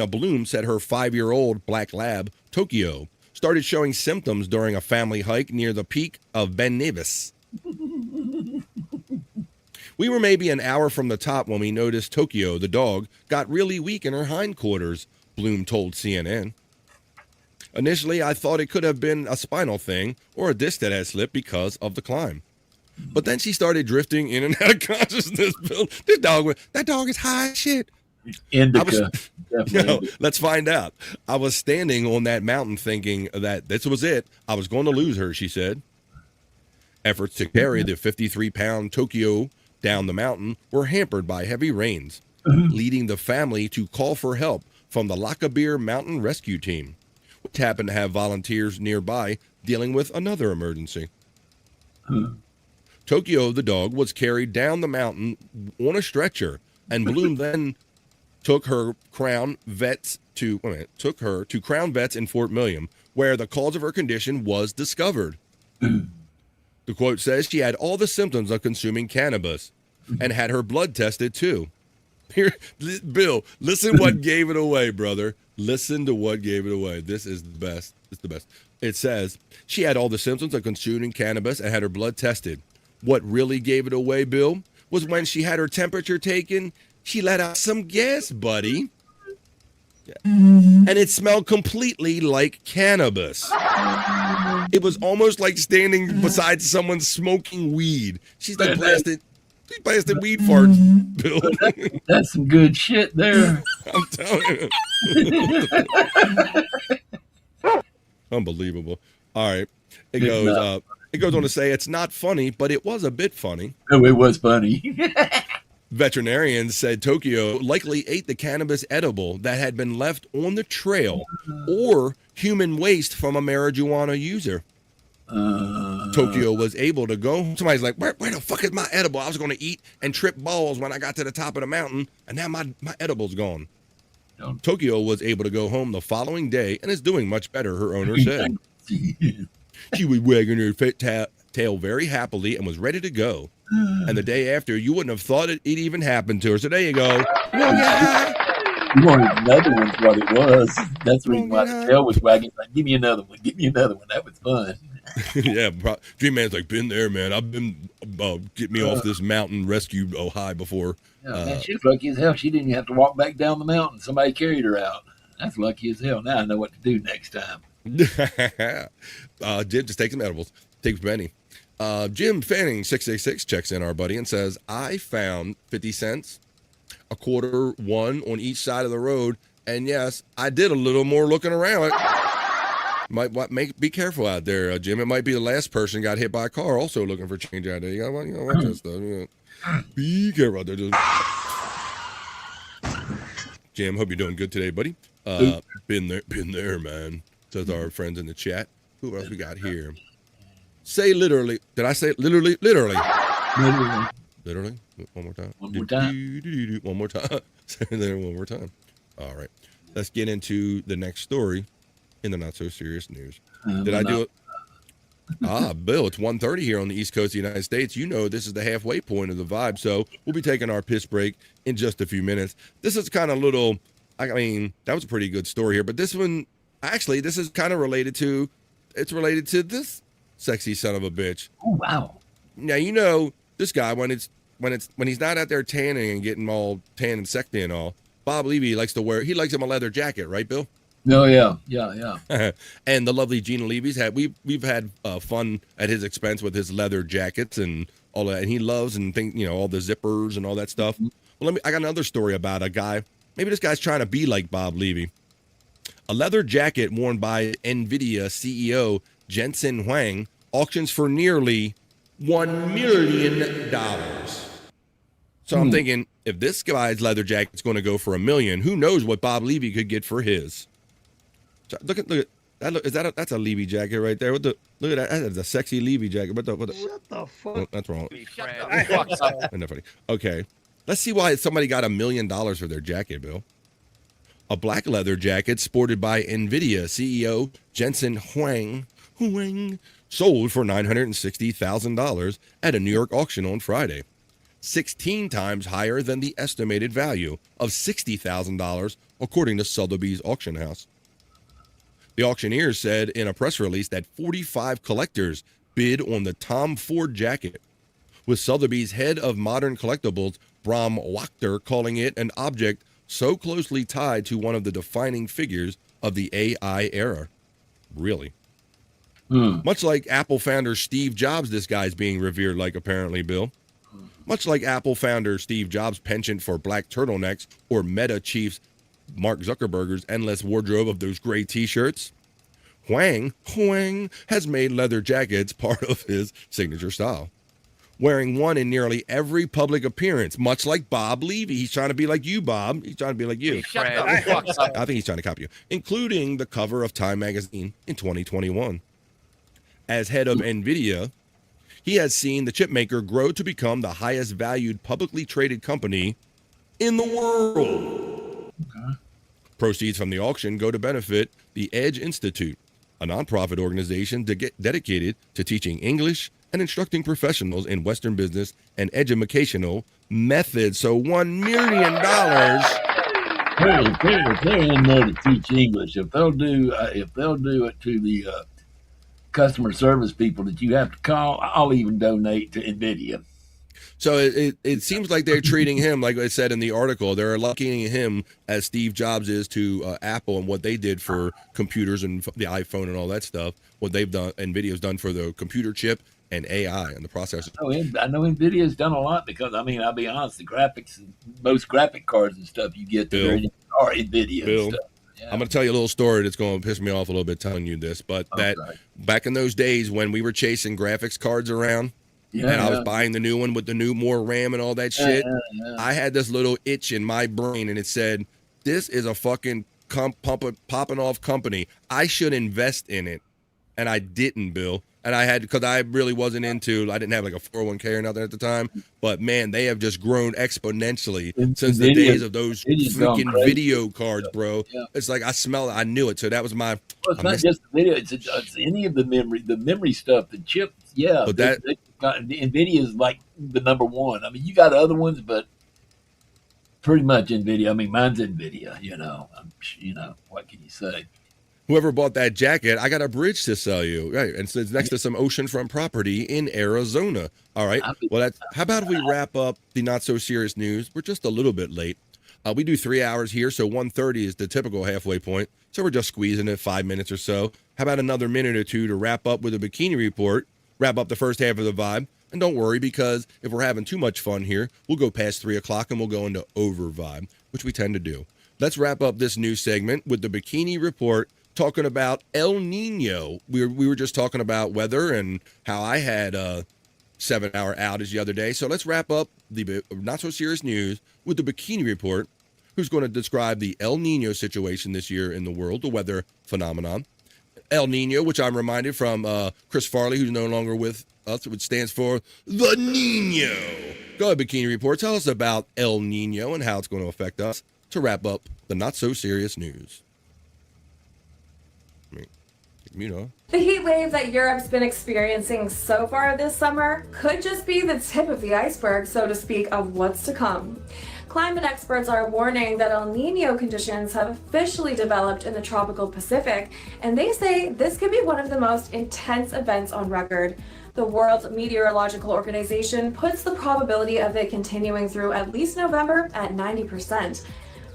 Bloom said her 5-year-old black lab, Tokyo, started showing symptoms during a family hike near the peak of Ben Nevis. We were maybe an hour from the top when we noticed Tokyo, the dog, got really weak in her hindquarters, Bloom told CNN. Initially, I thought it could have been a spinal thing or a disc that had slipped because of the climb. But then she started drifting in and out of consciousness. Bill. That dog is high as shit. Indica. Let's find out. I was standing on that mountain thinking that this was it. I was going to lose her, she said. Efforts to carry the 53-pound Tokyo down the mountain were hampered by heavy rains, leading the family to call for help from the Lochaber Mountain Rescue Team, which happened to have volunteers nearby dealing with another emergency. Tokyo, the dog, was carried down the mountain on a stretcher, and Bloom then took her to Crown Vets in Fort William, where the cause of her condition was discovered. The quote says she had all the symptoms of consuming cannabis and had her blood tested too. Here, Bill, listen what gave it away, brother. Listen to what gave it away. This is the best. It's the best. It says she had all the symptoms of consuming cannabis and had her blood tested. What really gave it away, Bill, was when she had her temperature taken, she let out some gas, buddy. And it smelled completely like cannabis. It was almost like standing beside someone smoking weed. She's like blasted weed farts, Bill. That's some good shit there. I'm telling you. Unbelievable. All right. It goes on to say it's not funny, but it was a bit funny. Oh, it was funny. Veterinarians said Tokyo likely ate the cannabis edible that had been left on the trail or human waste from a marijuana user. Tokyo was able to go. Somebody's like, where the fuck is my edible? I was going to eat and trip balls when I got to the top of the mountain, and now my edible's gone. Tokyo was able to go home the following day and is doing much better, her owner said. She was wagging her tail very happily and was ready to go. And the day after, you wouldn't have thought it even happened to her. So there you go. You wanted another one, what it was. That's the reason why the tail was wagging. Like, give me another one. Give me another one. That was fun. Yeah, Dream Man's like, been there, man. I've been get me off this mountain rescue high before. Man, she was lucky as hell. She didn't even have to walk back down the mountain. Somebody carried her out. That's lucky as hell. Now I know what to do next time. Jim just takes some edibles. Takes many. Jim Fanning 666 checks in, our buddy, and says, I found 50 cents, a quarter, one on each side of the road, and yes, I did a little more looking around. Be careful out there, Jim. It might be the last person got hit by a car also looking for change out there. You gotta watch that stuff. Be careful out there. Jim, hope you're doing good today, buddy. Been there, man. Says our friends in the chat. Who else we got here? Say literally. Did I say it? Literally? Literally. Literally. Literally? One more time. One more time. One more time. Say there one more time. All right. Let's get into the next story in the not so serious news. Did I do it? Bill, it's 1:30 here on the East Coast of the United States. You know this is the halfway point of the vibe, so we'll be taking our piss break in just a few minutes. This is kind of little, I mean, that was a pretty good story here, but this one, actually, this is kind of related to this sexy son of a bitch. Oh, wow. Now, you know, this guy, when he's not out there tanning and getting all tan and sexy and all, Bob Levy likes him a leather jacket, right, Bill? Oh, yeah. And the lovely Gina Levy's we've had fun at his expense with his leather jackets and all that, and he loves and think, you know, all the zippers and all that stuff. Well, I got another story about a guy. Maybe this guy's trying to be like Bob Levy. A leather jacket worn by NVIDIA CEO Jensen Huang auctions for nearly $1 million. So I'm thinking, if this guy's leather jacket's going to go for $1 million, who knows what Bob Levy could get for his? Look at that. That's a Levy jacket right there. Look at that. That's a sexy Levy jacket. Shut the fuck. Oh, that's wrong. Isn't that funny? Okay. Let's see why somebody got $1 million for their jacket, Bill. A black leather jacket sported by NVIDIA CEO Jensen Huang sold for $960,000 at a New York auction on Friday, 16 times higher than the estimated value of $60,000, according to Sotheby's auction house. The auctioneer said in a press release that 45 collectors bid on the Tom Ford jacket, with Sotheby's head of modern collectibles, Bram Wachter, calling it an object so closely tied to one of the defining figures of the AI era. Really? Much like Apple founder Steve Jobs, this guy's being revered like, apparently, Bill. Much like Apple founder Steve Jobs' penchant for black turtlenecks or Meta chief's Mark Zuckerberg's endless wardrobe of those gray t-shirts, Huang has made leather jackets part of his signature style, wearing one in nearly every public appearance, much like Bob Levy. He's trying to be like you, Bob. He's trying to be like you. I think he's trying to copy you, including the cover of Time magazine in 2021. As head of NVIDIA, he has seen the chipmaker grow to become the highest valued publicly traded company in the world. Okay. Proceeds from the auction go to benefit the Edge Institute, a nonprofit organization dedicated to teaching English and instructing professionals in Western business and educational methods. So $1 million. They're in there to teach English. If they'll do it to the customer service people that you have to call, I'll even donate to NVIDIA. So it seems like they're treating him, like I said in the article, they're likening him as Steve Jobs is to Apple and what they did for computers and the iPhone and all that stuff, what they've done, NVIDIA's done for the computer chip and AI and the processor. I know NVIDIA's done a lot because, I mean, I'll be honest, the graphics, most graphic cards and stuff you get there are NVIDIA and stuff. Yeah. I'm going to tell you a little story that's going to piss me off a little bit telling you this, but that back in those days when we were chasing graphics cards around, and I was buying the new one with the new more RAM and all that shit, I had this little itch in my brain, and it said, this is a fucking popping off company. I should invest in it. And I didn't, Bill. And I had, because I really wasn't into, I didn't have like a 401k or nothing at the time. But man, they have just grown exponentially since the days of those freaking video cards, bro. Yeah. It's like I smell it. I knew it. So that was my. Well, it's not just the video. It's any of the memory stuff, the chips. Yeah. But NVIDIA is like the number one. I mean, you got other ones, but pretty much NVIDIA. I mean, mine's NVIDIA, you know, what can you say? Whoever bought that jacket, I got a bridge to sell you. Right. And so it's next to some oceanfront property in Arizona. All right. Well, how about if we wrap up the not so serious news? We're just a little bit late. We do 3 hours here. So 1:30 is the typical halfway point. So we're just squeezing it 5 minutes or so. How about another minute or two to wrap up with a bikini report, wrap up the first half of the vibe? And don't worry, because if we're having too much fun here, we'll go past 3 o'clock and we'll go into over vibe, which we tend to do. Let's wrap up this news segment with the bikini report, talking about El Nino. We were just talking about weather and how I had a 7-hour outage the other day. So let's wrap up the not so serious news with the bikini report, who's going to describe the El Nino situation this year in the world, the weather phenomenon. El Nino, which I'm reminded from Chris Farley, who's no longer with us, which stands for the Nino. Go ahead, Bikini Report. Tell us about El Nino and how it's going to affect us to wrap up the not-so-serious news. The heat wave that Europe's been experiencing so far this summer could just be the tip of the iceberg, so to speak, of what's to come. Climate experts are warning that El Nino conditions have officially developed in the tropical Pacific, and they say this could be one of the most intense events on record. The World Meteorological Organization puts the probability of it continuing through at least November at 90%.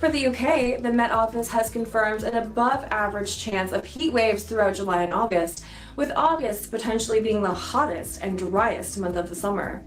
For the UK, the Met Office has confirmed an above-average chance of heat waves throughout July and August, with August potentially being the hottest and driest month of the summer.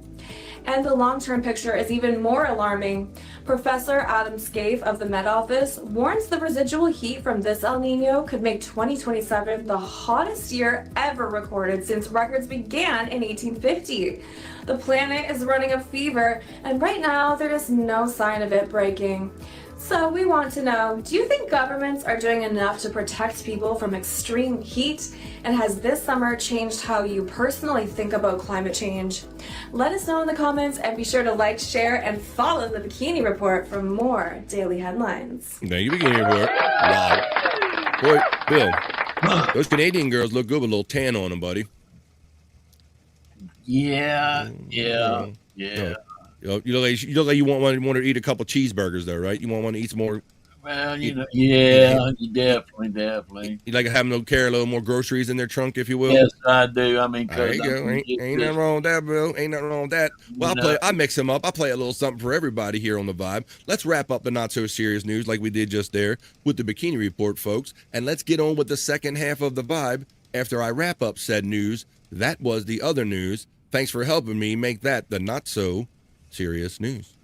And the long-term picture is even more alarming. Professor Adam Scaife of the Met Office warns the residual heat from this El Nino could make 2027 the hottest year ever recorded since records began in 1850. The planet is running a fever, and right now there is no sign of it breaking. So we want to know, do you think governments are doing enough to protect people from extreme heat? And has this summer changed how you personally think about climate change? Let us know in the comments, and be sure to like, share, and follow the Bikini Report for more daily headlines. Thank you, Bikini Report. Wow. Boy, Bill, those Canadian girls look good with a little tan on them, buddy. Yeah. You look like you want to eat a couple cheeseburgers, though, right? You want to eat some more. Well, you definitely. You like to have them carry a little more groceries in their trunk, if you will. Yes, I do. I mean, there you go. Ain't nothing wrong with that, Bill. Ain't nothing wrong with that. Well, I mix them up. I play a little something for everybody here on the Vibe. Let's wrap up the not so serious news like we did just there with the Bikini Report, folks, and let's get on with the second half of the Vibe. After I wrap up said news, that was the other news. Thanks for helping me make that the not so serious news.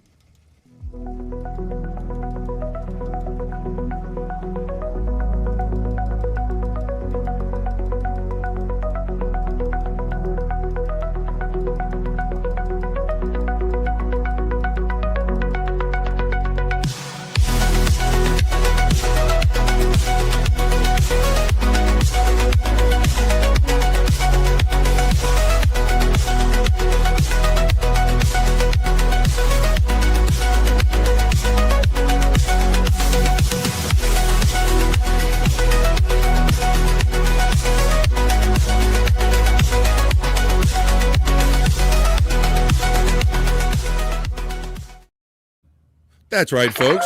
That's right, folks.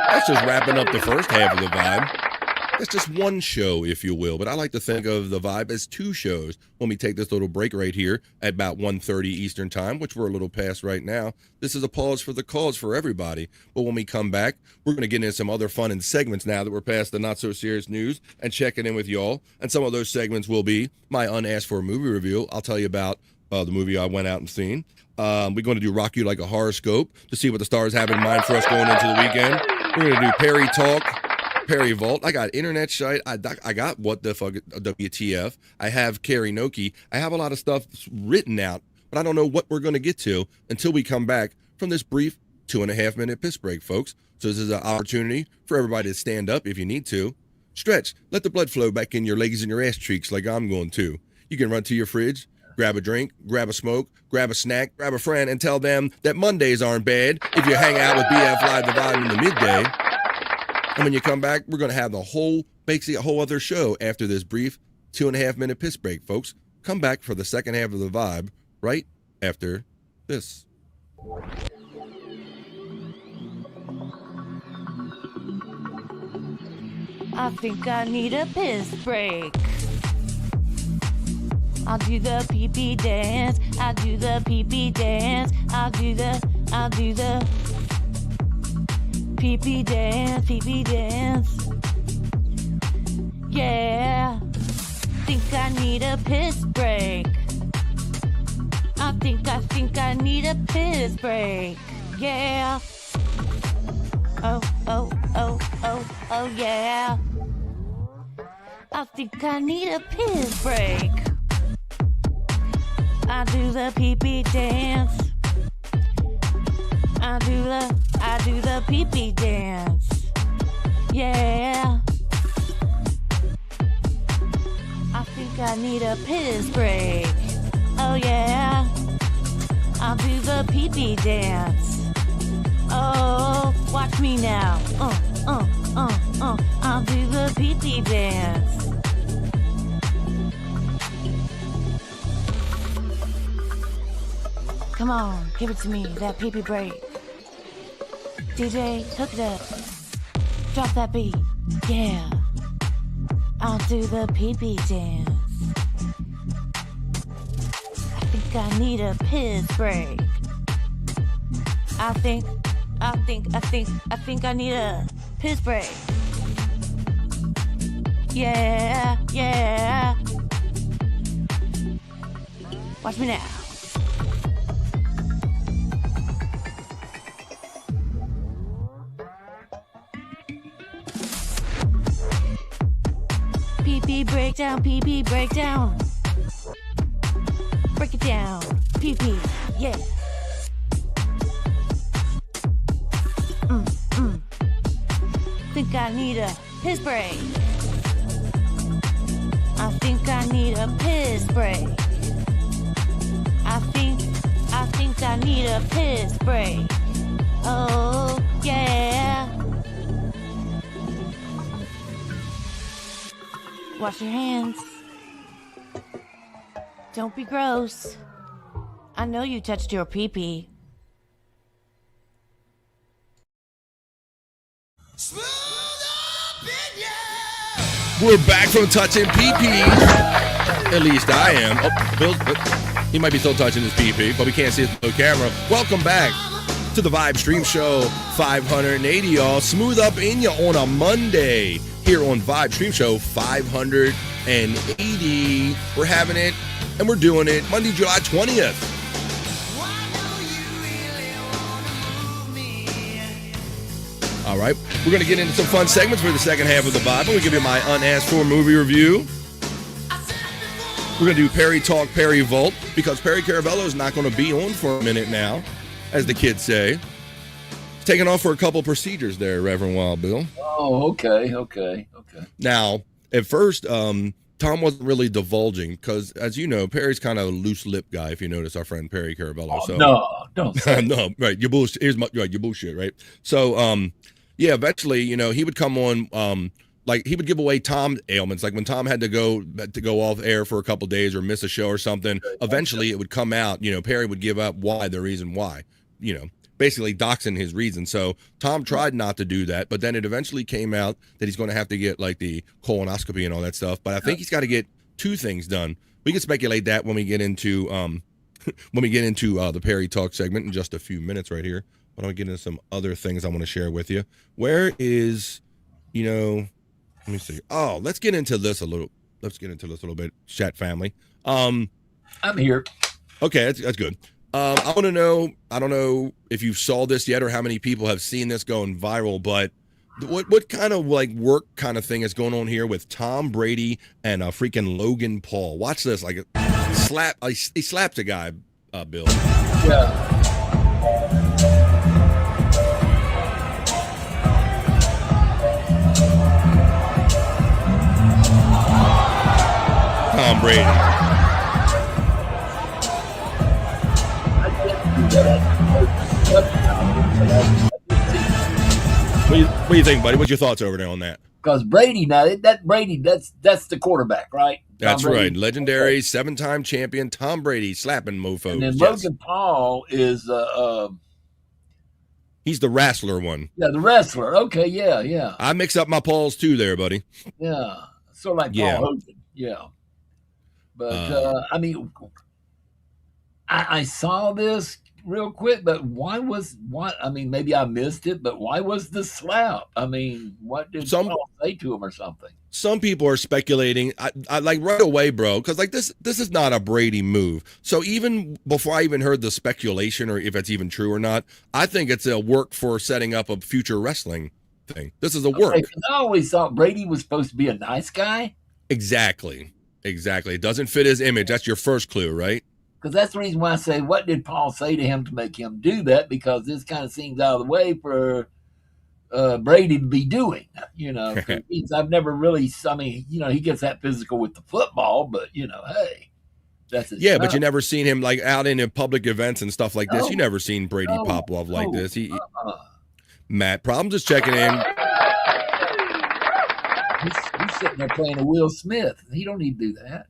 That's just wrapping up the first half of the Vibe. That's just one show, if you will. But I like to think of the Vibe as two shows when we take this little break right here at about 1:30 Eastern time, which we're a little past right now. This is a pause for the cause for everybody. But when we come back, we're going to get into some other fun and segments now that we're past the not-so-serious news and checking in with y'all. And some of those segments will be my unasked-for movie review. I'll tell you about the movie I went out and seen. We're going to do Rock You Like a Horoscope to see what the stars have in mind for us going into the weekend. We're going to do Perry Talk, Perry Vault. I got Internet Shyt. I got What the Fuck WTF. I have Karaoke. I have a lot of stuff written out, but I don't know what we're going to get to until we come back from this brief 2.5-minute piss break, folks. So this is an opportunity for everybody to stand up if you need to. Stretch. Let the blood flow back in your legs and your ass cheeks like I'm going to. You can run to your fridge, grab a drink, grab a smoke, grab a snack, grab a friend, and tell them that Mondays aren't bad if you hang out with BF Live the Vibe in the midday. And when you come back, we're going to have basically a whole other show after this brief 2.5-minute piss break, folks. Come back for the second half of the Vibe right after this. I think I need a piss break. I'll do the pee-pee dance. I'll do the pee-pee dance. I'll do the pee-pee dance, pee-pee dance. Yeah. Think I need a piss break. I think I need a piss break. Yeah. Oh, yeah. I think I need a piss break. I do the pee-pee dance. I do the pee-pee dance. Yeah. think I need a piss break. Oh yeah, I'll do the pee-pee dance. Oh, watch me now. I'll do the pee-pee dance. Come on, give it to me, that pee-pee break. DJ, hook it up. Drop that beat. Yeah. I'll do the pee-pee dance. I think I need a piss break. I think I need a piss break. Yeah, yeah. Watch me now. Pee-pee breakdown, pee-pee breakdown. Break it down, pee-pee, yeah. Think I need a piss break. I think I need a piss break. I think I need a piss break. Oh, yeah. Wash your hands. Don't be gross. I know you touched your pee-pee. We're back from touching pee-pee. At least I am. Oh, Bill, he might be still touching his pee-pee, but we can't see it through the camera. Welcome back to the Vibe Stream Show 580, y'all. Smooth up in ya on a Monday here on Vibe Stream Show 580. We're having it and we're doing it Monday, July 20th. All right, we're going to get into some fun segments for the second half of the Bible. We'll give you my unasked for movie review. We're going to do Perry Talk, Perry Vault, because Perry Caravello is not going to be on for a minute now, as the kids say. He's taking off for a couple procedures there, Reverend Wild Bill. Oh, okay. Now, at first, Tom wasn't really divulging, because, as you know, Perry's kind of a loose-lipped guy, if you notice, our friend Perry Caravello. Oh, no, don't say no, right, you bullshit. You bullshit, right? So, yeah, eventually, he would come on, like he would give away Tom's ailments. Like when Tom had to go off air for a couple days or miss a show or something, eventually it would come out, Perry would give up the reason why, basically doxing his reason. So Tom tried not to do that, but then it eventually came out that he's going to have to get like the colonoscopy and all that stuff. But I think he's got to get two things done. We can speculate that when we get into, the Perry Talk segment in just a few minutes right here. But I'll get into some other things I want to share with you. Where is, let me see. Oh, let's get into this a little bit, chat family. I'm here. Okay, that's good. I want to know, I don't know if you saw this yet or how many people have seen this going viral, but what kind of like work kind of thing is going on here with Tom Brady and freaking Logan Paul? Watch this, like he slapped a guy, Bill. Yeah. Tom Brady. What do you think, buddy? What's your thoughts over there on that? Because Brady, that's the quarterback, right? That's right. Legendary 7-time champion Tom Brady slapping mofos. And then Logan Paul is he's the wrestler one. Yeah, the wrestler. Okay, yeah. I mix up my Pauls too there, buddy. Yeah. Sort of like Paul Hogan. Yeah. But I saw this real quick, but maybe I missed it, but why was the slap? What did Paul say to him or something? Some people are speculating, I like right away, bro, because like this is not a Brady move. So even before I even heard the speculation or if it's even true or not, I think it's a work for setting up a future wrestling thing. This is a work. I always thought Brady was supposed to be a nice guy. Exactly. It doesn't fit his image. That's your first clue, right? Because that's the reason why I say, what did Paul say to him to make him do that? Because this kind of seems out of the way for Brady to be doing, you know. I've never really, I mean, you know, he gets that physical with the football, but, you know, hey, that's his but you never seen him like out in public events and stuff like this. No. You never seen Brady pop off like this. Uh-uh. Matt, Problems is checking in. He's sitting there playing a Will Smith. He don't need to do that.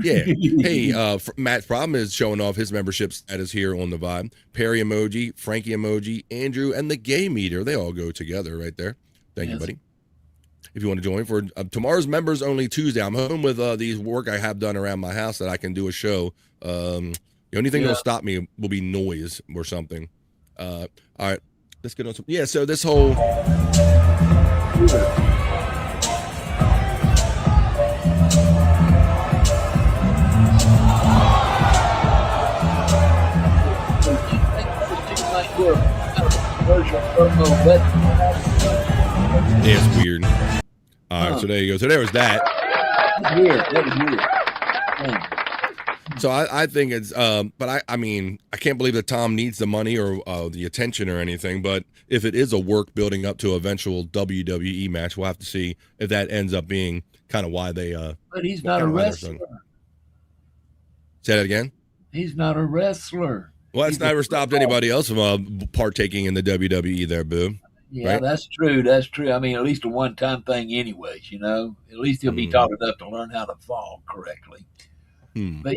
Yeah. Hey, Matt's Problem is showing off his membership status here on the Vibe. Perry emoji, Frankie emoji, Andrew, and the Gay Meter. They all go together right there. Thank you, buddy. If you want to join for tomorrow's members only Tuesday, I'm home with these work I have done around my house that I can do a show. The only thing that'll stop me will be noise or something. All right, let's get on some. Yeah, so this whole. Yeah, it's weird. All right, so there you go. So there was that. That's weird. That was weird. So I think it's, but I mean, I can't believe that Tom needs the money or the attention or anything. But if it is a work building up to an eventual WWE match, we'll have to see if that ends up being kind of why they. But he's not a wrestler. Say that again. He's not a wrestler. Well, that's never stopped anybody else from partaking in the WWE there, boo. Yeah, right? That's true. That's true. I mean, at least a one-time thing anyways, you know. At least he'll be taught enough to learn how to fall correctly. But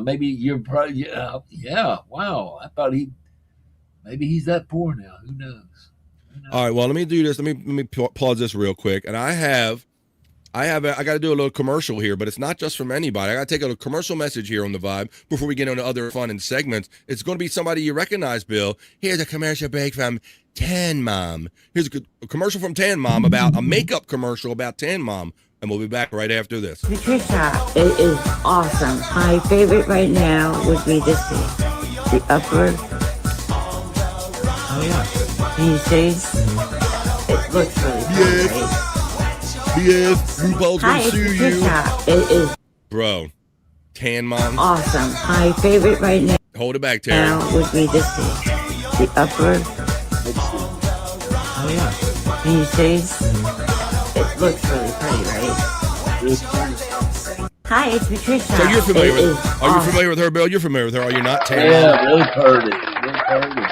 maybe you're probably, wow. I thought maybe he's that poor now. Who knows? All right, well, let me do this. Let me pause this real quick. And I got to do a little commercial here, but it's not just from anybody. I got to take a commercial message here on the Vibe before we get into other fun and segments. It's going to be somebody you recognize, Bill. Here's a commercial break from Tan Mom. Here's a commercial from Tan Mom about a makeup commercial about Tan Mom. And we'll be back right after this. Patricia, it is awesome. My favorite right now would be this thing. The upward. Oh, yeah. Can you see? It looks really good, right? Yes, RuPaul's Hi, gonna sue Patricia. you. It is Bro, Tan Mom. awesome. My favorite right now Hold it back, Terry. would be this thing. The upward. Oh, yeah. Can you see? It looks really pretty, right? Hi, it's Patricia. So you're familiar with It her. is Are you awesome. familiar with her, Bill? You're familiar with her, are you not, Tan Yeah, Mom? really pretty. Really pretty.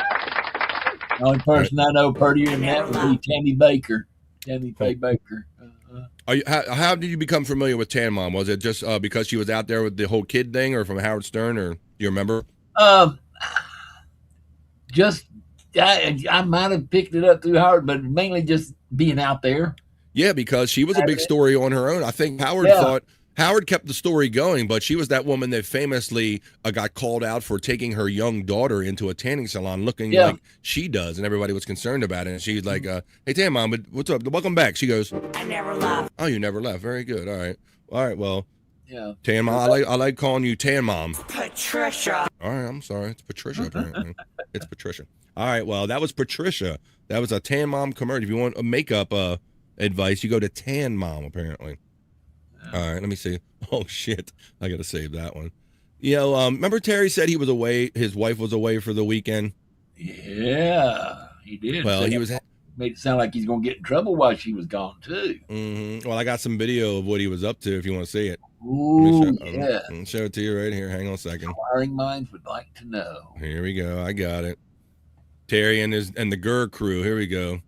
The only person I know prettier than that would be Tammy Baker. Tammy Faye Baker. How did you become familiar with Tan Mom? Was it just because she was out there with the whole kid thing, or from Howard Stern, or do you remember? Just I might have picked it up through Howard, but mainly just being out there. Yeah, because she was a big story on her own. I think Howard thought Howard kept the story going, but she was that woman that famously got called out for taking her young daughter into a tanning salon looking like she does, and everybody was concerned about it. And she's like, hey, Tan Mom, what's up? Welcome back. She goes, I never left. Oh, you never left. Very good. All right. Well, yeah. Tan Mom, I like calling you Tan Mom. Patricia. All right, I'm sorry. It's Patricia, apparently. It's Patricia. All right, well, that was Patricia. That was a Tan Mom commercial. If you want a makeup advice, you go to Tan Mom, apparently. All right, let me see. Oh, shit. I got to save that one. You know, remember Terry said he was away, his wife was away for the weekend? Yeah, he did. Well, he was... Made it sound like he's going to get in trouble while she was gone, too. Mm-hmm. Well, I got some video of what he was up to if you want to see it. Ooh, yeah. I'll show it to you right here. Hang on a second. Inquiring minds would like to know. Here we go. I got it. Terry and the Gurr crew. Here we go.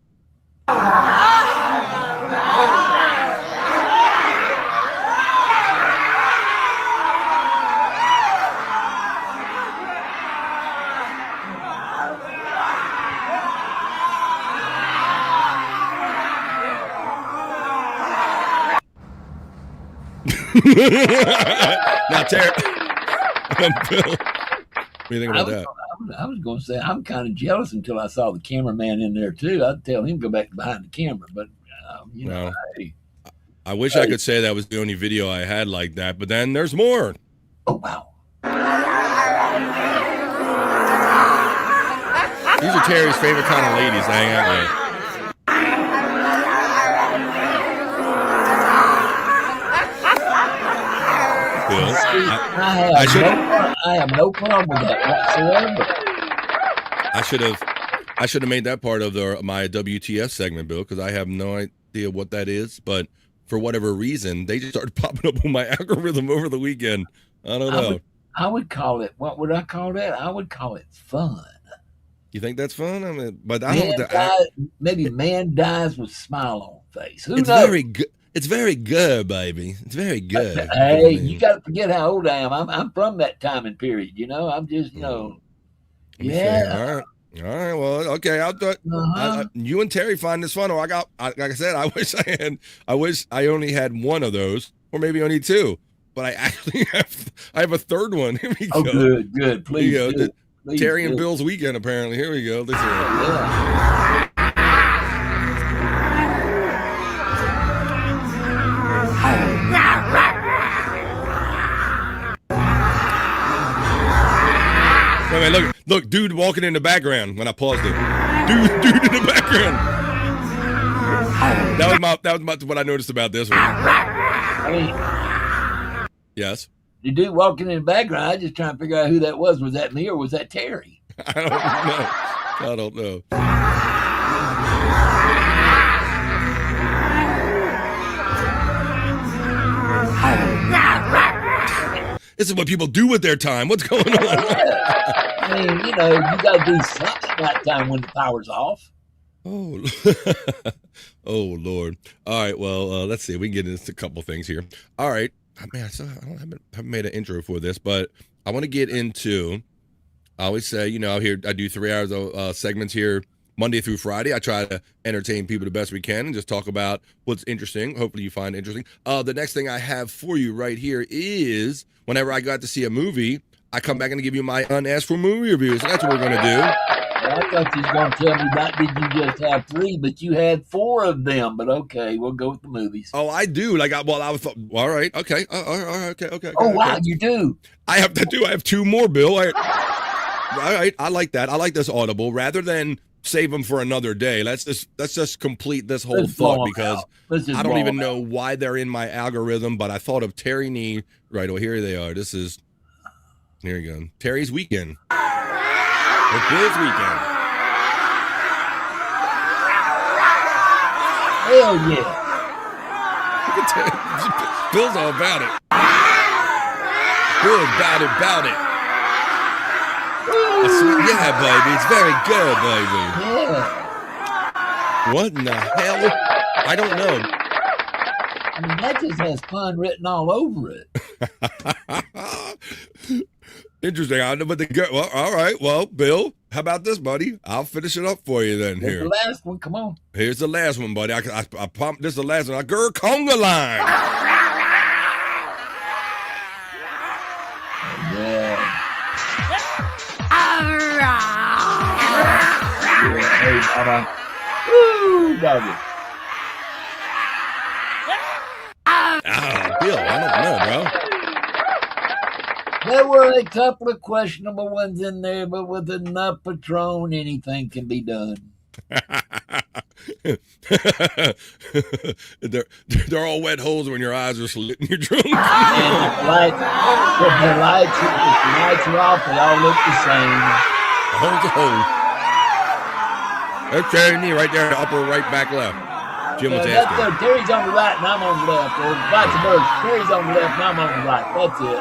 Now, Terry. Bill, what do you think about that? I was going to say I'm kind of jealous until I saw the cameraman in there too. I'd tell him to go back behind the camera, but you know, I wish I could say that was the only video I had like that, but then there's more. Oh wow! These are Terry's favorite kind of ladies to hang out with. I have no problem with that whatsoever. I should have I should have made that part of my WTF segment, Bill, because I have no idea what that is. But for whatever reason, they just started popping up on my algorithm over the weekend. I don't know. I would call it, what would I call that? I would call it fun. You think that's fun? I mean, but maybe man dies with smile on face. Who knows? Very good. It's very good, baby. It's very good. Hey, you got to forget how old I am. I'm from that time and period. I'm just, Yeah. All right. Well, okay. I'll do it. You and Terry find this fun. Or like I said, I wish I only had one of those, or maybe only two. But I actually have a third one. Here we go. Good. Please. Please Terry and Bill's weekend, apparently. Here we go. Listen. Wait, look, dude walking in the background when I paused it. Dude in the background. That was what I noticed about this one. Yes. The dude walking in the background, I just trying to figure out who that was. Was that me or was that Terry? I don't know. This is what people do with their time. What's going on? I mean, you got to do something that time when the power's off. Oh, Lord. All right, well, let's see. We can get into a couple things here. All right. I haven't made an intro for this, but I want to get into, I always say, I do 3 hours of segments here Monday through Friday. I try to entertain people the best we can and just talk about what's interesting. Hopefully you find interesting. The next thing I have for you right here is whenever I got to see a movie, I come back and give you my unasked for movie reviews. So that's what we're going to do. I thought you was going to tell me not did you just have 3, but you had 4 of them. But okay, we'll go with the movies. Oh, I do. I was all right. Okay. All right. Okay. Oh, wow, you do. I have 2 more, Bill. All right. I like that. I like this audible rather than save them for another day. Let's just complete this whole thought because I don't even know why they're in my algorithm, but I thought of Terry Nee. Right. Well, here they are. Here you go. Terry's Weekend. Or Bill's Weekend. Hell yeah. Bill's all about it. Bill's about it. Yeah, baby. It's very good, baby. Yeah. What in the hell? I don't know. I mean, that just has fun written all over it. Interesting. I know, but well, all right. Well, Bill, how about this, buddy? I'll finish it up for you then. Here's the last one. Come on. Here's the last one, buddy. I pumped this. The last one. Girl, conga line. Yeah. Hey, Mama. Woo, doggy. Bill, I don't know, bro. There were a couple of questionable ones in there, but with enough Patron, anything can be done. They're all wet holes when your eyes are slit and you're drunk. And if the lights are off, they all look the same. A hole's a hole. There's Terry Nee right there, the upper right back left. Jim was asking. Terry's on the right and I'm on the left. Or vice versa. Terry's on the left and I'm on the right. That's it.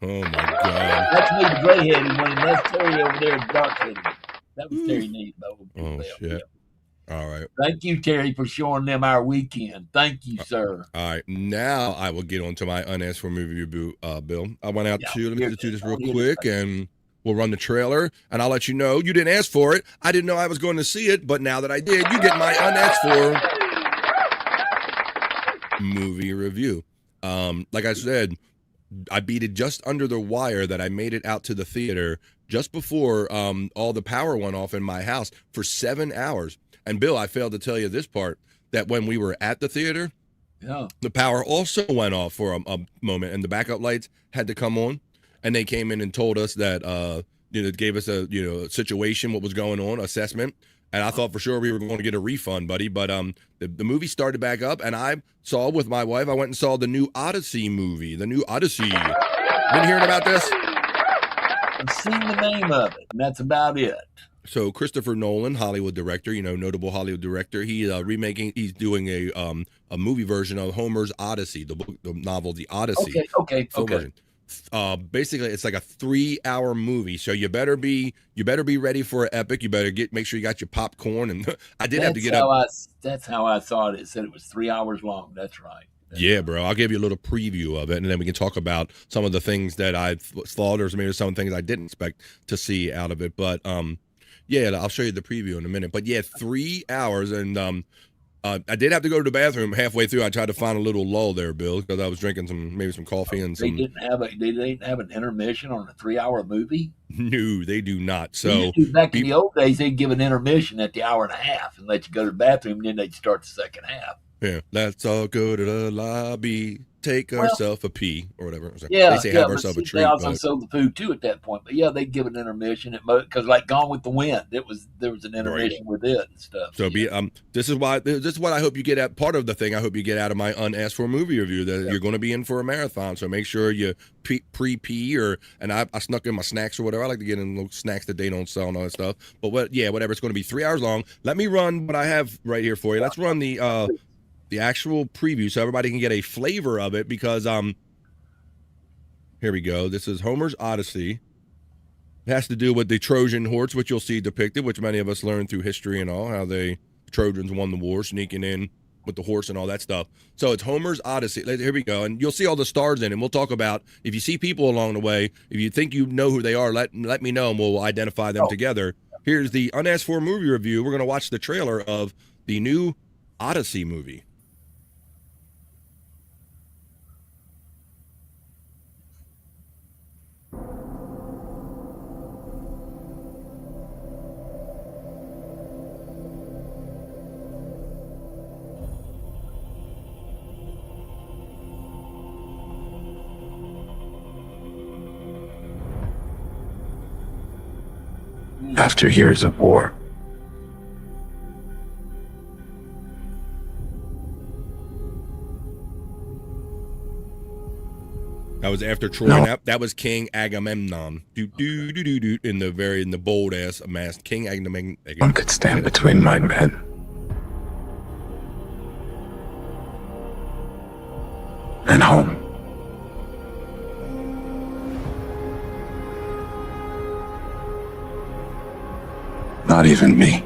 Oh my God. That's me, the gray-headed one, and that's Terry over there, the dark-headed one. That was Terry Nee, though. Oh, shit. All right. Thank you, Terry, for showing them our weekend. Thank you, sir. All right. Now I will get on to my unasked for movie review, Bill. I went out to, let me just do this real quick, and we'll run the trailer, and I'll let you know. You didn't ask for it. I didn't know I was going to see it, but now that I did, you get my unasked for movie review. Like I said, I beat it just under the wire that I made it out to the theater just before all the power went off in my house for 7 hours. And Bill, I failed to tell you this part, that when we were at the theater, the power also went off for a moment and the backup lights had to come on. And they came in and told us that, gave us a situation, what was going on, assessment. And I thought for sure we were going to get a refund, buddy. But the movie started back up, and I saw with my wife, I went and saw the new Odyssey movie, the new Odyssey. Been hearing about this? I've seen the name of it, and that's about it. So Christopher Nolan, Hollywood director, notable Hollywood director, he's doing a movie version of Homer's Odyssey, the novel, The Odyssey. Okay. Version. Basically, it's like a 3-hour movie, so you better be ready for an epic. You better make sure you got your popcorn, and I did have to get up. That's how I thought it. It said it was 3 hours long. That's right. Yeah, bro. I'll give you a little preview of it, and then we can talk about some of the things that I thought, or maybe some things I didn't expect to see out of it. But yeah, I'll show you the preview in a minute. But yeah, 3 hours, and I did have to go to the bathroom halfway through. I tried to find a little lull there, Bill, because I was drinking some coffee and some. They didn't have an intermission on a 3-hour movie. No, they do not. So back in the old days, they'd give an intermission at the hour and a half and let you go to the bathroom, and then they'd start the second half. Yeah, let's all go to the lobby, take ourselves a pee or whatever. Yeah, they say have ourselves a treat. They also sold the food too at that point. But yeah, they'd give an intermission because, like Gone with the Wind, there was an intermission with it and stuff. So this is what I hope you get at. Part of the thing I hope you get out of my unasked for movie review, that you're going to be in for a marathon. So make sure you pre-pee and I snuck in my snacks or whatever. I like to get in little snacks that they don't sell and all that stuff. But whatever. It's going to be 3 hours long. Let me run what I have right here for you. Let's run the actual preview so everybody can get a flavor of it, because here we go. This is Homer's Odyssey. It has to do with the Trojan horse, which you'll see depicted, which many of us learned through history and all, how the Trojans won the war, sneaking in with the horse and all that stuff. So it's Homer's Odyssey. Here we go. And you'll see all the stars in it. And we'll talk about, if you see people along the way, if you think you know who they are, let me know and we'll identify them together. Here's the unasked for movie review. We're going to watch the trailer of the new Odyssey movie. After years of war, that was after Troy. That was King Agamemnon. In the bold ass mask, King Agamemnon. One could stand between my men and home. Not even me.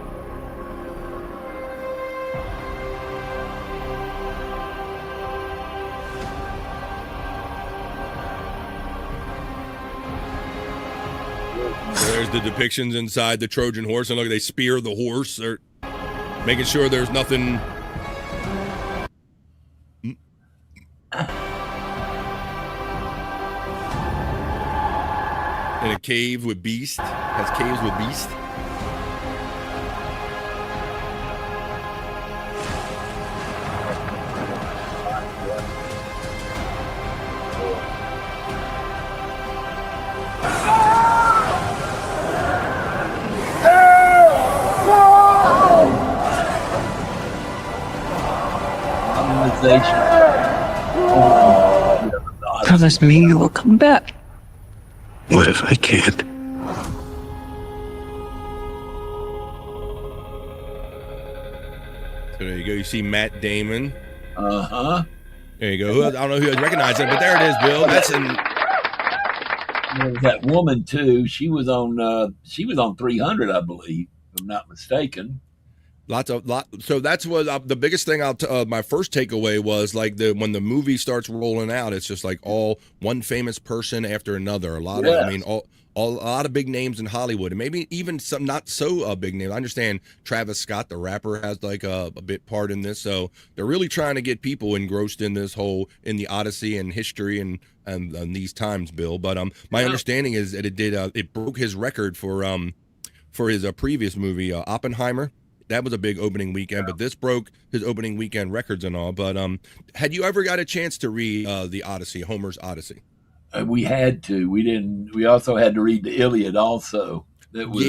There's the depictions inside the Trojan horse, and look, they spear the horse, or making sure there's nothing. In a cave with beast. Has caves with beast. Promise me you will come back. What if I can't? So there you go. You see Matt Damon. Uh-huh. There you go. I don't know who recognized it, but there it is, Bill. That's in. That woman too. She was on 300, I believe, if I'm not mistaken. So that's what the biggest thing. My first takeaway was like when the movie starts rolling out, it's just like all one famous person after another. A lot of big names in Hollywood, and maybe even some not so big names. I understand Travis Scott, the rapper, has like a bit part in this. So they're really trying to get people engrossed in this in the Odyssey and history and these times, Bill. But my understanding is that it broke his record for his previous movie, Oppenheimer. That was a big opening weekend, but this broke his opening weekend records and all. But had you ever got a chance to read the Odyssey, Homer's Odyssey? We had to. We didn't. We also had to read the Iliad also. That was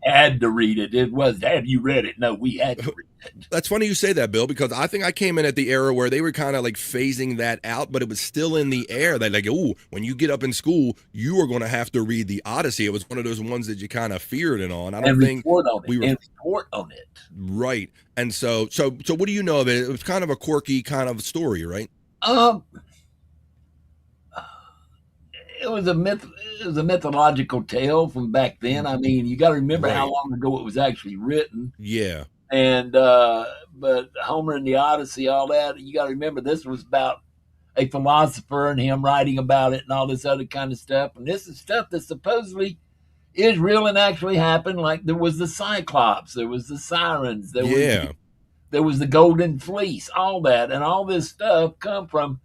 had to read it. It was, have you read it? No, we had to read it. That's funny you say that, Bill, because I think I came in at the era where they were kind of like phasing that out, but it was still in the air that like, oh, when you get up in school, you are going to have to read the Odyssey. It was one of those ones that you kind of feared and on. I don't think report on it. Right. And so what do you know of it? It was kind of a quirky kind of story, right? It was a mythological tale from back then. I mean, you got to remember how long ago it was actually written. Yeah. And but Homer and the Odyssey, all that, you got to remember this was about a philosopher and him writing about it and all this other kind of stuff. And this is stuff that supposedly is real and actually happened. Like there was the Cyclops, there was the Sirens, there was the Golden Fleece, all that, and all this stuff come from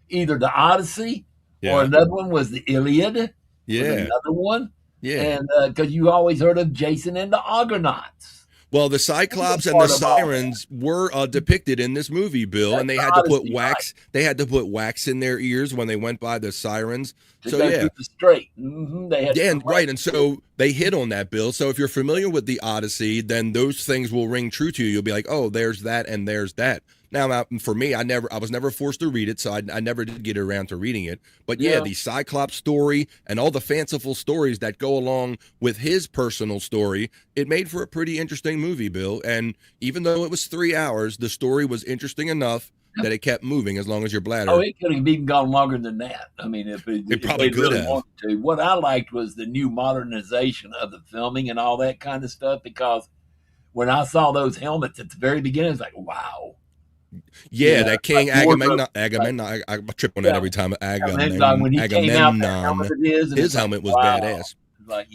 either the Odyssey. Or another one was the Iliad. Yeah. Another one. Yeah. And because you always heard of Jason and the Argonauts. Well, the Cyclops and the Sirens were depicted in this movie, Bill, and they had to put wax. They had to put wax in their ears when they went by the sirens. So straight. Mm-hmm. They had and so they hit on that, Bill. So if you're familiar with the Odyssey, then those things will ring true to you. You'll be like, oh, there's that and there's that. Now, for me, I was never forced to read it, so I never did get around to reading it. But the Cyclops story and all the fanciful stories that go along with his personal story, it made for a pretty interesting movie, Bill. And even though it was 3 hours, the story was interesting enough that it kept moving as long as your bladder. Oh, it could have even gone longer than that. I mean, if it probably could really have. Wanted to. What I liked was the new modernization of the filming and all that kind of stuff, because when I saw those helmets at the very beginning, it's like, wow. Yeah, that King Agamemnon. I trip on that every time. When he came out, his helmet was badass. Like,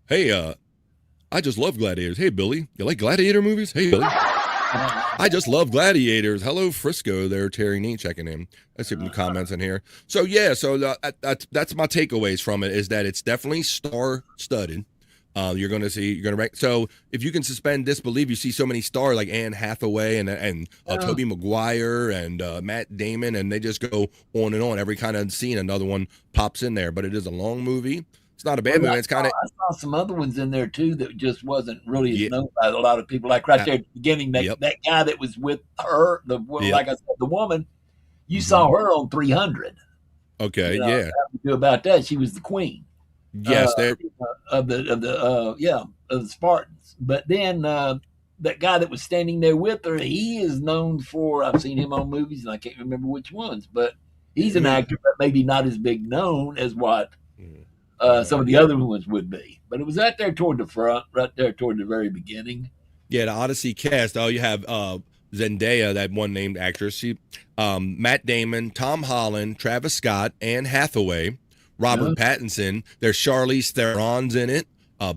hey, I just love gladiators. Hey, Billy, you like gladiator movies? Hey, Billy. I just love gladiators. Hello, Frisco. There, Terry Neat checking in. I see some comments in here. So that's my takeaways from it, is that it's definitely star-studded. You're going to rank. So if you can suspend disbelief, you see so many stars like Anne Hathaway and Tobey Maguire and Matt Damon, and they just go on and on. Every kind of scene, another one pops in there. But it is a long movie. It's not a bad movie. It's kind of. I saw some other ones in there too that just wasn't really known by a lot of people. Like right there at the beginning, that guy that was with her, like I said, the woman. You saw her on 300. Okay, Nothing to do about that. She was the queen. Yes, of the Spartans. But then that guy that was standing there with her, he is known for. I've seen him on movies, and I can't remember which ones. But he's an actor, but maybe not as big known as what some of the other ones would be. But it was right there toward the front, right there toward the very beginning. Yeah, the Odyssey cast. Oh, you have Zendaya, that one named actress. She, Matt Damon, Tom Holland, Travis Scott, Anne Hathaway. Robert Pattinson. There's Charlize Theron's in it.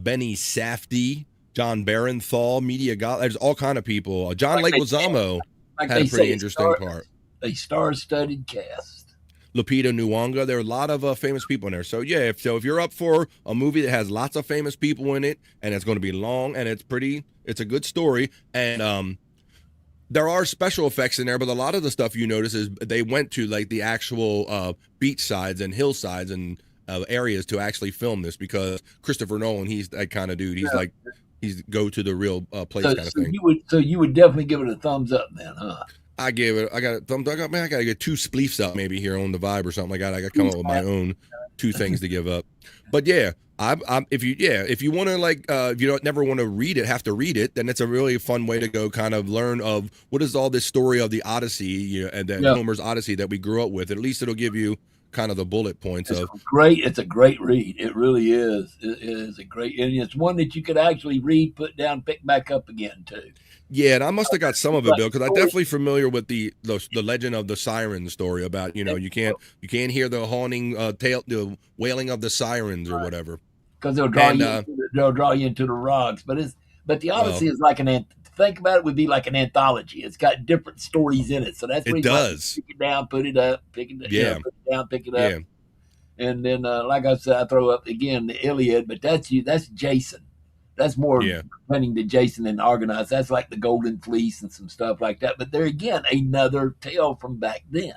Benny Safdie, John Barenthal, Media God. There's all kind of people. John Leguizamo had a pretty interesting part. A star-studded cast. Lupita Nyong'o. There are a lot of famous people in there. So yeah, if you're up for a movie that has lots of famous people in it, and it's going to be long, and it's a good story, and there are special effects in there, but a lot of the stuff you notice is they went to like the actual beach sides and hillsides and areas to actually film this, because Christopher Nolan, he's that kind of dude. He's go to the real place kind of thing. You would definitely give it a thumbs up then, huh? I got a thumbs up. Man, I got to get 2 spleefs up maybe here on the Vibe or something like that. I got to come up with my own 2 things to give up. But yeah, if you want to if you don't never want to read it, have to read it, then it's a really fun way to go kind of learn of what is all this story of the Odyssey, and then Homer's Odyssey that we grew up with. At least it'll give you kind of the bullet points It's a great read. It really is. It is a great, and it's one that you could actually read, put down, pick back up again too. Yeah, and I must have got some of it, Bill, because I'm definitely familiar with the legend of the siren story about, you can't hear the haunting tale, the wailing of the sirens or whatever, because they'll draw you into the rocks. But the Odyssey is like think about it, would be like an anthology. It's got different stories in it, so that's what it does. Pick it down, put it up, pick it down, put it down, pick it up, and then like I said, I throw up again the Iliad, but that's Jason. That's more pertaining to Jason and the Argonauts. That's like the Golden Fleece and some stuff like that. But there again, another tale from back then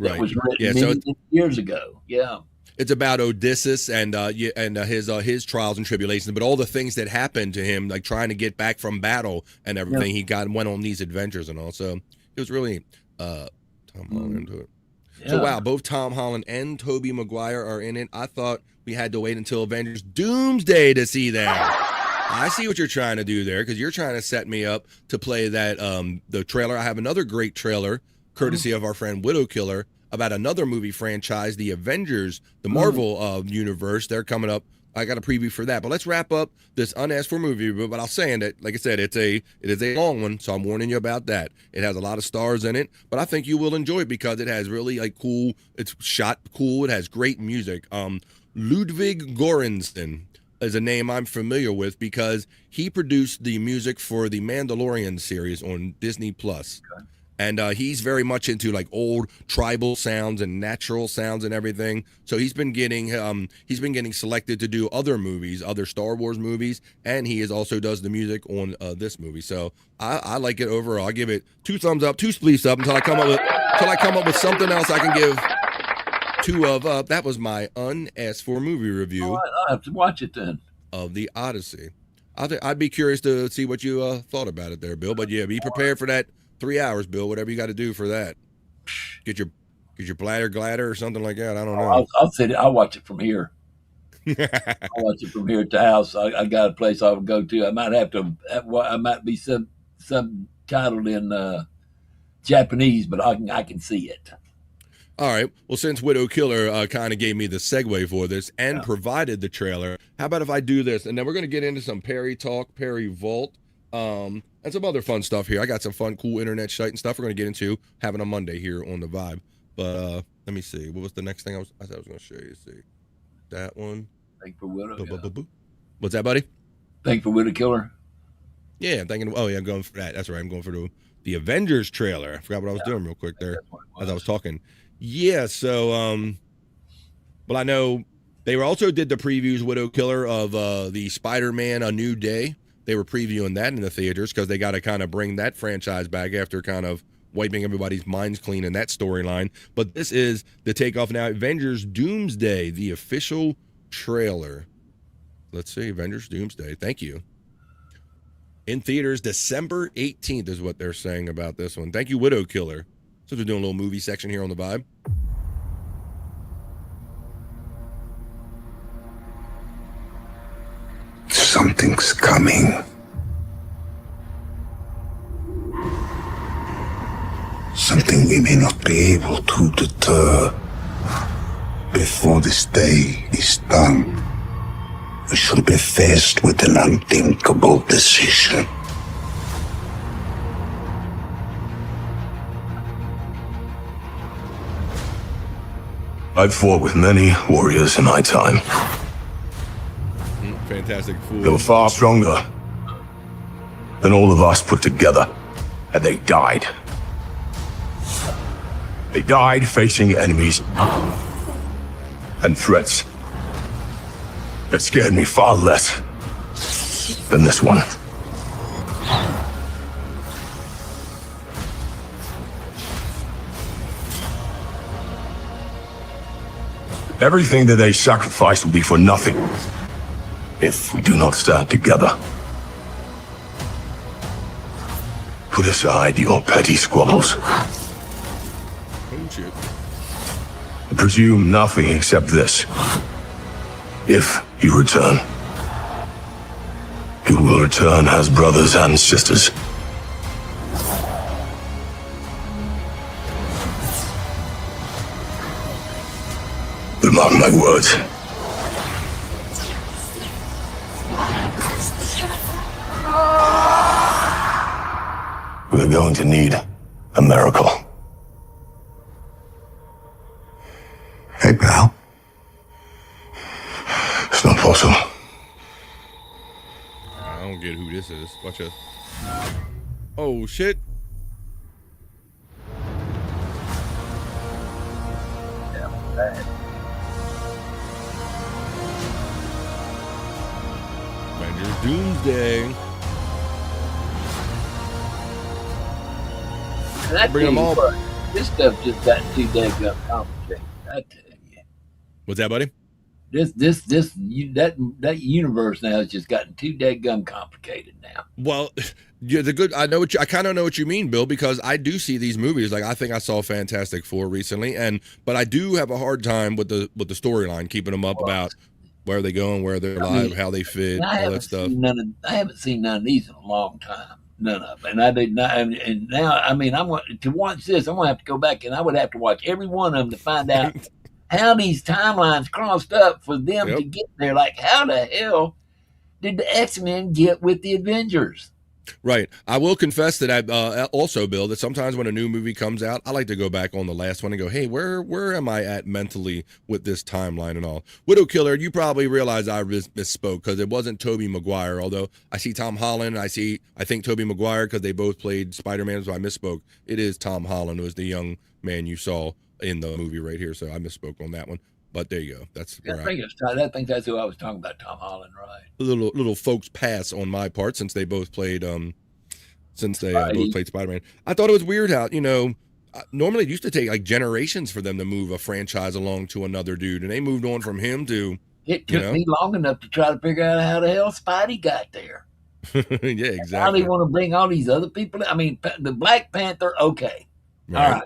that was written many years ago. Yeah. it's about Odysseus and his trials and tribulations, but all the things that happened to him, like trying to get back from battle and everything. He went on these adventures and all. So it was really Tom Holland into it. Yeah. So wow, both Tom Holland and Tobey Maguire are in it. I thought we had to wait until Avengers Doomsday to see that. I see what you're trying to do there, because you're trying to set me up to play that the trailer. I have another great trailer, courtesy of our friend Widow Killer, about another movie franchise, the Avengers, the Marvel universe. They're coming up. I got a preview for that. But let's wrap up this unasked for movie review. But I'll say that, like I said, it is a long one, so I'm warning you about that. It has a lot of stars in it, but I think you will enjoy it because it has really cool. It's shot cool. It has great music. Ludwig Göransson is a name I'm familiar with because he produced the music for the Mandalorian series on Disney Plus. Okay. And he's very much into old tribal sounds and natural sounds and everything. So he's been getting selected to do other movies, other Star Wars movies, and he also does the music on this movie. So I like it overall. I give it 2 thumbs up, 2 spleefs up until I come up with something else I can give 2 of up. That was my unasked for movie review. All right, I'll have to watch it then. Of the Odyssey. I'd be curious to see what you thought about it there, Bill. But yeah, be prepared for that 3 hours, Bill. Whatever you got to do for that. Get your bladder gladder or something like that. I don't know. I'll sit it. I'll watch it from here. I'll watch it from here at the house. I got a place I would go to. I might have to. I might be subtitled in Japanese, but I can see it. All right. Well, since Widow Killer kind of gave me the segue for this and provided the trailer, how about if I do this? And then we're going to get into some Perry talk, Perry Vault, and some other fun stuff here. I got some fun, cool internet shite and stuff we're going to get into having a Monday here on The Vibe. But let me see. What was the next thing I said I was going to show you? See. That one. Thank for Widow. What's that, buddy? Thank for Widow Killer. Yeah, I'm thinking. Oh, yeah, I'm going for that. That's right. I'm going for the Avengers trailer. I forgot what I was doing real quick there as I was talking. Yeah, so, well, I know they also did the previews, Widow Killer, of the Spider-Man A New Day. They were previewing that in the theaters because they got to kind of bring that franchise back after kind of wiping everybody's minds clean in that storyline. But this is the takeoff now. Avengers Doomsday, the official trailer. Let's see, Avengers Doomsday. Thank you. In theaters, December 18th is what they're saying about this one. Thank you, Widow Killer. So we're doing a little movie section here on The Vibe. Something's coming. Something we may not be able to deter. Before this day is done, we shall be faced with an unthinkable decision. I've fought with many warriors in my time. Fantastic Fool. They were far stronger than all of us put together, and they died. They died facing enemies and threats that scared me far less than this one. Everything that they sacrifice will be for nothing if we do not stand together. Put aside your petty squabbles. Presume nothing except this. If you return, you will return as brothers and sisters. Mark my words. We're going to need a miracle. Hey, pal. It's not possible. I don't get who this is. Watch this. Oh, shit. Bad. Avengers Doomsday. Bring them all. This stuff just got too damn complicated. I tell you. What's that, buddy? That universe now has just gotten too dadgum complicated now. Well, yeah, I kind of know what you mean, Bill, because I do see these movies. Like I think I saw Fantastic Four recently, but I do have a hard time with the storyline, keeping them up about where they going, where they're live, how they fit, all that stuff. I haven't seen none of these in a long time. None of them. And I did not. And now, I mean, I'm going to watch this. I'm going to have to go back and I would have to watch every one of them to find out how these timelines crossed up for them to get there. Like, how the hell did the X-Men get with the Avengers? Right. I will confess that I also, Bill, that sometimes when a new movie comes out, I like to go back on the last one and go, hey, where am I at mentally with this timeline and all? Widow Killer, you probably realize I misspoke because it wasn't Tobey Maguire, although I see Tom Holland. I think Tobey Maguire because they both played Spider-Man, so I misspoke. It is Tom Holland who is the young man you saw in the movie right here, so I misspoke on that one. But there you go. That's where I think that's who I was talking about, Tom Holland, right? Little folks pass on my part since they both played both played Spider-Man. I thought it was weird how, normally it used to take like generations for them to move a franchise along to another dude, and they moved on from him to. It took me long enough to try to figure out how the hell Spidey got there. Yeah, exactly. How they want to bring all these other people. I mean, the Black Panther, okay, all right,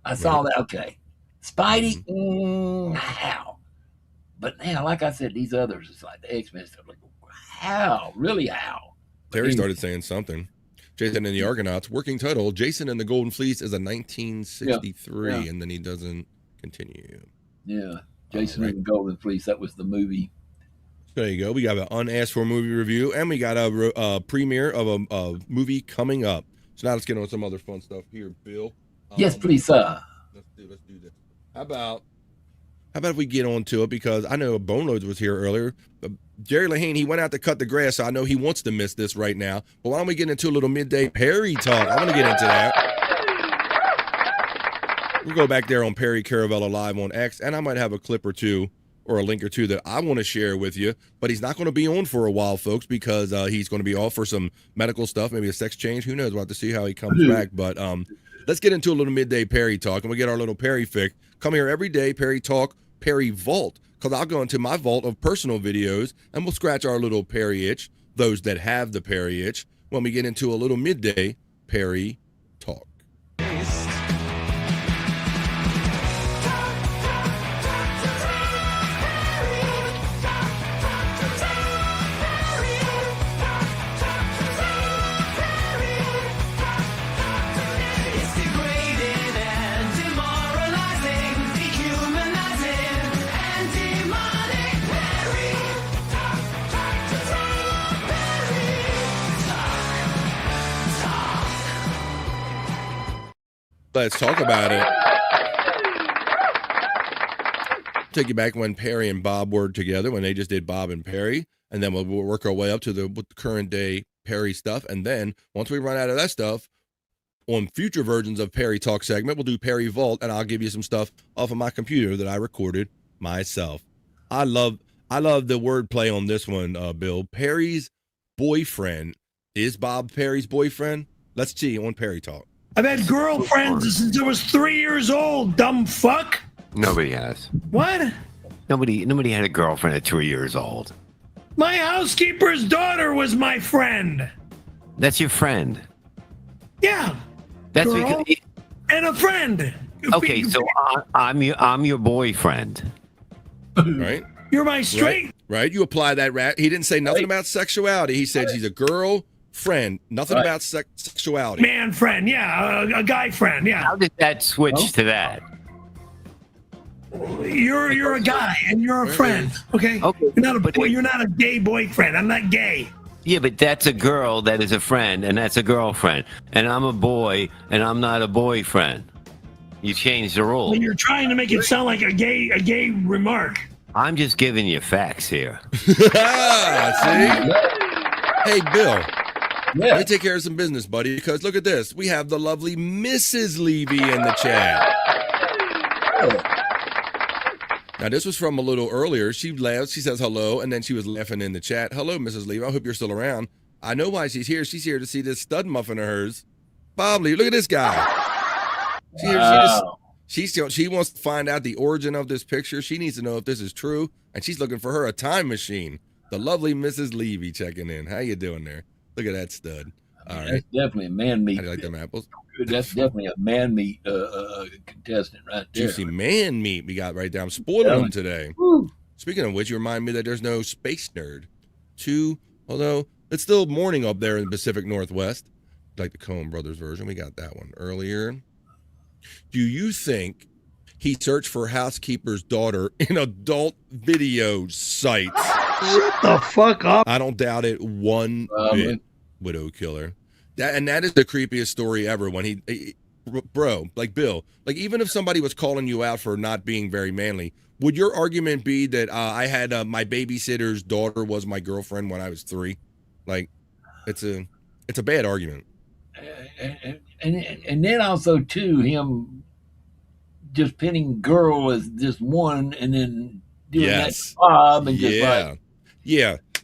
I saw that. Okay, Spidey, how? But now, like I said, these others, it's like the X-Men stuff. Like, how? Really, how? Terry started saying something. Jason and the Argonauts, working title, Jason and the Golden Fleece is a 1963, and then he doesn't continue. Yeah, Jason and the Golden Fleece, that was the movie. There you go. We got an unasked for movie review, and we got a premiere of a movie coming up. So now let's get on some other fun stuff here, Bill. Yes, please, sir. Let's do this. How about if we get on to it, because I know Boneloads was here earlier. Jerry Lahane, he went out to cut the grass, so I know he wants to miss this right now. But why don't we get into a little midday Perry talk? I want to get into that. We'll go back there on Perry Caravello Live on X, and I might have a clip or two or a link or two that I want to share with you. But he's not going to be on for a while, folks, because he's going to be off for some medical stuff, maybe a sex change. Who knows? We'll have to see how he comes back. But let's get into a little midday Perry talk, and we'll get our little Perry fic. Come here every day, Perry Talk, Perry Vault, because I'll go into my vault of personal videos, and we'll scratch our little Perry itch, those that have the Perry itch, when we get into a little midday Perry Talk. Let's talk about it. Take you back when Perry and Bob were together, when they just did Bob and Perry, and then we'll work our way up to the current day Perry stuff. And then once we run out of that stuff, on future versions of Perry Talk segment, we'll do Perry Vault, and I'll give you some stuff off of my computer that I recorded myself. I love the wordplay on this one, Bill. Perry's boyfriend is Bob Perry's boyfriend. Let's see on Perry Talk. I've had girlfriends since I was 3 years old, dumb fuck. Nobody has. What? Nobody had a girlfriend at 3 years old. My housekeeper's daughter was my friend. That's your friend. Yeah. That's girl because and a friend. Okay, so I'm your boyfriend. Right? You're my straight. Right? You apply that rat. He didn't say nothing about sexuality. He said she's a girl friend, nothing about sexuality. Man friend, yeah, a guy friend, yeah. How did that switch to that? You're a guy and you're a friend, okay? Okay. You're not a gay boyfriend. I'm not gay. Yeah, but that's a girl that is a friend, and that's a girlfriend. And I'm a boy, and I'm not a boyfriend. You changed the rule. Well, you're trying to make it sound like a gay remark. I'm just giving you facts here. See? Hey, Bill. Yeah. Let me take care of some business, buddy, because look at this. We have the lovely Mrs. Levy in the chat. Now, this was from a little earlier. She laughs. She says hello, and then she was laughing in the chat. Hello, Mrs. Levy. I hope you're still around. I know why she's here. She's here to see this stud muffin of hers. Bob Lee, look at this guy. She wants to find out the origin of this picture. She needs to know if this is true, and she's looking for her a time machine. The lovely Mrs. Levy checking in. How you doing there? Look at that stud. All right. That's definitely a man meat. How do you like them apples? That's definitely a man meat contestant right there. Juicy man meat we got right there. I'm spoiling them today. Woo. Speaking of which, you remind me that there's no Space Nerd 2, although it's still morning up there in the Pacific Northwest. Like the Coen Brothers version. We got that one earlier. Do you think he searched for housekeeper's daughter in adult video sites? Shut the fuck up. I don't doubt it one bit, Widow Killer. That is the creepiest story ever when he bro, like Bill, like even if somebody was calling you out for not being very manly, would your argument be that I had my babysitter's daughter was my girlfriend when I was 3? Like, it's a bad argument. And then also too, him just pinning girl as just one, and then doing that job, and just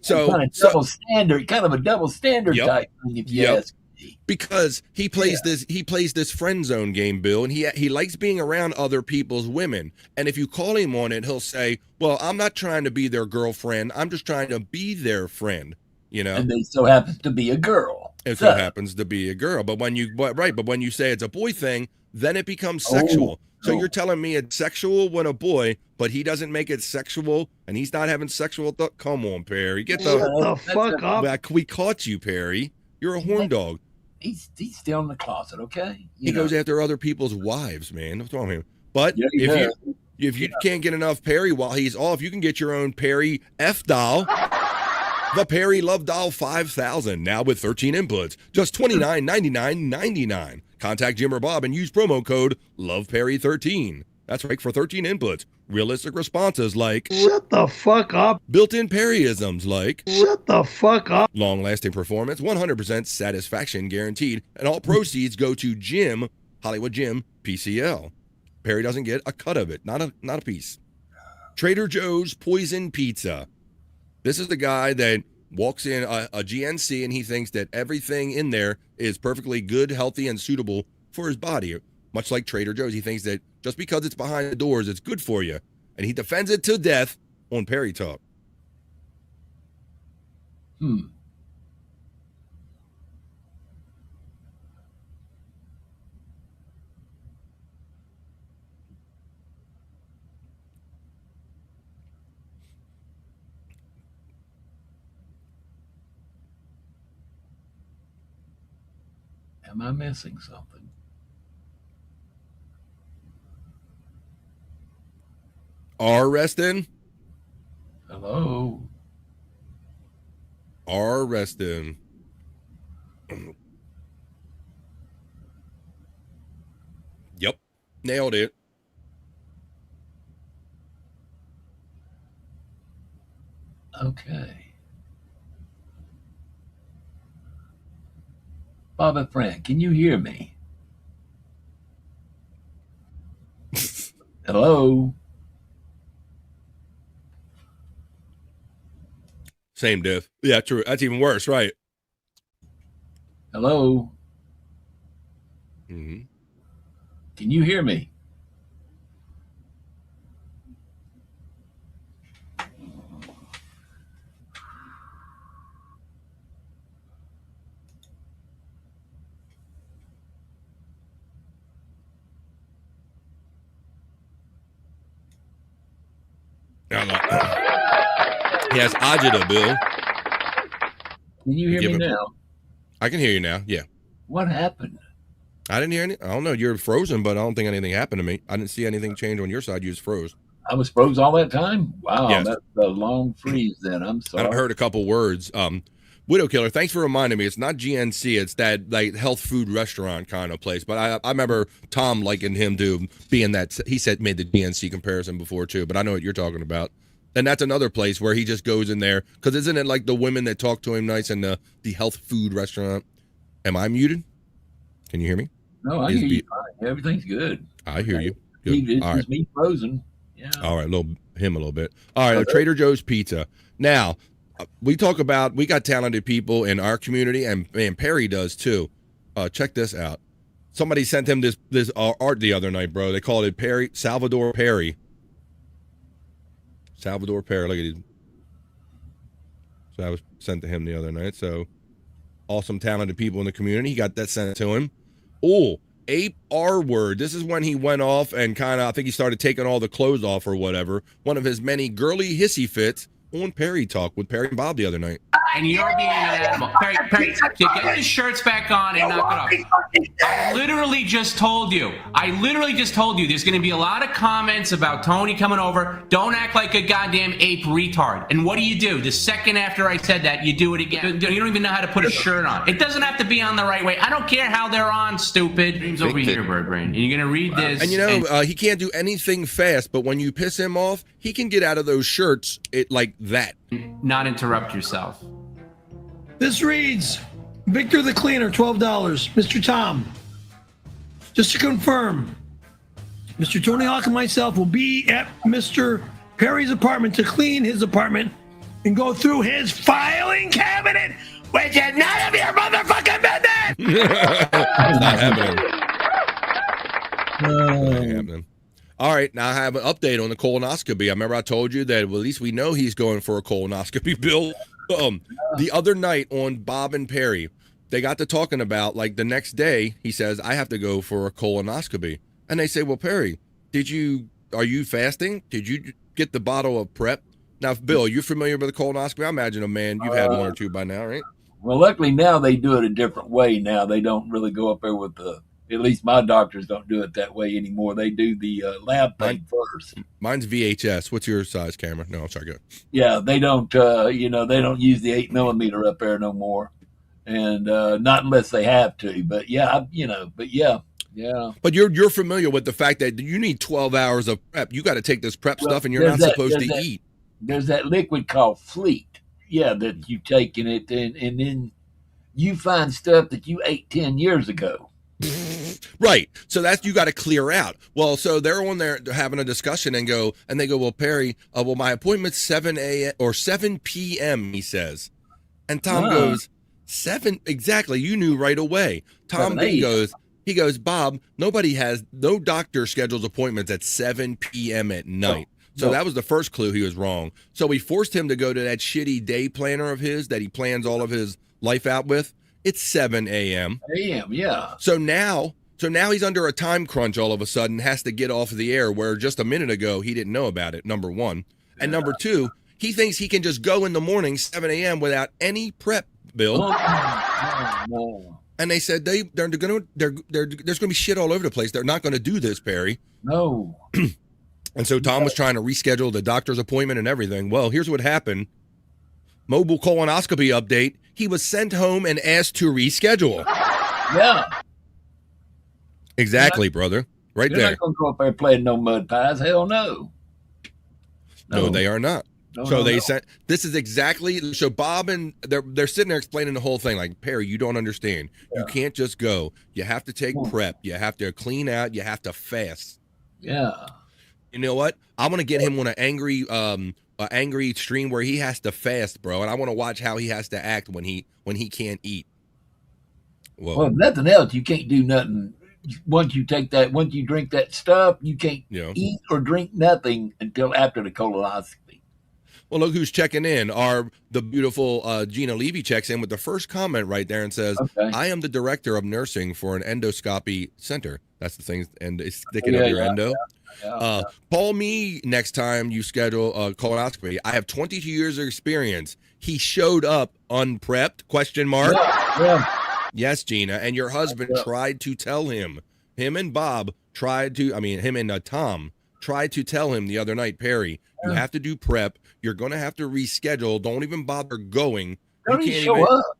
So kind of a double standard type thing, if you ask me. Because he plays this friend zone game, Bill, and he likes being around other people's women. And if you call him on it, he'll say, "Well, I'm not trying to be their girlfriend. I'm just trying to be their friend." You know, and they so happens to be a girl. It so happens to be a girl. But when you say it's a boy thing, then it becomes sexual. So you're telling me it's sexual when a boy, but he doesn't make it sexual, and he's not having sexual thought? Come on, Perry. Shut the fuck up. We caught you, Perry. You're a horn dog. He's still in the closet, okay? He goes after other people's wives, man. What's wrong with him? But if you can't get enough Perry while he's off, you can get your own Perry F doll. The Perry Love Doll 5000, now with 13 inputs, just $29.99.99. Contact Jim or Bob and use promo code LovePerry13. That's right, for 13 inputs. Realistic responses like, shut the fuck up. Built-in Perryisms like, shut the fuck up. Long-lasting performance, 100% satisfaction guaranteed, and all proceeds go to Jim, Hollywood Jim, PCL. Perry doesn't get a cut of it, not a piece. Trader Joe's Poison Pizza. This is the guy that walks in a GNC and he thinks that everything in there is perfectly good, healthy, and suitable for his body. Much like Trader Joe's, he thinks that just because it's behind the doors, it's good for you. And he defends it to death on Perry Talk. Am I missing something? R resting? Hello? R resting. Yep. Nailed it. Okay. Bob and Frank, can you hear me? Hello? Same diff. Yeah, true. That's even worse, right? Hello? Mm-hmm. Can you hear me? He has agita, Bill. Can you hear me now? I can hear you now, yeah. What happened? I didn't hear any. I don't know. You're frozen, but I don't think anything happened to me. I didn't see anything change on your side. You just froze. I was froze all that time? Wow, yes. That's a long freeze then. I'm sorry. I heard a couple words. Widow Killer, thanks for reminding me. It's not GNC. It's that like health food restaurant kind of place. But I remember Tom liking him to being that. He said made the GNC comparison before too. But I know what you're talking about. And that's another place where he just goes in there. Because isn't it like the women that talk to him nice in the health food restaurant? Am I muted? Can you hear me? No, I hear you fine. Everything's good. I hear you. Good. It's All just me frozen. Yeah. All right, a little bit. All right, Trader Joe's Pizza. Now, we got talented people in our community, and Perry does too. Check this out. Somebody sent him this art the other night, bro. They called it Salvador Perry. Salvador Perry. Look at it. So that was sent to him the other night. So awesome, talented people in the community. He got that sent to him. Oh, ape R word. This is when he went off and kind of, I think he started taking all the clothes off or whatever. One of his many girly hissy fits on Perry Talk with Perry and Bob the other night. And you're being an animal. Perry, get the shirts back on and knock it off. I literally just told you there's going to be a lot of comments about Tony coming over. Don't act like a goddamn ape retard. And what do? The second after I said that, you do it again. You don't even know how to put a shirt on. It doesn't have to be on the right way. I don't care how they're on, stupid. Dreams over here, Bird Brain. And you're going to read this. And he can't do anything fast, but when you piss him off, he can get out of those shirts like that. Not interrupt yourself. This reads, Victor the Cleaner, $12. Mr. Tom, just to confirm, Mr. Tony Hawk and myself will be at Mr. Perry's apartment to clean his apartment and go through his filing cabinet, which is none of your motherfucking business! It's not happening. Not happening. All right, now I have an update on the colonoscopy. I remember I told you that, well, at least we know he's going for a colonoscopy, Bill. The other night on Bob and Perry, they got to talking about, like, the next day, he says, I have to go for a colonoscopy. And they say, well, Perry, are you fasting? Did you get the bottle of prep? Now, Bill, you're familiar with the colonoscopy? I imagine you've had one or two by now, right? Well, luckily now they do it a different way now. They don't really go up there with at least my doctors don't do it that way anymore. They do the lab thing first. Mine's VHS. What's your size camera? No, I'm sorry, go. Yeah, they don't, they don't use the 8mm up there no more. And not unless they have to. But yeah, Yeah. But you're familiar with the fact that you need 12 hours of prep. You got to take this prep stuff and you're not supposed to eat. There's that liquid called Fleet. Yeah, that you take in it and then you find stuff that you ate 10 years ago. Right. So that's, you got to clear out. Well, so they're on there having a discussion and they go, well, Perry, my appointment's 7 a.m. or 7 p.m., he says. And Tom goes, 7? Exactly. You knew right away. Tom he goes, Bob, no doctor schedules appointments at 7 p.m. at night. So that was the first clue he was wrong. So we forced him to go to that shitty day planner of his that he plans all of his life out with. It's 7 a.m. Yeah. So now he's under a time crunch all of a sudden, has to get off of the air where just a minute ago he didn't know about it, number one. And number two, he thinks he can just go in the morning, 7 a.m. without any prep, Bill. No. And they said there's going to be shit all over the place. They're not going to do this, Perry. No. And so Tom was trying to reschedule the doctor's appointment and everything. Well, here's what happened. Mobile colonoscopy update. He was sent home and asked to reschedule. Yeah. Exactly, brother. Right there. They're not going to go up there playing no mud pies. Hell no. No, they are not. Sent. This is exactly. So Bob and they're sitting there explaining the whole thing. Like, Perry, you don't understand. Yeah. You can't just go. You have to take prep. You have to clean out. You have to fast. Yeah. You know what? I want to get him on an angry stream where he has to fast, bro, and I want to watch how he has to act when he can't eat. Whoa. Well, if nothing else, you can't do nothing. Once you drink that stuff, you can't eat or drink nothing until after the colonoscopy. Well, look who's checking in. The beautiful Gina Levy checks in with the first comment right there and says, I am the director of nursing for an endoscopy center. That's the thing, and it's sticking up your endo. Yeah. Call me next time you schedule a colonoscopy. I have 22 years of experience. He showed up unprepped, ? Yeah. Yes, Gina, and your husband tried to tell him. Him and Tom tried to tell him the other night, Perry, you have to do prep. You're going to have to reschedule. Don't even bother going. Don't even show up.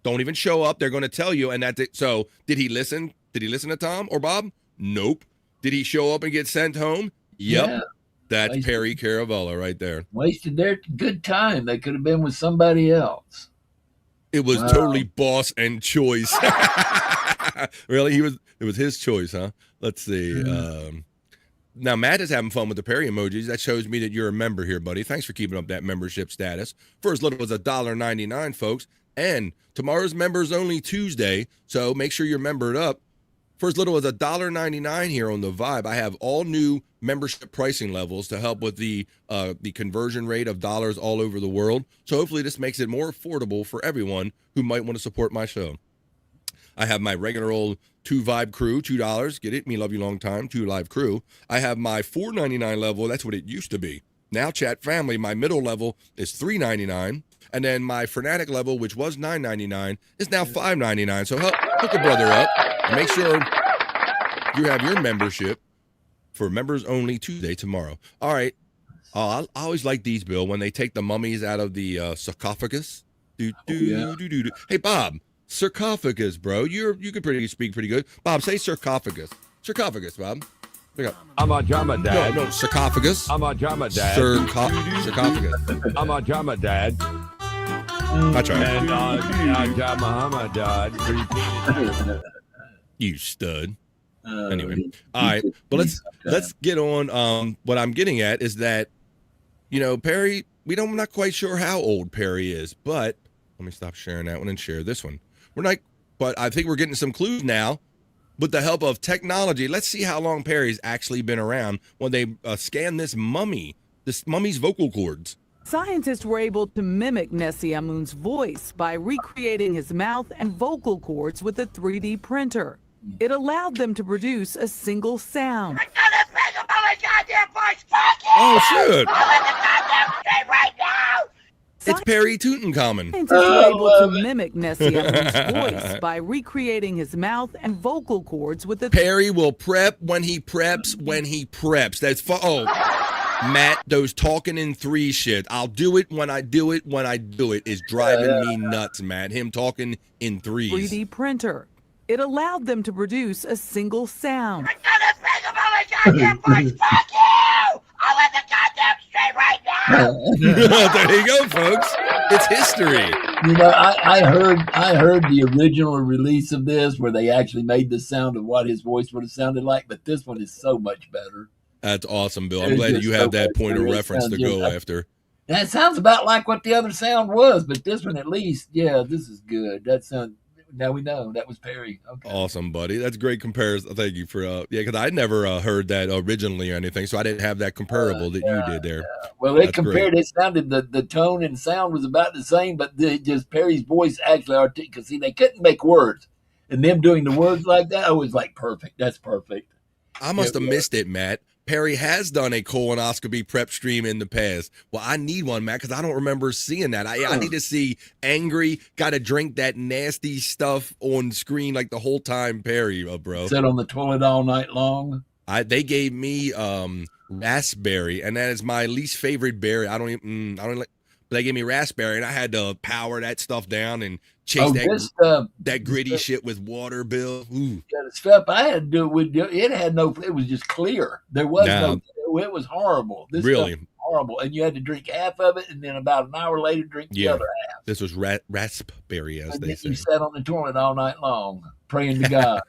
Don't even show up. They're going to tell you, and that's it. So did he listen? Did he listen to Tom or Bob? Nope. Did he show up and get sent home? Yep. Yeah. That's Perry Caravella right there. Wasted their good time. They could have been with somebody else. It was totally boss and choice. Really? It was his choice, huh? Let's see. Now, Matt is having fun with the Perry emojis. That shows me that you're a member here, buddy. Thanks for keeping up that membership status. For as little as $1.99, folks. And tomorrow's Members Only Tuesday, so make sure you're membered up For as little as $1.99 here on the Vibe, I have all new membership pricing levels to help with the conversion rate of dollars all over the world. So hopefully this makes it more affordable for everyone who might want to support my show. I have my regular old 2 Vibe crew, $2. Get it? Me love you long time. 2 Live crew. I have my $4.99 level. That's what it used to be. Now Chat Family, my middle level is $3.99. And then my Fanatic level, which was $9.99, is now $5.99. So hook a brother up and make sure you have your membership for members only Tuesday tomorrow. All right. I always like these, Bill, when they take the mummies out of the sarcophagus. Hey, Bob, sarcophagus, bro. You can speak pretty good. Bob, say sarcophagus. Sarcophagus, Bob. I'm a drama dad. No, sarcophagus. I'm a drama dad. Sarcophagus. I'm a drama dad. That's right. And Muhammad dad. You stud. Anyway, all right, but let's get on. What I'm getting at is that, Perry, I'm not quite sure how old Perry is, but let me stop sharing that one and share this one. But I think we're getting some clues now. With the help of technology, let's see how long Perry's actually been around when they scan this mummy's vocal cords. Scientists were able to mimic Nessie Amun's voice by recreating his mouth and vocal cords with a 3D printer. It allowed them to produce a single sound. Oh, shit. Right now. It's Perry Tutankhamun. Scientists were able to mimic Nessie Amun's voice by recreating his mouth and vocal cords with a... Perry will prep when he preps when he preps. That's Matt, those talking in 3 shit. I'll do it when I do it when I do it is driving me nuts, Matt. Him talking in 3s. 3D printer. It allowed them to produce a single sound. Fuck you! I'll let the goddamn straight right now! There you go, folks. It's history. I heard the original release of this where they actually made the sound of what his voice would have sounded like, but this one is so much better. That's awesome, Bill. I'm glad that you have that point of reference to go after. That sounds about like what the other sound was, but this one at least, this is good. That sound. Now we know that was Perry. Okay. Awesome, buddy. That's great comparison. Thank you for because I never heard that originally or anything, so I didn't have that comparable that you did there. Well, they compared. It sounded the tone and sound was about the same, but just Perry's voice actually because see they couldn't make words, and them doing the words like that, I was like perfect. That's perfect. I must have missed it, Matt. Perry has done a colonoscopy prep stream in the past. Well, I need one, Matt, because I don't remember seeing that. I need to see angry, got to drink that nasty stuff on screen like the whole time, Perry, bro. Sit on the toilet all night long. They gave me raspberry, and that is my least favorite berry. I don't like. But they gave me raspberry, and I had to power that stuff down and chase that gritty shit with water, Bill. Ooh. Yeah, the stuff I had to do with it had no. It was just clear. There was no. It was horrible. This really stuff was horrible, and you had to drink half of it, and then about an hour later drink the other half. This was raspberry, as they say. You sat on the toilet all night long praying to God,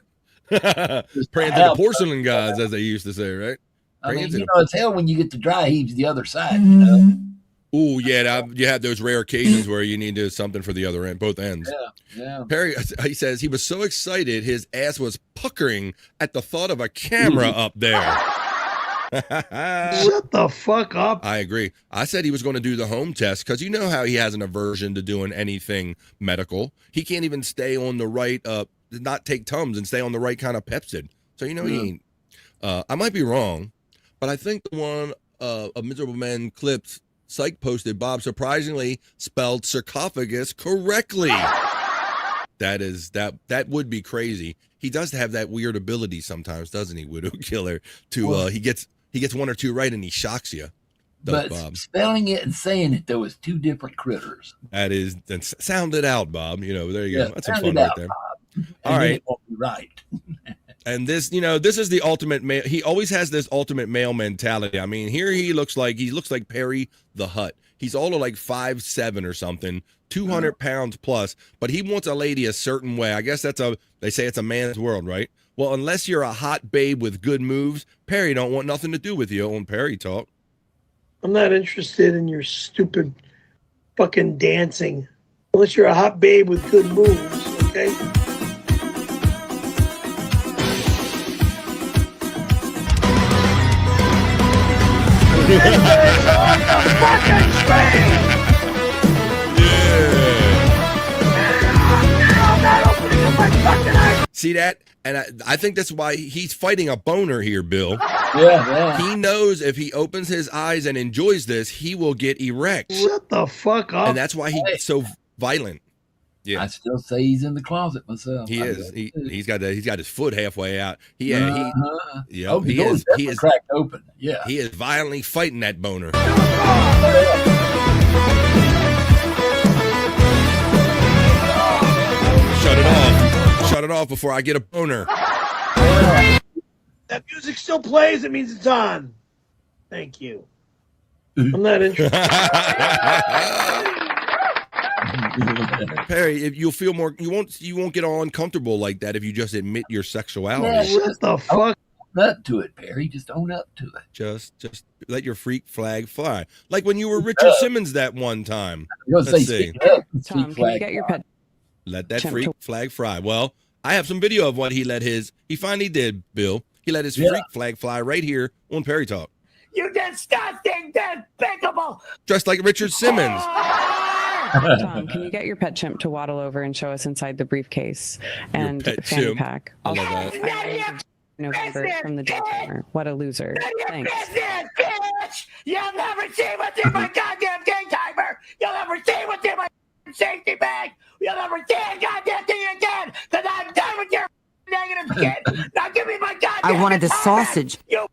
praying to the porcelain gods, as they used to say, right? I mean, it's hell when you get the dry heaves the other side. You know. Oh, yeah, you have those rare occasions where you need to do something for the other end, both ends. Yeah. Perry, he says he was so excited his ass was puckering at the thought of a camera up there. Shut the fuck up. I agree. I said he was going to do the home test because you know how he has an aversion to doing anything medical. He can't even stay on the right, not take Tums and stay on the right kind of Pepsid. So, he ain't. I might be wrong, but I think the one of Miserable Men clips Psych posted, Bob surprisingly spelled sarcophagus correctly. That would be crazy. He does have that weird ability sometimes, doesn't he, Widow Killer? To he gets 1 or 2 right and he shocks you. But Bob. Spelling it and saying it, there was 2 different critters. Sound it out, Bob. There you go. That's some fun right there. All right. It won't be right. And this, this is the ultimate male. He always has this ultimate male mentality. I mean, here he looks like Perry the Hut. He's all of like 5'7" or something, 200 pounds plus, but he wants a lady a certain way. I guess they say it's a man's world, right? Well, unless you're a hot babe with good moves, Perry don't want nothing to do with you on Perry Talk. I'm not interested in your stupid fucking dancing. Unless you're a hot babe with good moves, okay? See that? And I think that's why he's fighting a boner here, Bill. Yeah. He knows if he opens his eyes and enjoys this, he will get erect. Shut the fuck up. And that's why he's so violent. Yeah. I still say he's in the closet myself. He is. He's got his foot halfway out. He he is cracked open. Yeah. He is violently fighting that boner. Shut it off. Shut it off before I get a boner. That music still plays, it means it's on. Thank you. I'm not interested. Perry, if you'll feel more, you won't get all uncomfortable like that if you just admit your sexuality. Yeah, what the fuck? Own up to it, Perry. Just own up to it. Just let your freak flag fly. Like when you were Richard Simmons that one time. Let's see. Tom, can you get your pet? Let that freak flag fly. Well, I have some video of what he finally did, Bill. He let his freak flag fly right here on Perry Talk. You disgusting, despicable. Dressed like Richard Simmons. Tom, can you get your pet chimp to waddle over and show us inside the briefcase and fanny chimp. pack? I love that. November from the Daytimer. What a loser. Thanks. Business, bitch! You'll never see what's in my goddamn Daytimer! You'll never see what's in my safety bag! You'll never see a goddamn thing again! Because I'm done with your negative shit! Now give me my goddamn I wanted the Daytimer, sausage. You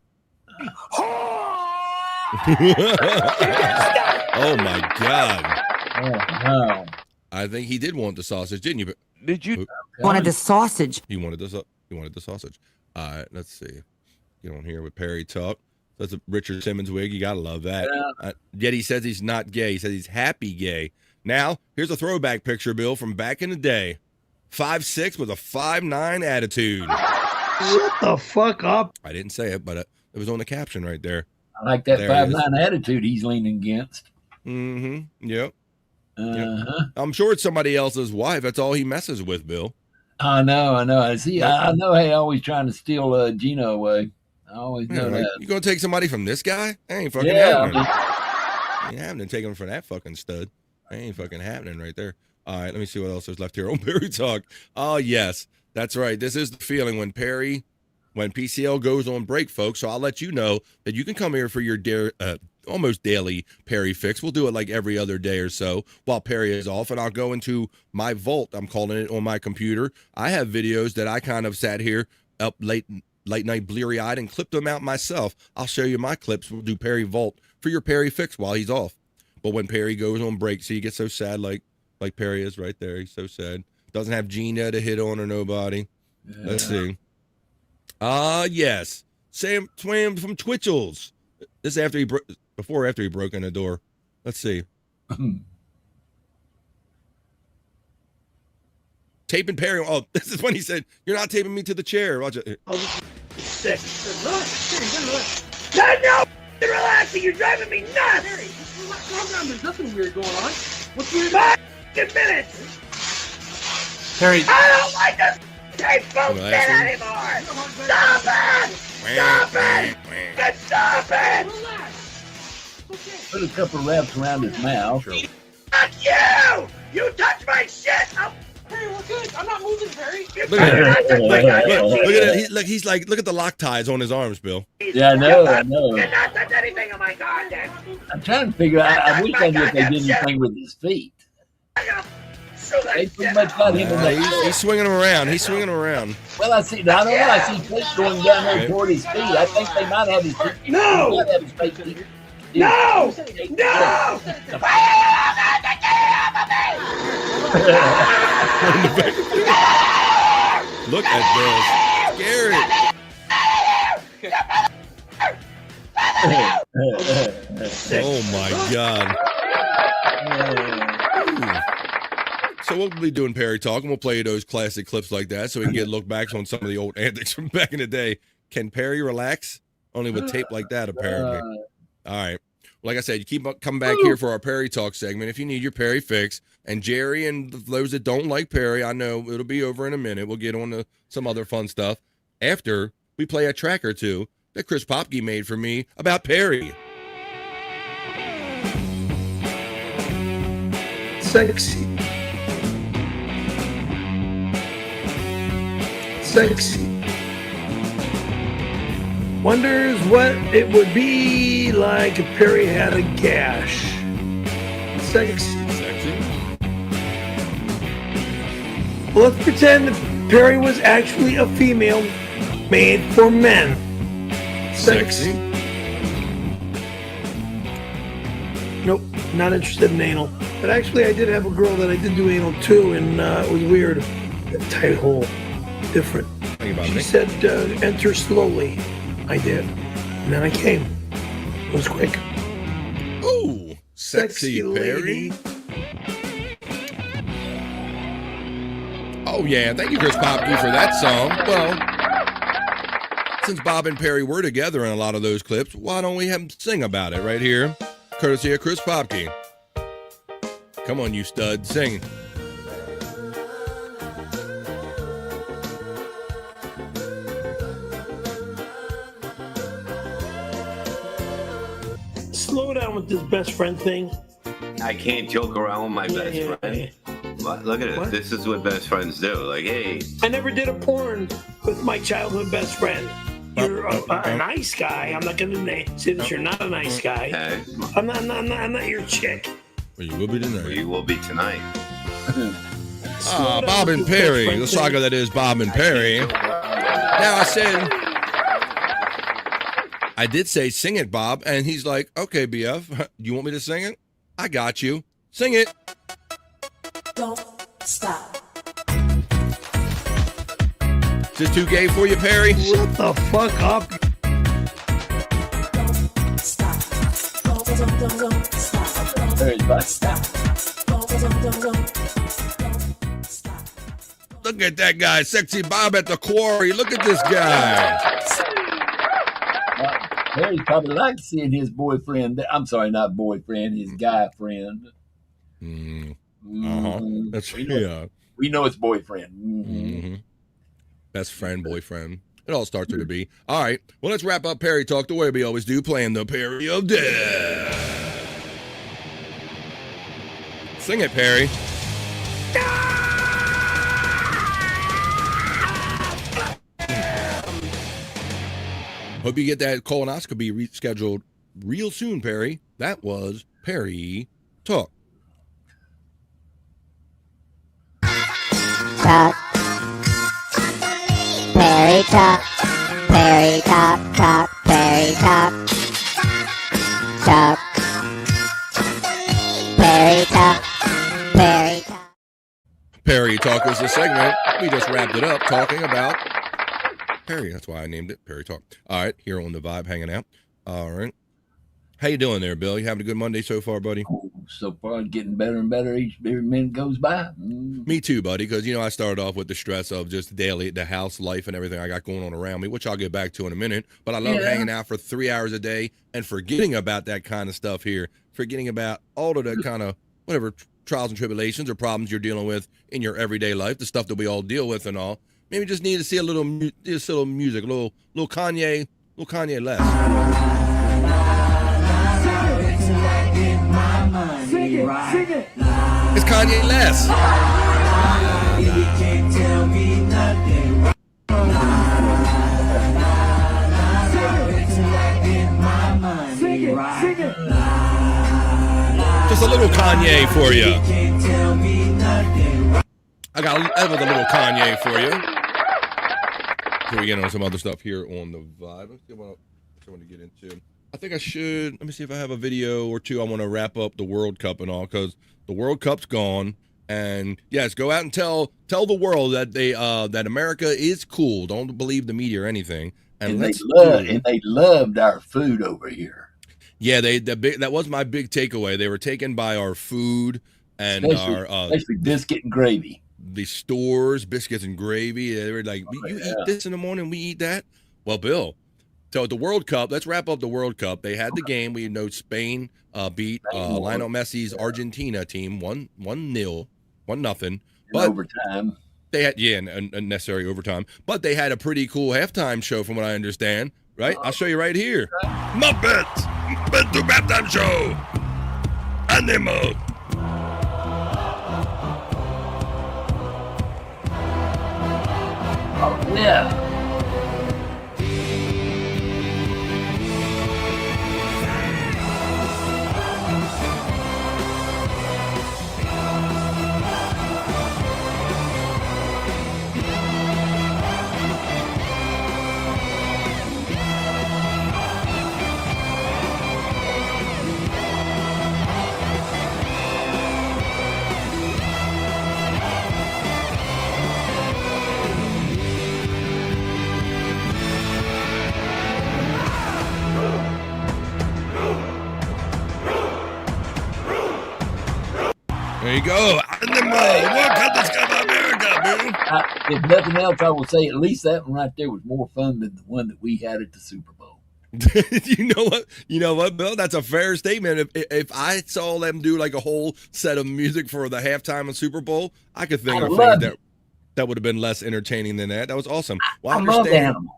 Oh my God. Oh, no. I think he did want the sausage, didn't you? Did you? Wanted the sausage. He wanted the sausage. All right, let's see. Get on here with Perry Talk. That's a Richard Simmons wig. You got to love that. Yet he says he's not gay. He says he's happy gay. Now, here's a throwback picture, Bill, from back in the day. 5'6" with a 5'9" attitude. Shut the fuck up. I didn't say it, but it was on the caption right there. I like that 5'9" attitude he's leaning against. Mm-hmm. Yep. I'm sure it's somebody else's wife. That's all he messes with, Bill. I know. I see. I know. Hey, always trying to steal Gino away. I always know that. You gonna take somebody from this guy? That ain't fucking happening. Ain't happening. Take him from that fucking stud. That ain't fucking happening right there. All right, let me see what else is left here on Perry Talk. Oh yes, that's right. This is the feeling when PCL goes on break, folks. So I'll let you know that you can come here for your almost daily Perry fix. We'll do it like every other day or so while Perry is off, and I'll go into my vault. I'm calling it on my computer. I have videos that I kind of sat here up late night bleary-eyed and clipped them out myself. I'll show you my clips. We'll do Perry Vault for your Perry fix while he's off. But when Perry goes on break, see, he gets so sad like Perry is right there. He's so sad. Doesn't have Gina to hit on or nobody. Yeah. Let's see. Yes. Sam Twam from Twitchell's. This is after he broke in the door. Let's see. Taping Perry. Oh, this is when he said, "You're not taping me to the chair." Watch it. No, relaxing. You're driving me nuts. Harry, calm down. There's nothing weird going on. What's weird? 5 minutes. Harry. I don't like this tape bullshit anymore. Stop it! Stop it! Stop it! Put a couple wraps around his mouth. Fuck you! You touch my shit! Harry, we're good. I'm not moving, Harry. Look at it. Look at the Loctites on his arms, Bill. Yeah, I know. You're not touch anything on my garden. I'm trying to figure out. I wish I knew if they did anything with his feet. They pretty much got him in the He's swinging him around. Well, I see. I don't know. I see feet going down there toward his feet. I think they might have his feet. No! They might have his feet. No! No! Look at this. Scary. Oh my God. So we'll be doing Perry Talk, and we'll play those classic clips like that so we can get look backs on some of the old antics from back in the day. Can Perry relax? Only with tape like that, apparently. All right. Like I said, you keep coming back here for our Perry Talk segment if you need your Perry fix. And Jerry and those that don't like Perry, I know it'll be over in a minute. We'll get on to some other fun stuff after we play a track or two that Chris Popke made for me about Perry. Sexy. Wonders what it would be like if Perry had a gash. Sexy. Well, let's pretend that Perry was actually a female made for men. Sexy. Nope, not interested in anal. But actually, I did have a girl that I did do anal too, and it was weird. A tight hole. Different. She said, enter slowly. I did. And then I came. It was quick. Ooh, sexy Perry. Oh, yeah. Thank you, Chris Popke, for that song. Well, since Bob and Perry were together in a lot of those clips, why don't we have them sing about it right here? Courtesy of Chris Popke. Come on, you stud. Sing. Slow down with this best friend thing. I can't joke around with my best friend. Look at it. What? This is what best friends do. Like, hey. I never did a porn with my childhood best friend. You're a nice guy. I'm not going to say that you're not a nice guy. Hey. I'm not your chick. Well, you will be tonight. Well, you will be tonight. Bob and Perry. The saga that is Bob and Perry. Now I did say, sing it, Bob. And he's like, okay, BF, you want me to sing it? I got you. Sing it. Don't stop. Is this too gay for you, Perry? Shut the fuck up. Don't stop. Don't stop. Perry's back. Stop. Look at that guy, sexy Bob at the quarry. Look at this guy. Perry probably likes seeing his boyfriend. I'm sorry, not boyfriend, his guy friend. That's we know it's boyfriend. Best friend, boyfriend. It all starts with a B. All right. Well, let's wrap up Perry Talk the way we always do, playing the Perry of Death. Sing it, Perry. Hope you get that colonoscopy rescheduled real soon, Perry. That was Perry Talk. Talk. Perry Talk. Perry Talk. Talk. Perry Talk. Talk. Perry Talk. Perry Talk. Perry Talk is the segment. We just wrapped it up talking about Perry. That's why I named it Perry Talk. All right, here on the Vibe, hanging out. All right. How you doing there, Bill? You having a good Monday so far, buddy? So far, getting better and better every minute goes by. Me too, buddy, because, I started off with the stress of just daily, the house life and everything I got going on around me, which I'll get back to in a minute. But I love hanging out for 3 hours a day and forgetting about that kind of stuff here, forgetting about all of the kind of, whatever, trials and tribulations or problems you're dealing with in your everyday life, the stuff that we all deal with and all. Maybe just need to see a little music, a little Kanye less. Sing it. It's Kanye less. You can't tell me nothing. Sing it. Just a little Kanye for you. You can't tell me nothing. That was a little Kanye for you. Before we get on some other stuff here on the Vibe. Let's see what I want to get into. I think I should. Let me see if I have a video or two. I want to wrap up the World Cup and all, because the World Cup's gone. And yes, go out and tell the world that that America is cool. Don't believe the media or anything. And they loved our food over here. Yeah, that was my big takeaway. They were taken by our food and especially biscuit and gravy. The stores, biscuits and gravy. They were like, you eat this in the morning, we eat that. Well, Bill. So the World Cup, let's wrap up the World Cup. They had the game. We know Spain beat Lionel Messi's Argentina team 1-0, 1-0. But overtime. They had unnecessary overtime. But they had a pretty cool halftime show, from what I understand. Right? I'll show you right here. Muppets, Muppet halftime show. Animal. Yeah. There you go. Animal. What kind of stuff America, boo? If nothing else, I will say at least that one right there was more fun than the one that we had at the Super Bowl. You know what? You know what, Bill? That's a fair statement. If I saw them do like a whole set of music for the halftime of Super Bowl, I could think of things that would have been less entertaining than that. That was awesome. Well, I love Animal.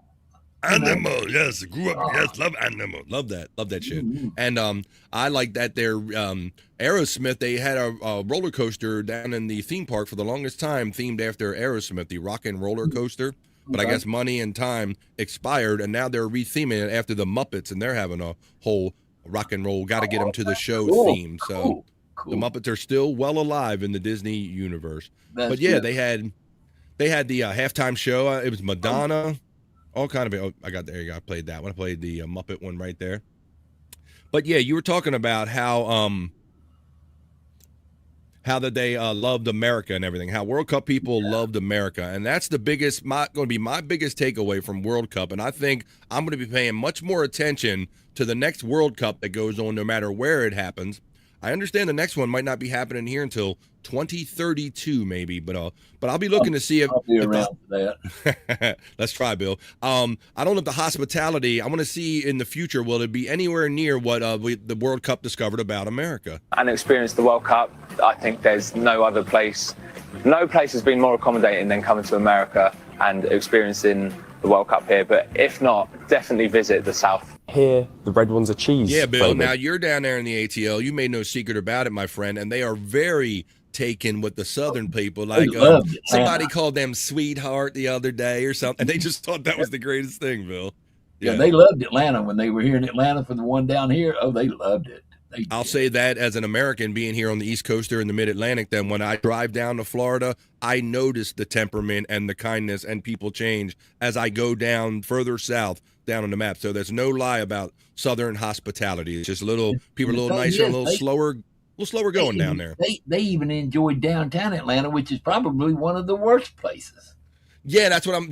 Animal, yes, grew up, yes, love Animal, love that shit. Mm-hmm. And I like that their Aerosmith, they had a roller coaster down in the theme park for the longest time, themed after Aerosmith, the rock and roller coaster. But I guess money and time expired, and now they're retheming it after the Muppets, and they're having a whole rock and roll, got to get them to the show theme. So the Muppets are still well alive in the Disney universe. But yeah, they had the halftime show. It was Madonna. All kind of. Oh, I got there. You go. I played that one. I played the Muppet one right there. But yeah, you were talking about how that they loved America and everything. How World Cup people loved America, and that's the biggest. Going to be my biggest takeaway from World Cup. And I think I'm going to be paying much more attention to the next World Cup that goes on, no matter where it happens. I understand the next one might not be happening here until 2032, maybe, but I'll be looking to see if I'll be around for that. Let's try, Bill. I don't know if the hospitality. I want to see in the future, will it be anywhere near what the World Cup discovered about America? And experience the World Cup. I think there's no other place. No place has been more accommodating than coming to America and experiencing the World Cup here. But if not, definitely visit the South. Here, the red ones are cheese. Yeah, Bill. flavored. Now you're down there in the ATL. You made no secret about it, my friend, and they are very taken with the Southern people. Like somebody called them sweetheart the other day or something. They just thought that was the greatest thing, Bill. Yeah, they loved Atlanta when they were here in Atlanta for the one down here. Oh, they loved it. I'll say that as an American being here on the East Coast or in the Mid-Atlantic, then when I drive down to Florida, I notice the temperament and the kindness and people change as I go down further south down on the map. So there's no lie about Southern hospitality. It's just people are a little nicer, a little slower going down there. They even enjoyed downtown Atlanta, which is probably one of the worst places. Yeah, that's what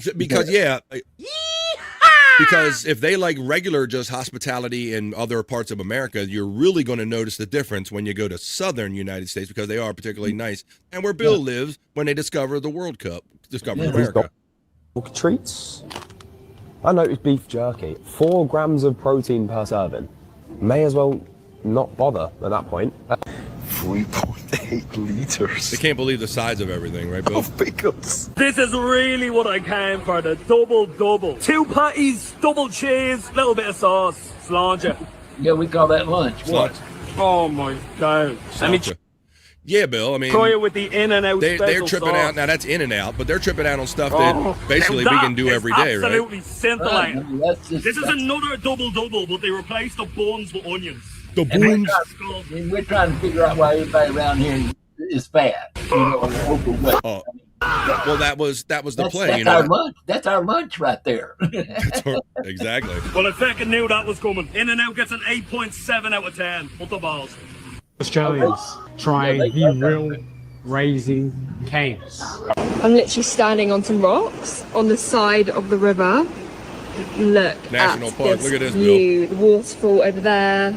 because if they like regular just hospitality in other parts of America, you're really going to notice the difference when you go to Southern United States because they are particularly nice. And where Bill lives when they discover the World Cup, discover America. Treats. I noticed beef jerky, 4 grams of protein per serving. May as well not bother at that point. 3.8 liters. They can't believe the size of everything, right, Bill? Of pickles. This is really what I came for, the double. 2 patties, double cheese, little bit of sauce, cilantro. Yeah, we call that lunch. What? Oh my God. Yeah, Bill. I mean, try it with the In-N-Out they're special tripping sauce. out. Now that's In-N-Out, but they're tripping out on stuff that basically we can do every day, right? Absolutely scintillating. This is another double, but they replaced the buns with onions. The buns. And we're trying to figure out why everybody around here is fat. Well, that was the play. That's our lunch. That's our lunch right there. Exactly. Well, I fucking knew that was coming. In-N-Out gets an 8.7 out of 10. What the balls? Australians trying the real raising canes. I'm literally standing on some rocks on the side of the river. Look National at Park. this Look at this, view. The waterfall over there.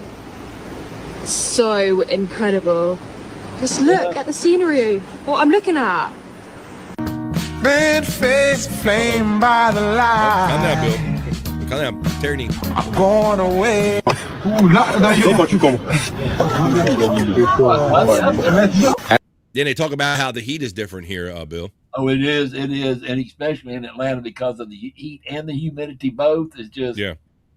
So incredible. Just look at the scenery. What I'm looking at. Red face flame by the light. Calm down, Bill. Calm down, Terry. I'm going away. Then they talk about how the heat is different here, Bill. Oh, it is, and especially in Atlanta because of the heat and the humidity. Both is just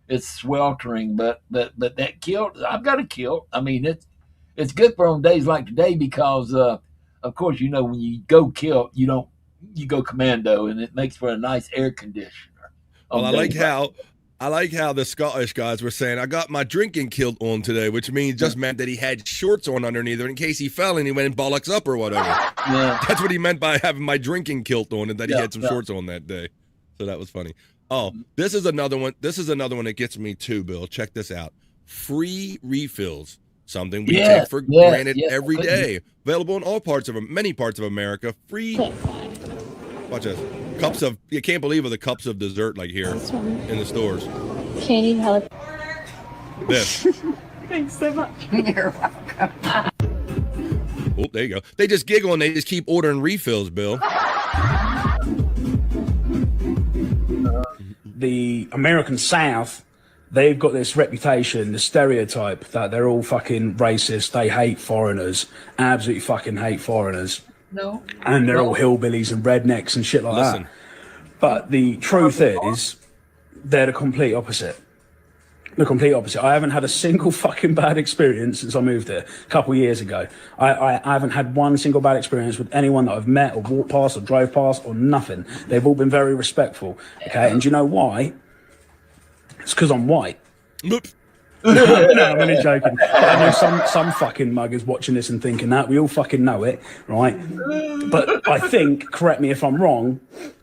it's sweltering. But that kilt, I've got a kilt. I mean, it's good for on days like today because of course when you go kilt, you don't you go commando, and it makes for a nice air conditioner. Well, I like how the Scottish guys were saying, I got my drinking kilt on today, which just meant that he had shorts on underneath it in case he fell and he went bollocks up or whatever. Yeah. That's what he meant by having my drinking kilt on, and that he had some shorts on that day. So that was funny. Oh, this is another one. This is another one that gets me too, Bill. Check this out. Free refills. Something we take for granted every day. Available in many parts of America. Free. Watch this. Cups of, you can't believe the cups of dessert like here in the stores. Can you help? This. Thanks so much. You're welcome. Oh, there you go. They just giggle and they just keep ordering refills, Bill. The American South, they've got this reputation, the stereotype that they're all fucking racist. They hate foreigners, absolutely fucking hate foreigners. No. And they're all hillbillies and rednecks and shit like that. But the truth is, they're the complete opposite. The complete opposite. I haven't had a single fucking bad experience since I moved here a couple of years ago. I haven't had one single bad experience with anyone that I've met or walked past or drove past or nothing. They've all been very respectful. Okay, and do you know why? It's because I'm white. No, I'm only joking. But I know some fucking mug is watching this and thinking that. We all fucking know it, right? But I think, correct me if I'm wrong,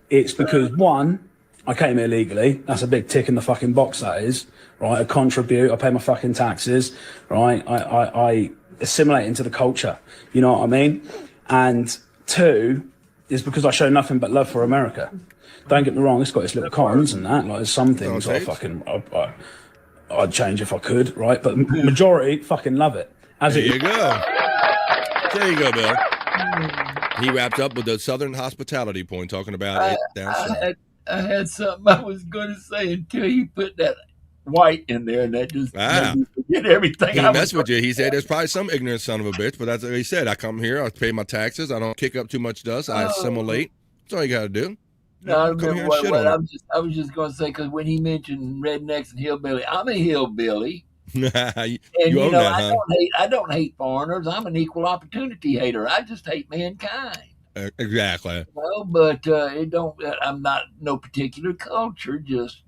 it's because, one, I came here legally. That's a big tick in the fucking box, that is. Right? I contribute. I pay my fucking taxes. Right? I assimilate into the culture. You know what I mean? And two, is because I show nothing but love for America. Don't get me wrong, it's got its little cons and that. Like, there's some things I'd change if I could, right? But majority fucking love it. There you go. There you go, Bill. He wrapped up with the Southern hospitality point, talking about it down south. I had something I was going to say until you put that white in there, and that just made me forget everything. He messed with you. He said there's probably some ignorant son of a bitch, but that's what he said. I come here, I pay my taxes, I don't kick up too much dust, I assimilate. That's all you got to do. No, I remember what I was just going to say, because when he mentioned rednecks and hillbilly, I'm a hillbilly. you own that, huh? I don't hate foreigners. I'm an equal opportunity hater. I just hate mankind. Exactly. Well, but it don't. I'm not no particular culture. Just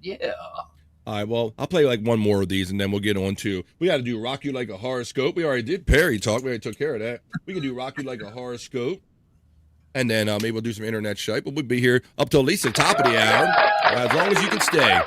All right, well, I'll play like one more of these, and then we'll get on to, we got to do Rock You Like a Horoscope. We already did Perry Talk. We already took care of that. We can do Rock You Like a Horoscope. And then maybe we'll do some internet Shyt, but we'll be here up till at least the top of the hour, as long as you can stay.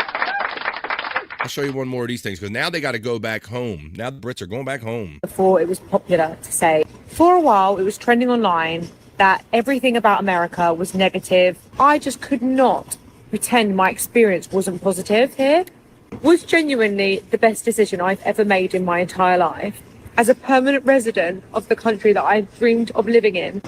I'll show you one more of these things, because now they got to go back home. Now the Brits are going back home. Before it was popular to say, for a while it was trending online that everything about America was negative. I just could not pretend my experience wasn't positive here. It was genuinely the best decision I've ever made in my entire life. As a permanent resident of the country that I dreamed of living in,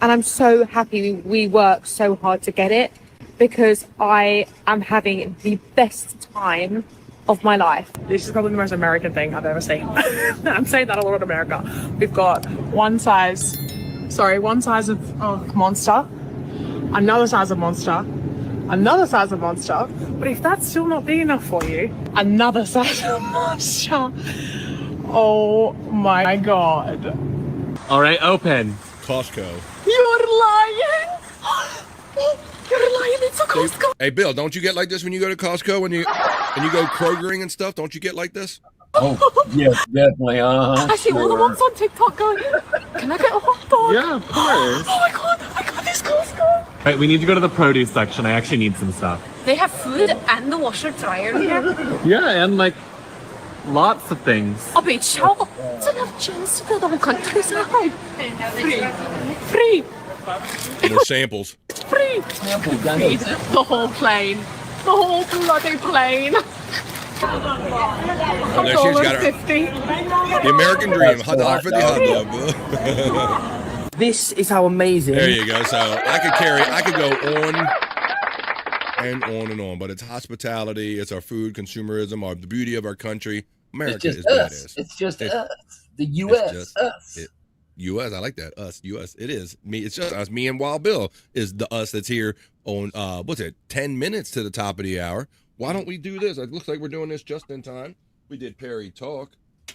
and I'm so happy we worked so hard to get it, because I am having the best time of my life. This is probably the most American thing I've ever seen. I'm saying that a lot in America. We've got one size of monster, another size of monster, another size of monster. But if that's still not big enough for you, another size of monster. Oh my God. All right, open. Costco. You're lying. You're lying. It's a Costco. Hey, Bill, don't you get like this when you go to Costco and you go Krogering and stuff? Don't you get like this? Oh, yes, definitely. I see all the ones on TikTok going, can I get a hot dog? Yeah, of course. Oh my God, I got this Costco. Right, we need to go to the produce section. I actually need some stuff. They have food and the washer dryer here. Yeah, and like lots of things. A beach shower. It's enough chance to build a whole countryside. Free. More samples. Free. The whole plane. The whole bloody plane. Oh, there she's got her. The American dream. $1.50 hot dog. This is how amazing. There you go. So I could go on and on and on, but it's hospitality, it's our food, consumerism, the beauty of our country. America is badass. It's just us. The U.S. Us. U.S. I like that. Us. U.S. It is me. It's just us. Me and Wild Bill is the us that's here on 10 minutes to the top of the hour. Why don't we do this? It looks like we're doing this just in time. We did Perry Talk.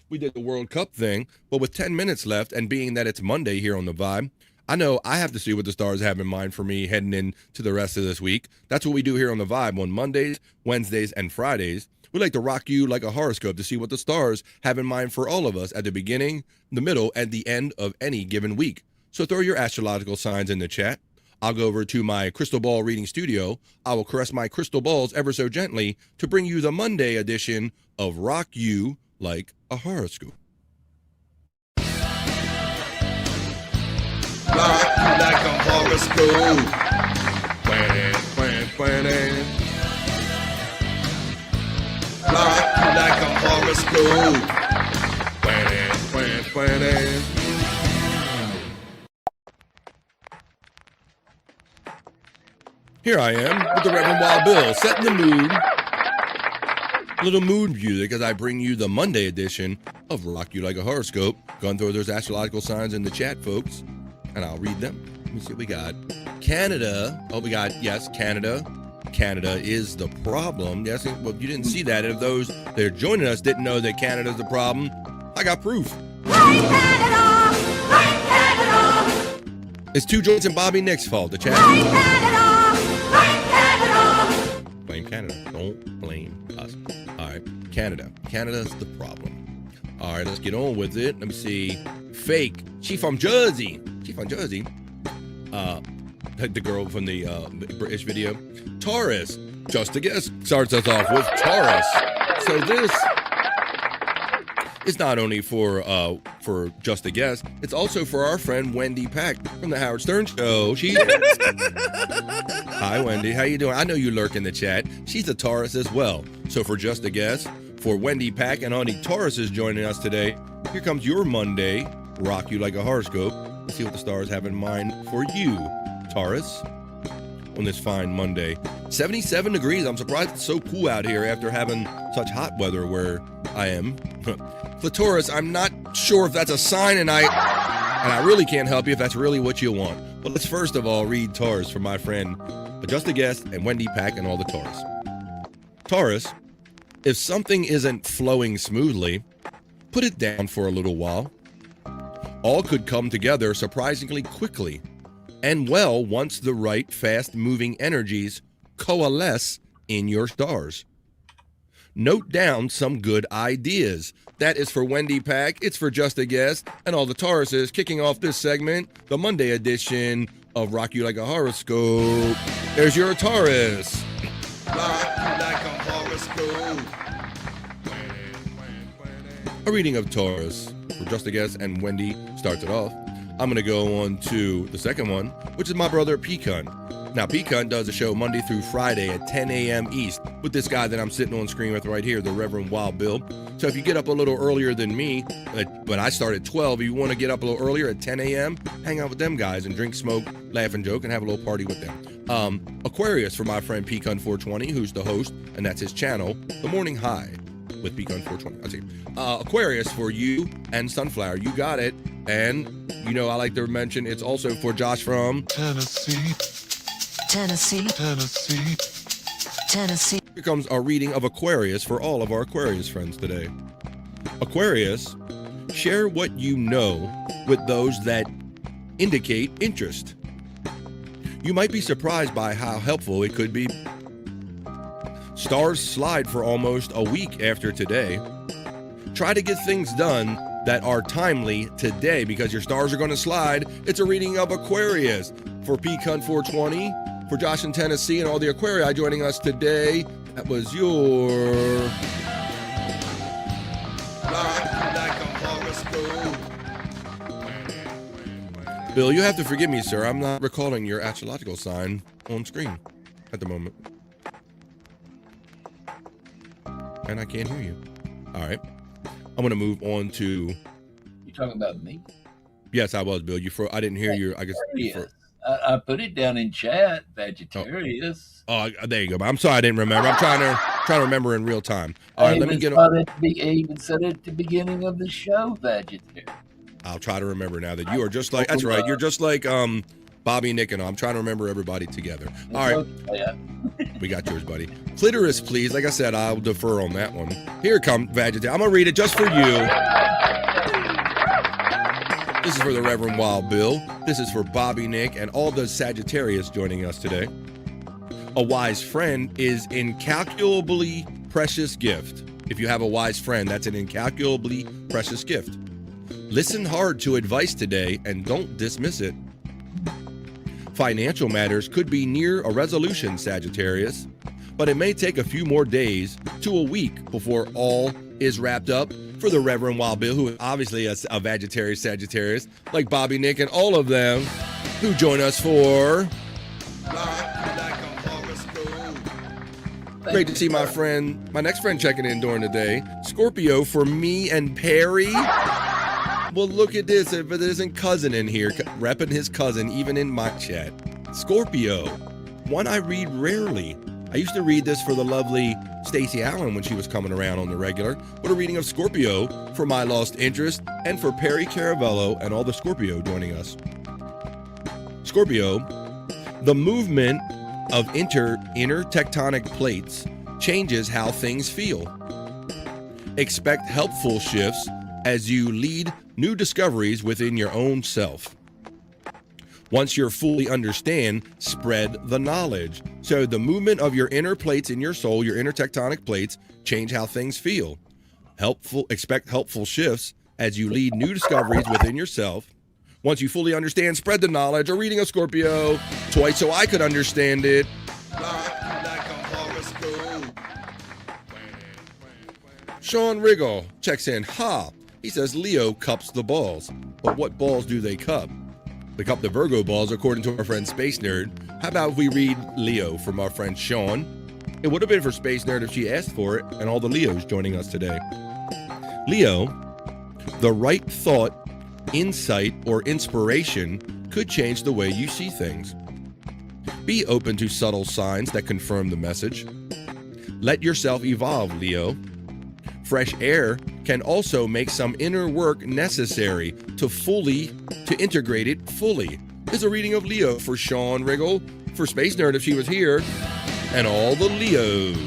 We did the World Cup thing. But with 10 minutes left, and being that it's Monday here on The Vibe, I know I have to see what the stars have in mind for me heading into the rest of this week. That's what we do here on The Vibe on Mondays, Wednesdays, and Fridays. We like to rock you like a horoscope to see what the stars have in mind for all of us at the beginning, the middle, and the end of any given week. So throw your astrological signs in the chat. I'll go over to my crystal ball reading studio. I will caress my crystal balls ever so gently to bring you the Monday edition of Rock You Like a Horoscope. Rock you like a horoscope. Planning. Rock you like a horoscope. Planning. Here I am with the Reverend Wild Bill, setting the mood. A little mood music as I bring you the Monday edition of Rock You Like a Horoscope. Going through those astrological signs in the chat, folks, and I'll read them. Let me see what we got. Canada. Oh, we got, yes, Canada. Canada is the problem. Yes, well, you didn't see that. And if those that are joining us didn't know that Canada's the problem, I got proof. It's Two Joints and Bobby Nick's fault. The chat. Blame Canada. Don't blame us. All right, Canada. Canada's the problem. All right, let's get on with it. Let me see. Fake. She from Jersey. The girl from the British video. Taurus. Just a guess. Starts us off with Taurus. So this is not only for Just a Guess, it's also for our friend Wendy Pack from the Howard Stern Show. Hi Wendy, how you doing? I know you lurk in the chat. She's a Taurus as well. So for Just a Guess, for Wendy Pack and Honey Taurus is joining us today. Here comes your Monday, Rock You Like a Horoscope. Let's see what the stars have in mind for you, Taurus, on this fine Monday. 77 degrees. I'm surprised it's so cool out here after having such hot weather where I am. For Taurus, I'm not sure if that's a sign, and I really can't help you if that's really what you want. But let's first of all read Taurus for my friend, Just a Guest, and Wendy Pack and all the Taurus. Taurus, if something isn't flowing smoothly, put it down for a little while. All could come together surprisingly quickly and well once the right fast-moving energies coalesce in your stars. Note down some good ideas. That is for Wendy Pack, it's for Just a Guest, and all the Tauruses kicking off this segment, the Monday edition of Rock You Like a Horoscope. There's your Taurus. Rock you like a horoscope. A reading of Taurus for Just a Guest, and Wendy starts it off. I'm going to go on to the second one, which is my brother Pecan. Now, Pecan does a show Monday through Friday at 10 a.m. East with this guy that I'm sitting on screen with right here, the Reverend Wild Bill. So if you get up a little earlier than me, but I start at 12, if you want to get up a little earlier at 10 a.m., hang out with them guys and drink, smoke, laugh, and joke, and have a little party with them. Aquarius for my friend Pecan 420, who's the host, and that's his channel, The Morning High with Pecan 420. Let's see. Aquarius for you and Sunflower. You got it. And, you know, I like to mention it's also for Josh from Tennessee. Here comes our reading of Aquarius for all of our Aquarius friends today. Aquarius, share what you know with those that indicate interest. You might be surprised by how helpful it could be. Stars slide for almost a week after today. Try to get things done that are timely today because your stars are going to slide. It's a reading of Aquarius for Pecan 420, for Josh in Tennessee, and all the Aquarii joining us today. That was your Bill, you have to forgive me, sir. I'm not recalling your astrological sign on screen at the moment. And I can't hear you. All right. I'm going to move on to... You talking about me? Yes, I was, Bill. I didn't hear you. I guess... I put it down in chat, Vegetarius. Oh, there you go. I'm sorry I didn't remember. I'm trying to remember in real time. All right, let me get on. I even said it at the beginning of the show, Vegetarius. I'll try to remember now that you are just like... That's right. You're just like Bobby, Nick, and I'm trying to remember everybody together. All right. We got yours, buddy. Clitoris, please. Like I said, I'll defer on that one. Here comes Vegetarius. I'm going to read it just for you. This is for the Reverend Wild Bill. This is for Bobby, Nick, and all the Sagittarius joining us today. A wise friend is incalculably precious gift. If you have a wise friend, that's an incalculably precious gift. Listen hard to advice today and don't dismiss it. Financial matters could be near a resolution, Sagittarius, but it may take a few more days to a week before all is wrapped up. For the Reverend Wild Bill, who is obviously a Sagittarius, like Bobby, Nick, and all of them who join us for Great to see my next friend checking in during the day. Scorpio for me and Perry. Well, look at this. If it isn't cousin in here, repping his cousin, even in my chat. Scorpio, one I read rarely. I used to read this for the lovely Stacey Allen when she was coming around on the regular, but a reading of Scorpio for my lost interest and for Perry Caravello and all the Scorpio joining us. Scorpio, the movement of inner tectonic plates changes how things feel. Expect helpful shifts as you lead new discoveries within your own self. Once you're fully understand, spread the knowledge. So the movement of your inner plates in your soul, your inner tectonic plates, change how things feel. Expect helpful shifts as you lead new discoveries within yourself. Once you fully understand, spread the knowledge. A reading of Scorpio twice so I could understand it. Sean Riggle checks in. He says Leo cups the balls. But what balls do they cup? They cup the Virgo balls, according to our friend Space Nerd. How about if we read Leo from our friend Sean? It would have been for Space Nerd if she asked for it, and all the Leos joining us today. Leo, the right thought, insight, or inspiration could change the way you see things. Be open to subtle signs that confirm the message. Let yourself evolve, Leo. Fresh air can also make some inner work necessary to integrate it fully. Is a reading of Leo for Sean Riggle, for Space Nerd if she was here, and all the Leos.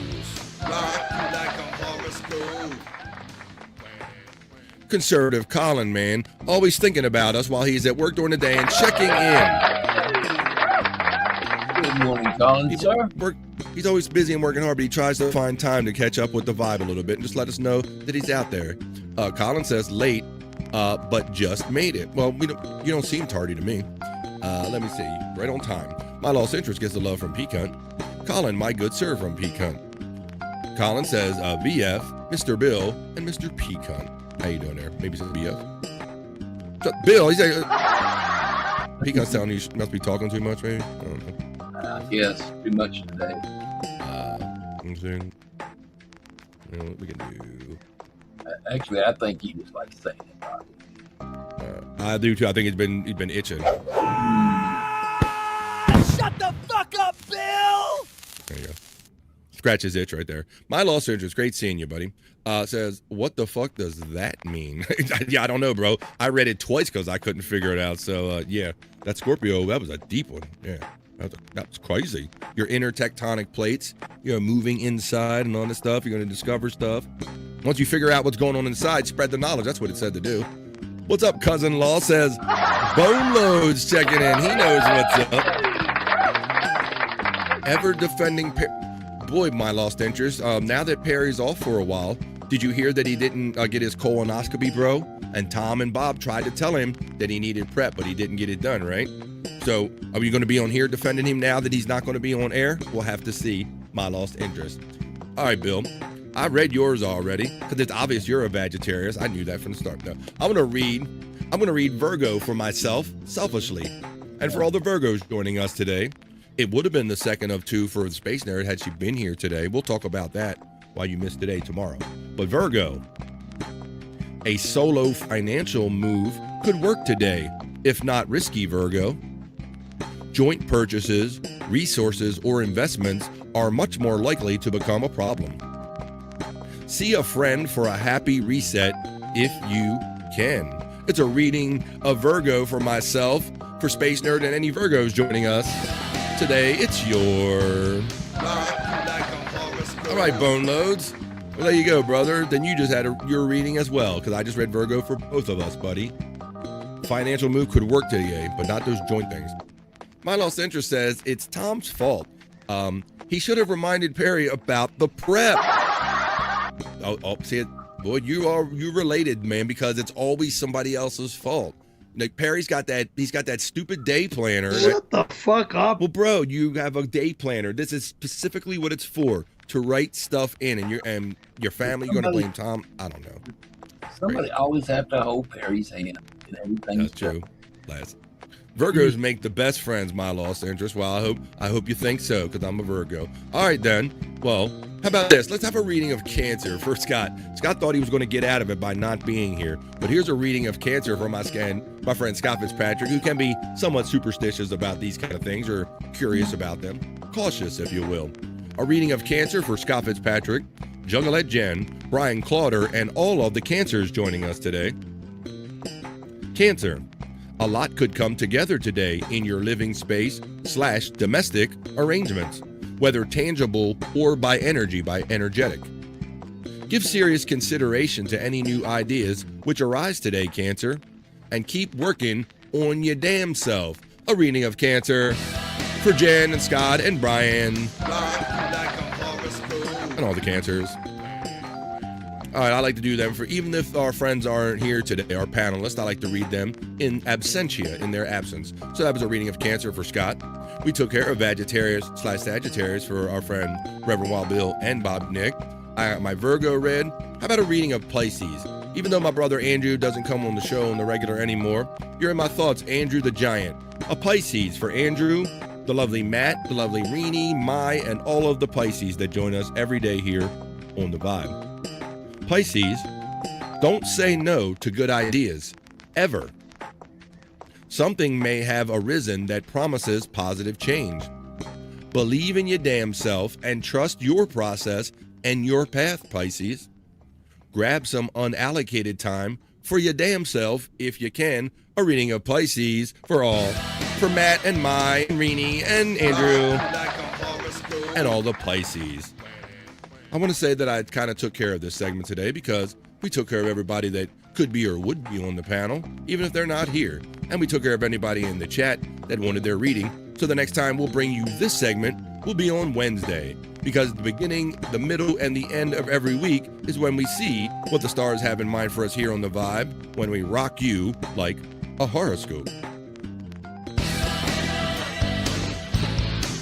Conservative Colin, man, always thinking about us while he's at work during the day and checking in. Good morning, Colin, sir. He's always busy and working hard, but he tries to find time to catch up with the vibe a little bit and just let us know that he's out there. Colin says late, but just made it. Well, you don't seem tardy to me. Let me see. Right on time. My lost interest gets the love from Peacunt. Colin, my good sir from Peacunt. Colin says VF, Mr. Bill, and Mr. Peacunt. How you doing there? Maybe some BF. Bill, he's like, Peacunt's telling you must be talking too much, maybe? I don't know. Yes, too much today. You know what we can do? Actually, I think he just likes saying it. I do too. I think he's been itching. Shut the fuck up, Bill! There you go. Scratch his itch right there. My lost interest, great seeing you, buddy. Says, what the fuck does that mean? Yeah, I don't know, bro. I read it twice because I couldn't figure it out. So, yeah, that Scorpio, that was a deep one. Yeah, that was crazy. Your inner tectonic plates, moving inside and all this stuff. You're going to discover stuff. Once you figure out what's going on inside, spread the knowledge. That's what it said to do. What's up, cousin-in-law? Says, Bone Loads checking in. He knows what's up. Ever defending boy, my lost interest. Now that Perry's off for a while, did you hear that he didn't get his colonoscopy, bro? And Tom and Bob tried to tell him that he needed prep, but he didn't get it done, right? So are you going to be on here defending him now that he's not going to be on air? We'll have to see. My lost interest. All right, Bill. I read yours already because it's obvious you're a Sagittarius. I knew that from the start. No, I'm going to read Virgo for myself, selfishly, and for all the Virgos joining us today. It would have been the second of two for the Space Nerd had she been here today. We'll talk about that while you missed today tomorrow. But Virgo, a solo financial move could work today, if not risky, Virgo. Joint purchases, resources, or investments are much more likely to become a problem. See a friend for a happy reset if you can. It's a reading of Virgo for myself, for Space Nerd, and any Virgos joining us. Today, it's your... All right, Bone Loads. Well, there you go, brother. Then you just had your reading as well, because I just read Virgo for both of us, buddy. Financial move could work today, but not those joint things. My Lost Interest says it's Tom's fault. He should have reminded Perry about the prep. See it, boy, you related, man, because it's always somebody else's fault. Like Perry's got that, he's got that stupid day planner. Shut the fuck up. Well, bro, you have a day planner. This is specifically what it's for, to write stuff in, and your family, you're gonna blame Tom. I don't know. Somebody always have to hold Perry's hand in everything. That's true. Last. Virgos make the best friends, my Lost Interest. Well, I hope you think so, because I'm a Virgo. All right, then. Well, how about this? Let's have a reading of Cancer for Scott. Scott thought he was going to get out of it by not being here, but here's a reading of Cancer from my friend Scott Fitzpatrick, who can be somewhat superstitious about these kind of things or curious about them. Cautious, if you will. A reading of Cancer for Scott Fitzpatrick, Jungalette Jen, Brian Clauder, and all of the Cancers joining us today. Cancer. A lot could come together today in your living space / domestic arrangements, whether tangible or by energetic. Give serious consideration to any new ideas which arise today, Cancer, and keep working on your damn self. A reading of Cancer for Jen and Scott and Brian and all the Cancers. All right, I like to do them for even if our friends aren't here today, our panelists, I like to read them in absentia, in their absence. So that was a reading of Cancer for Scott. We took care of Sagittarius / for our friend Reverend Wild Bill and Bob Nick. I got my Virgo read. How about a reading of Pisces? Even though my brother Andrew doesn't come on the show on the regular anymore, you're in my thoughts, Andrew the Giant. A Pisces for Andrew, the lovely Matt, the lovely Renee, Mai, and all of the Pisces that join us every day here on The Vibe. Pisces, don't say no to good ideas, ever. Something may have arisen that promises positive change. Believe in your damn self and trust your process and your path, Pisces. Grab some unallocated time for your damn self if you can. A reading of Pisces for all. For Matt and Mai and Renee and Andrew and all the Pisces. I want to say that I kind of took care of this segment today because we took care of everybody that could be or would be on the panel, even if they're not here. And we took care of anybody in the chat that wanted their reading. So the next time we'll bring you this segment will be on Wednesday, because the beginning, the middle, and the end of every week is when we see what the stars have in mind for us here on The Vibe, when we rock you like a horoscope.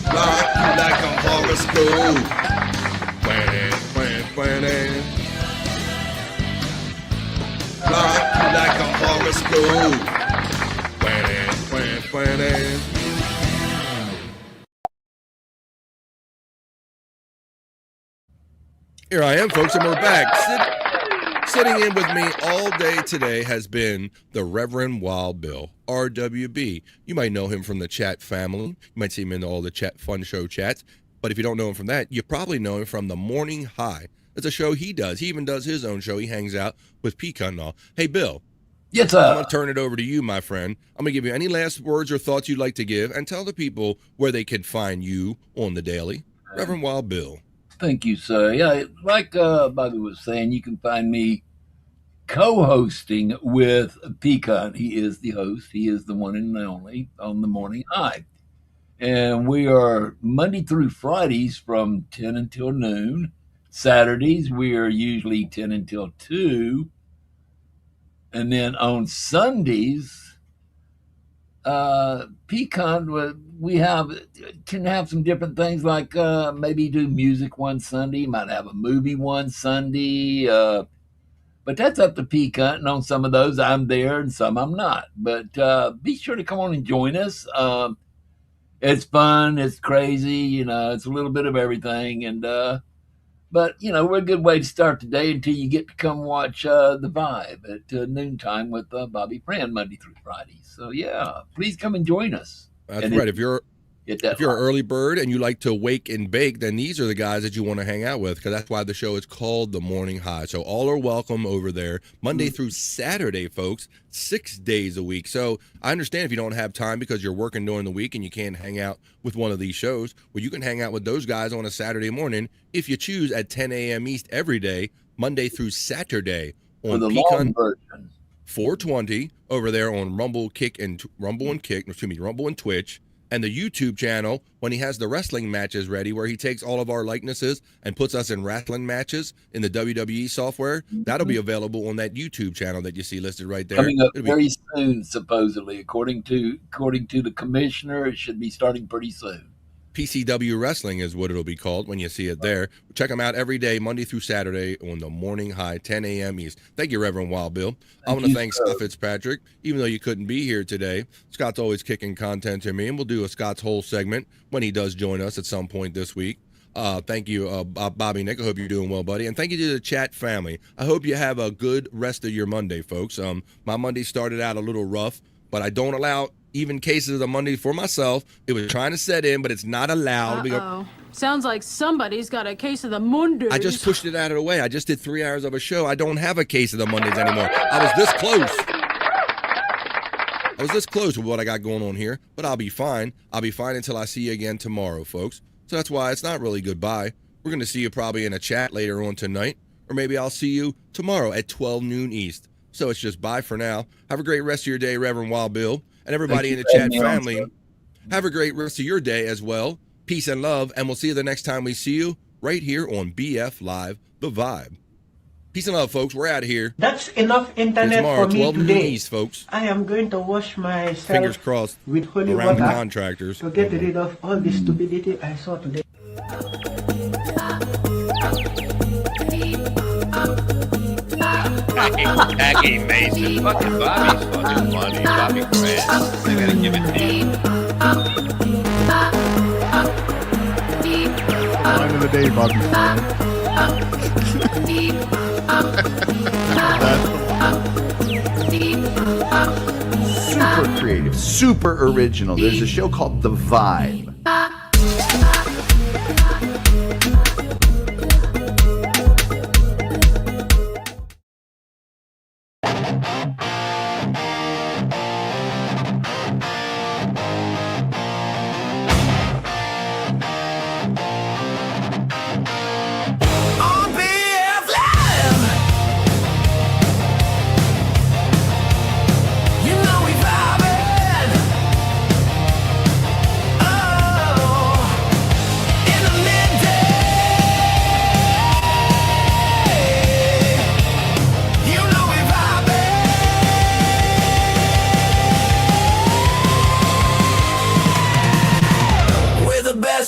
Rock you like a horoscope. Planning. Rock you like a horoscope. Planning. Here I am, folks, and we're back. Sitting in with me all day today has been the Reverend Wild Bill, RWB. You might know him from the chat family. You might see him in all the chat fun show chats. But if you don't know him from that, you probably know him from the Morning High. It's a show he does. He even does his own show. He hangs out with Pecan and all. Hey, Bill. Yes, sir. I'm going to turn it over to you, my friend. I'm going to give you any last words or thoughts you'd like to give, and tell the people where they can find you on the daily. Reverend Wild Bill. Thank you, sir. Yeah, like Bobby was saying, you can find me co-hosting with Pecan. He is the host. He is the one and only on the Morning High. And we are Monday through Fridays from 10 until noon. Saturdays, we are usually 10 until 2. And then on Sundays, Pecan, we can have some different things, like maybe do music one Sunday, might have a movie one Sunday. But that's up to Pecan. And on some of those, I'm there and some I'm not. But be sure to come on and join us. It's fun. It's crazy. It's a little bit of everything. And but, we're a good way to start the day until you get to come watch The Vibe at noontime with Bobby Friend Monday through Friday. So, yeah, please come and join us. That's right. If you're an early bird and you like to wake and bake, then these are the guys that you want to hang out with, because that's why the show is called The Morning High. So all are welcome over there Monday through Saturday, folks, 6 days a week. So I understand if you don't have time because you're working during the week and you can't hang out with one of these shows. Well, you can hang out with those guys on a Saturday morning if you choose at 10 a.m. East every day, Monday through Saturday on For the Pecan. long version. 420 over there on Rumble and Twitch, and the YouTube channel when he has the wrestling matches ready, where he takes all of our likenesses and puts us in wrestling matches in the WWE software. That'll be available on that YouTube channel that you see listed right there. Coming up very soon, supposedly, according to the commissioner. It should be starting pretty soon. PCW Wrestling is what it'll be called when you see it there. Check them out every day, Monday through Saturday on the morning high, 10 a.m. East. Thank you, Reverend Wild Bill. I want to thank Scott Fitzpatrick, even though you couldn't be here today. Scott's always kicking content to me, and we'll do a Scott's Whole segment when he does join us at some point this week. Thank you, Bobby Nick. I hope you're doing well, buddy. And thank you to the chat family. I hope you have a good rest of your Monday, folks. My Monday started out a little rough, but I don't allow even cases of the Monday for myself. It was trying to set in, but it's not allowed. Sounds like somebody's got a case of the Mondays. I just pushed it out of the way. I just did 3 hours of a show. I don't have a case of the Mondays anymore. I was this close with what I got going on here, but I'll be fine. I'll be fine until I see you again tomorrow, folks. So that's why it's not really goodbye. We're going to see you probably in a chat later on tonight, or maybe I'll see you tomorrow at 12 noon East. So it's just bye for now. Have a great rest of your day, Reverend Wild Bill. And everybody in the chat family, have a great rest of your day as well. Peace and love, and we'll see you the next time we see you right here on BF Live, The Vibe. Peace and love, folks. We're out of here. That's enough internet for me 12 today. East, folks. I am going to wash myself Fingers crossed with holy around water the contractors to get rid of all the stupidity I saw today. Jackie Mason. Fucking Bobby's fucking funny. Bobby Grant. I gotta give it to you. Line of the day, Bobby. Super creative, super original. There's a show called The Vibe.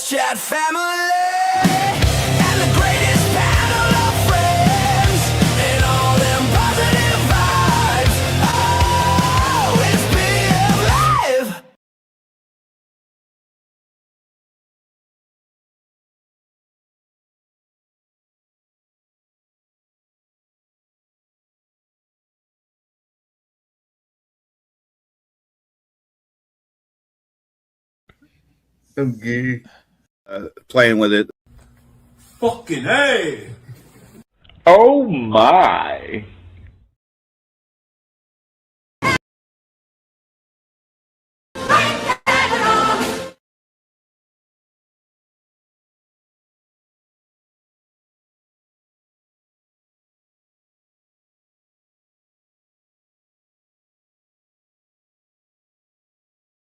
Chat family and the greatest panel of friends and all them positive vibes. Oh, it's BF Live. Okay. Playing with it. Fucking hey. Oh my.